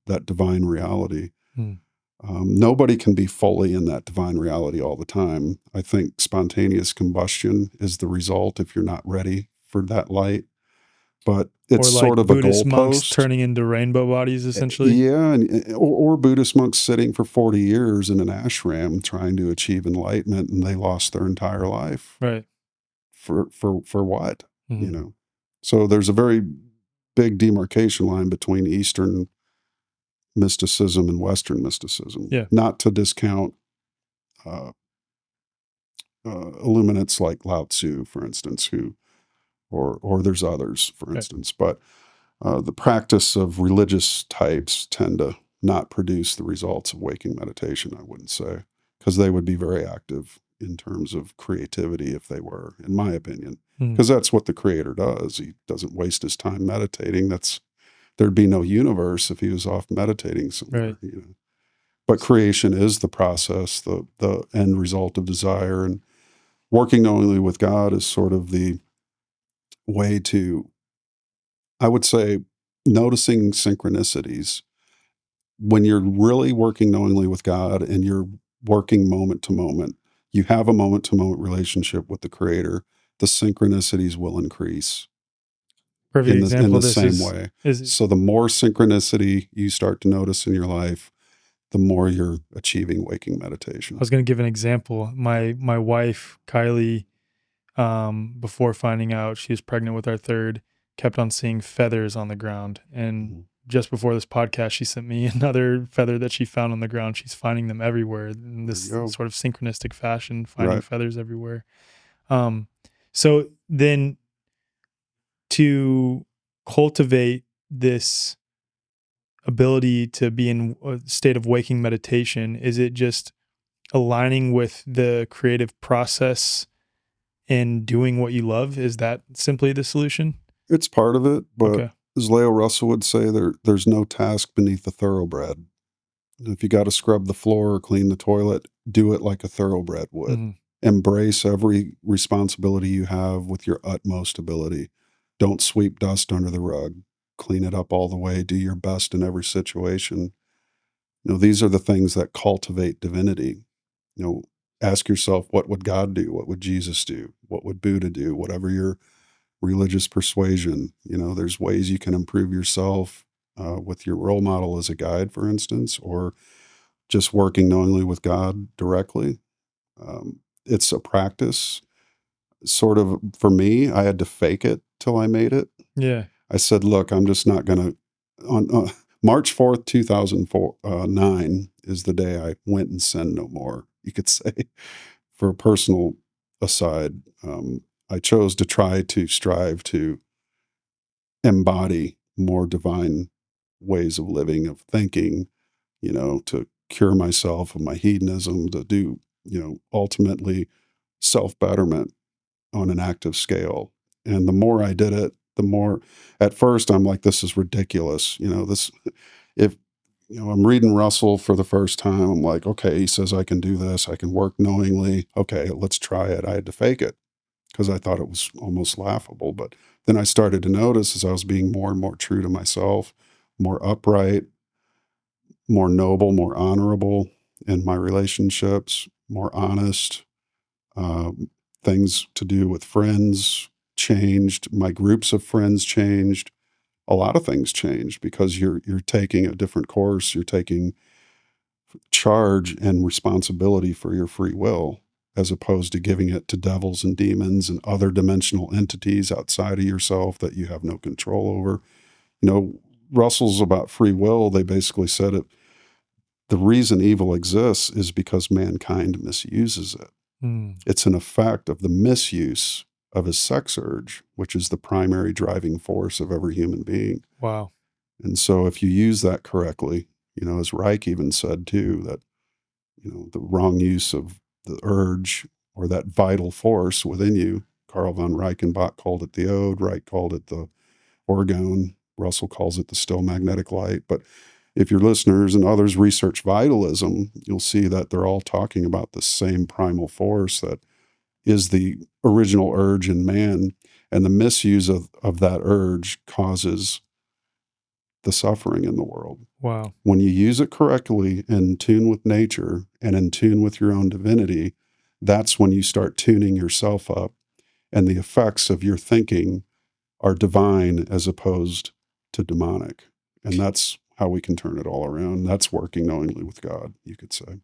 that divine reality. Mm. Nobody can be fully in that divine reality all the time. I think spontaneous combustion is the result if you're not ready for that light. But it's Or like sort of a Buddhist monks goalpost. turning into rainbow bodies essentially. Yeah, or Buddhist monks sitting for 40 years in an ashram trying to achieve enlightenment, and they lost their entire life Right. for what? Mhm. You know? So there's a very big demarcation line between Eastern mysticism and Western mysticism. Yeah. Not to discount uh, illuminates like Lao Tzu, for instance, or there's others, for Right. instance, but the practice of religious types tend to not produce the results of waking meditation, I wouldn't say, because they would be very active in terms of creativity if they were, in my opinion, Mhm. because that's what the creator does. He doesn't waste his time meditating. There'd be no universe if he was off meditating somewhere, Right. you know. But creation is the process, the end result of desire, and working knowingly with God is sort of the way to, I would say, noticing synchronicities. When you're really working knowingly with God and you're working moment to moment, you have a moment to moment relationship with the creator, the synchronicities will increase Perfect in example the of this same way. is So the more synchronicity you start to notice in your life, the more you're achieving waking I meditation. was going to give an example. My wife Kylie, before finding out she was pregnant with our third, kept on seeing feathers on the ground, and Mhm. just before this podcast, she sent me another feather that she found on the ground. She's finding them everywhere in There you this go. sort of synchronistic fashion, finding Right. feathers everywhere. So then to cultivate this ability to be in a state of waking meditation, is it just aligning with the creative process and doing what you love? Is that simply the solution? It's part of it, but Okay. as Lao Russell would say, there's no task beneath a thoroughbred. If you got to scrub the floor or clean the toilet, do it like a thoroughbred would. Mhm. Embrace every responsibility you have with your utmost ability. Don't sweep dust under the rug. Clean it up all the way. Do your best in every situation. These are the things that cultivate divinity. Ask yourself, what would God do? What would Jesus do? What would Buddha do? Whatever your religious persuasion, there's ways you can improve yourself with your role model as a guide, for instance, or just working knowingly with God directly. It's a practice. Sort of for me, I had to fake it till I made it. Yeah. I said, look, I'm just not going to. On March 4th, 2009 is the day I went and sinned no more, you could say. For a personal aside, I chose to try to strive to embody more divine ways of living, of thinking, to cure myself of my hedonism, to do, ultimately self betterment on an active scale. And the more I did it, the more, at first, I'm like, this is ridiculous. If, I'm reading Russell for the first time, I'm like, okay, he says I can do this, I can work knowingly. Okay, let's try it. I had to fake it because I thought it was almost laughable. But then I started to notice as I was being more and more true to myself, more upright, more noble, more honorable in my relationships, more honest. Um, Things to do with friends changed. My groups of friends changed. A lot of things changed because you're taking a different course. You're taking charge and responsibility for your free will, as opposed to giving it to devils and demons and other dimensional entities outside of yourself that you have no control over. Russell's about free will. They basically said it. The reason evil exists is because mankind misuses it. Mm. It's an effect of the misuse of his sex urge, which is the primary driving force of every human being. Wow. And so if you use that correctly, as Reich even said too, that, the wrong use of the urge or that vital force within you, Karl von Reichenbach called it the ode, Reich called it the orgone, Russell calls it the still magnetic light. But if your listeners and others research vitalism, you'll see that they're all talking about the same primal force that is the original urge in man. And the misuse of that urge causes the suffering in the world. Wow. When you use it correctly, in tune with nature and in tune with your own divinity, that's when you start tuning yourself up, and the effects of your thinking are divine as opposed to demonic. And that's how we can turn it all around. That's working knowingly with God, you could say.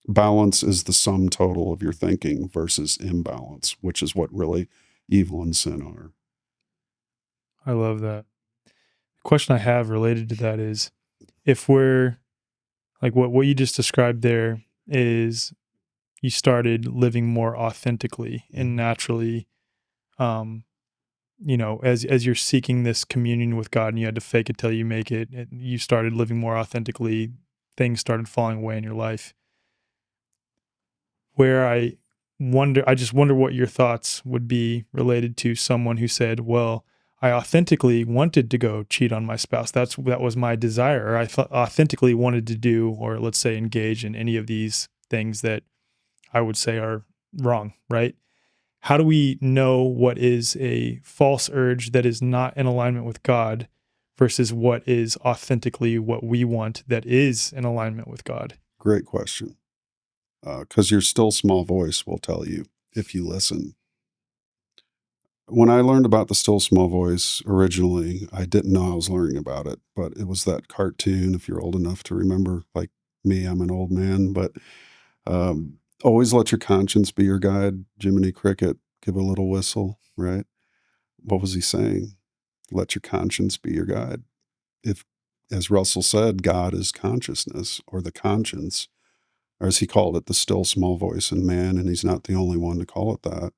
Balance is the sum total of your thinking versus imbalance, which is what really evil and sin are. I love that. The question I have related to that is, if we're like what you just described there is you started living more authentically and naturally, um, as you're seeking this communion with God and you had to fake it till you make it, and you started living more authentically, things started falling away in your life. Where I just wonder what your thoughts would be related to someone who said, well, I authentically wanted to go cheat on my spouse. That was my desire. Or authentically wanted to do, or let's say engage in any of these things that I would say are wrong, right? How do we know what is a false urge that is not in alignment with God versus what is authentically what we want that is in alignment with God? Great question. Because your still small voice will tell you if you listen. When I learned about the still small voice originally, I didn't know I was learning about it, but it was that cartoon, if you're old enough to remember, like me, I'm an old man, but always let your conscience be your guide. Jiminy Cricket, give a little whistle, right? What was he saying? Let your conscience be your guide. If, as Russell said, God is consciousness or the conscience, or as he called it, the still small voice in man, and he's not the only one to call it that.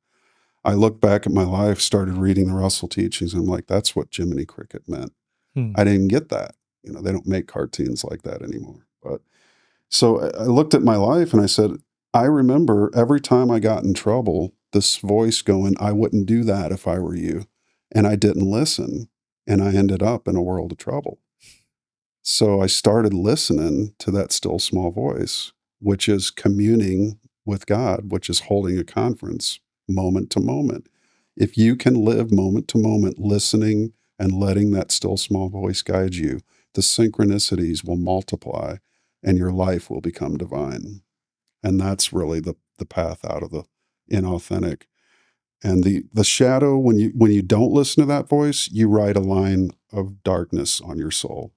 I look back at my life, started reading the Russell teachings, and I'm like, that's what Jiminy Cricket meant. Hmm. I didn't get that. They don't make cartoons like that anymore. But so I looked at my life and I said, I remember every time I got in trouble, this voice going, I wouldn't do that if I were you. And I didn't listen. And I ended up in a world of trouble. So I started listening to that still small voice, which is communing with God, which is holding a conference moment to moment. If you can live moment to moment, listening and letting that still small voice guide you, the synchronicities will multiply and your life will become divine. And that's really the path out of the inauthentic. And the shadow, when you don't listen to that voice, you write a line of darkness on your soul,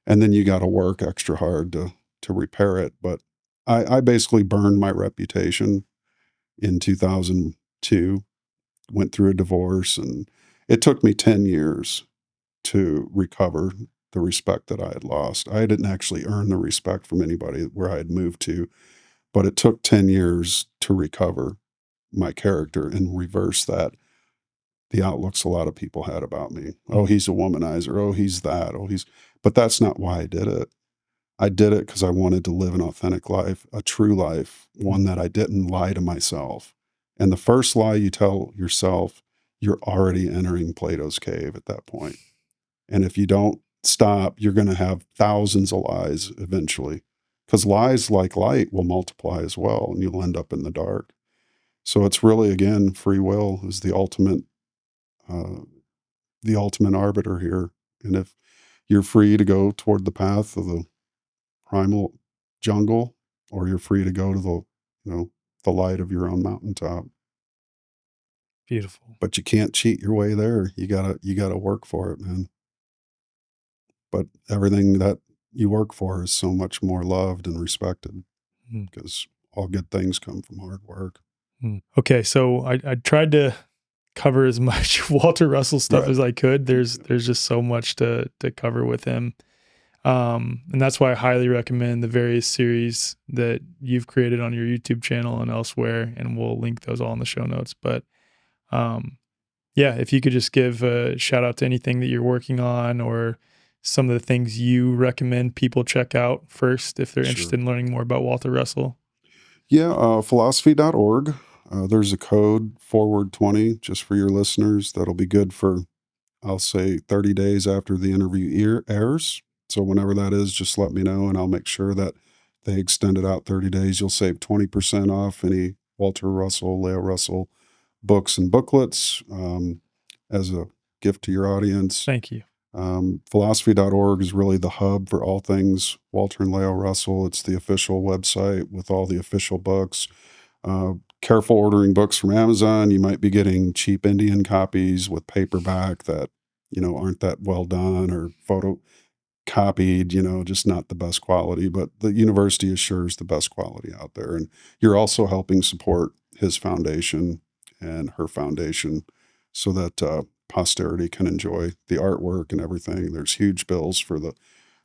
and then you got to work extra hard to repair it. But I basically burned my reputation in 2002. Went through a divorce, and it took me 10 years to recover the respect that I had lost. I didn't actually earn the respect from anybody where I had moved to, but it took 10 years to recover my character and reverse that the outlooks a lot of people had about me. Oh, he's a womanizer. Oh, he's that. But that's not why I did it. I did it because I wanted to live an authentic life, a true life, one that I didn't lie to myself. And the first lie you tell yourself, you're already entering Plato's cave at that point. And if you don't stop, you're going to have thousands of lies eventually, because lies like light will multiply as well, and you'll end up in the dark. So it's really, again, free will is uh, the ultimate arbiter here. And if you're free to go toward the path of the primal jungle, or you're free to go to the light of your own mountaintop. Beautiful. But you can't cheat your way there. You gotta work for it, man. But everything that you work for is so much more loved and respected, Hmm. because all good things come from hard work. Okay, so I tried to cover as much Walter Russell stuff Right. as I could. There's just so much to cover with him. And that's why I highly recommend the various series that you've created on your YouTube channel and elsewhere, and we'll link those all in the show notes. But yeah, if you could just give a shout out to anything that you're working on, or some of the things you recommend people check out first if they're Sure. interested in learning more about Walter Russell. Yeah, philosophy.org. There's a code forward 20 just for your listeners. That'll be good for, I'll say, 30 days after the interview airs. So whenever that is, just let me know and I'll make sure that they extend it out 30 days. You'll save 20% off any Walter Russell, Lao Russell books and booklets, as a gift to your audience. Thank you. Philosophy.org is really the hub for all things Walter and Lao Russell. It's the official website with all the official books. Careful ordering books from Amazon. You might be getting cheap Indian copies with paperback that, aren't that well done, or copied, just not the best quality, but the university assures the best quality out there. And you're also helping support his foundation and her foundation so that posterity can enjoy the artwork and everything. There's huge bills for the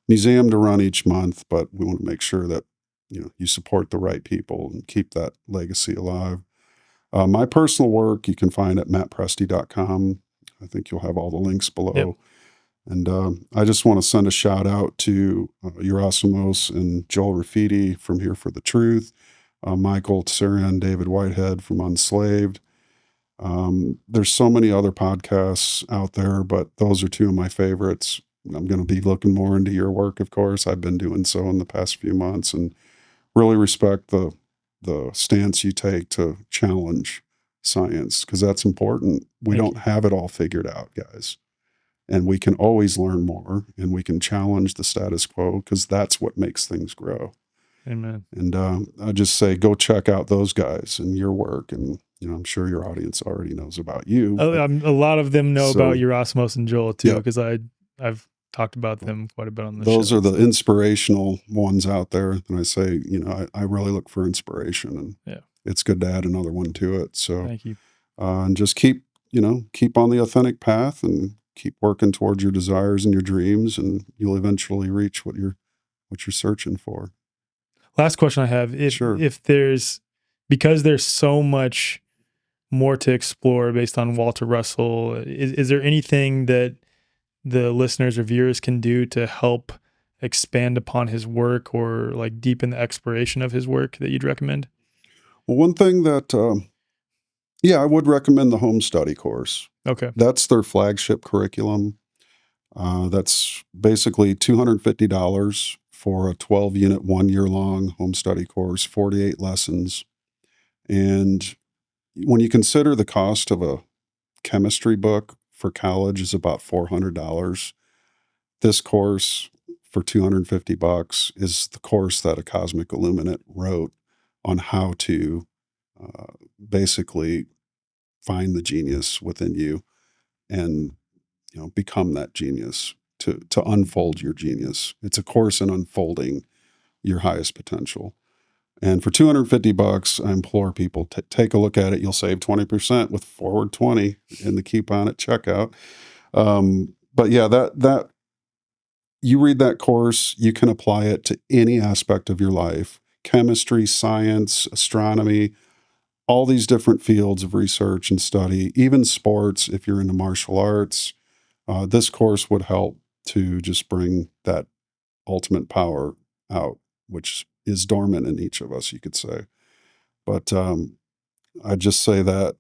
museum to run each month, but we want to make sure that you support the right people and keep that legacy alive. My personal work you can find at mattpresti.com. I think you'll have all the links below. Yep. And I just want to send a shout out to Yerasimos and Joel Rafiti from Here for the Truth, Michael Tsarian, David Whitehead from Unslaved. There's so many other podcasts out there, but those are two of my favorites. I'm going to be looking more into your work, of course. I've been doing so in the past few months, and really respect the stance you take to challenge science, because that's important. We don't have it all figured out, guys. And we can always learn more, and we can challenge the status quo, because that's what makes things grow. Amen. And I just say, go check out those guys and your work. And, I'm sure your audience already knows about you. A lot of them know about Yerasimos and Joel too, because I've talked about them quite a bit on the show. Those are the inspirational ones out there. And I say, I really look for inspiration, and it's good to add another one to it. So thank you. And just keep on the authentic path and keep working towards your desires and your dreams, and you'll eventually reach what you're searching for. Last question I have, if because there's so much more to explore based on Walter Russell, is there anything that the listeners or viewers can do to help expand upon his work, or like deepen the exploration of his work, that you'd recommend? Well, one thing that, I would recommend the home study course. Okay. That's their flagship curriculum. That's basically $250 for a 12-unit, 1 year long home study course, 48 lessons. And when you consider the cost of a chemistry book for college is about $400, this course for $250 is the course that a cosmic illuminate wrote on how to basically find the genius within you and become that genius, to unfold your genius. It's a course in unfolding your highest potential. And for $250, I implore people to take a look at it. You'll save 20% with Forward 20 in the coupon at checkout. But yeah, that you read that course, you can apply it to any aspect of your life: chemistry, science, astronomy, all these different fields of research and study, even sports. If you're into martial arts, this course would help to just bring that ultimate power out, which is dormant in each of us, you could say. But I just say that,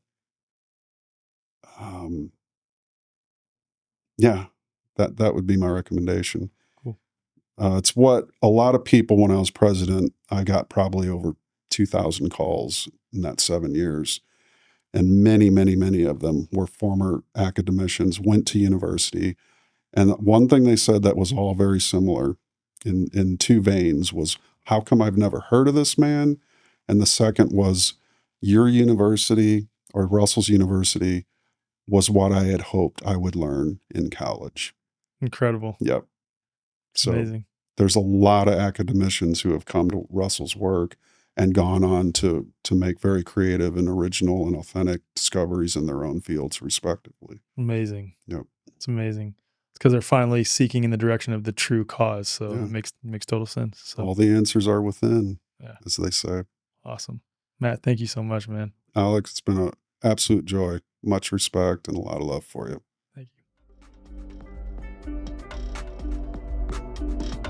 that would be my recommendation. Cool. It's what a lot of people, when I was president, I got probably over 2,000 calls in that 7 years. And many, many, many of them were former academicians, went to university. And one thing they said that was all very similar in two veins was, how come I've never heard of this man? And the second was, your university, or Russell's university, was what I had hoped I would learn in college. Incredible. Yep. So amazing. There's a lot of academicians who have come to Russell's work and gone on to make very creative and original and authentic discoveries in their own fields, respectively. Amazing. Yep. It's amazing. It's because they're finally seeking in the direction of the true cause. So it makes total sense. So all the answers are within, as they say. Awesome. Matt, thank you so much, man. Alex, it's been an absolute joy. Much respect and a lot of love for you. Thank you.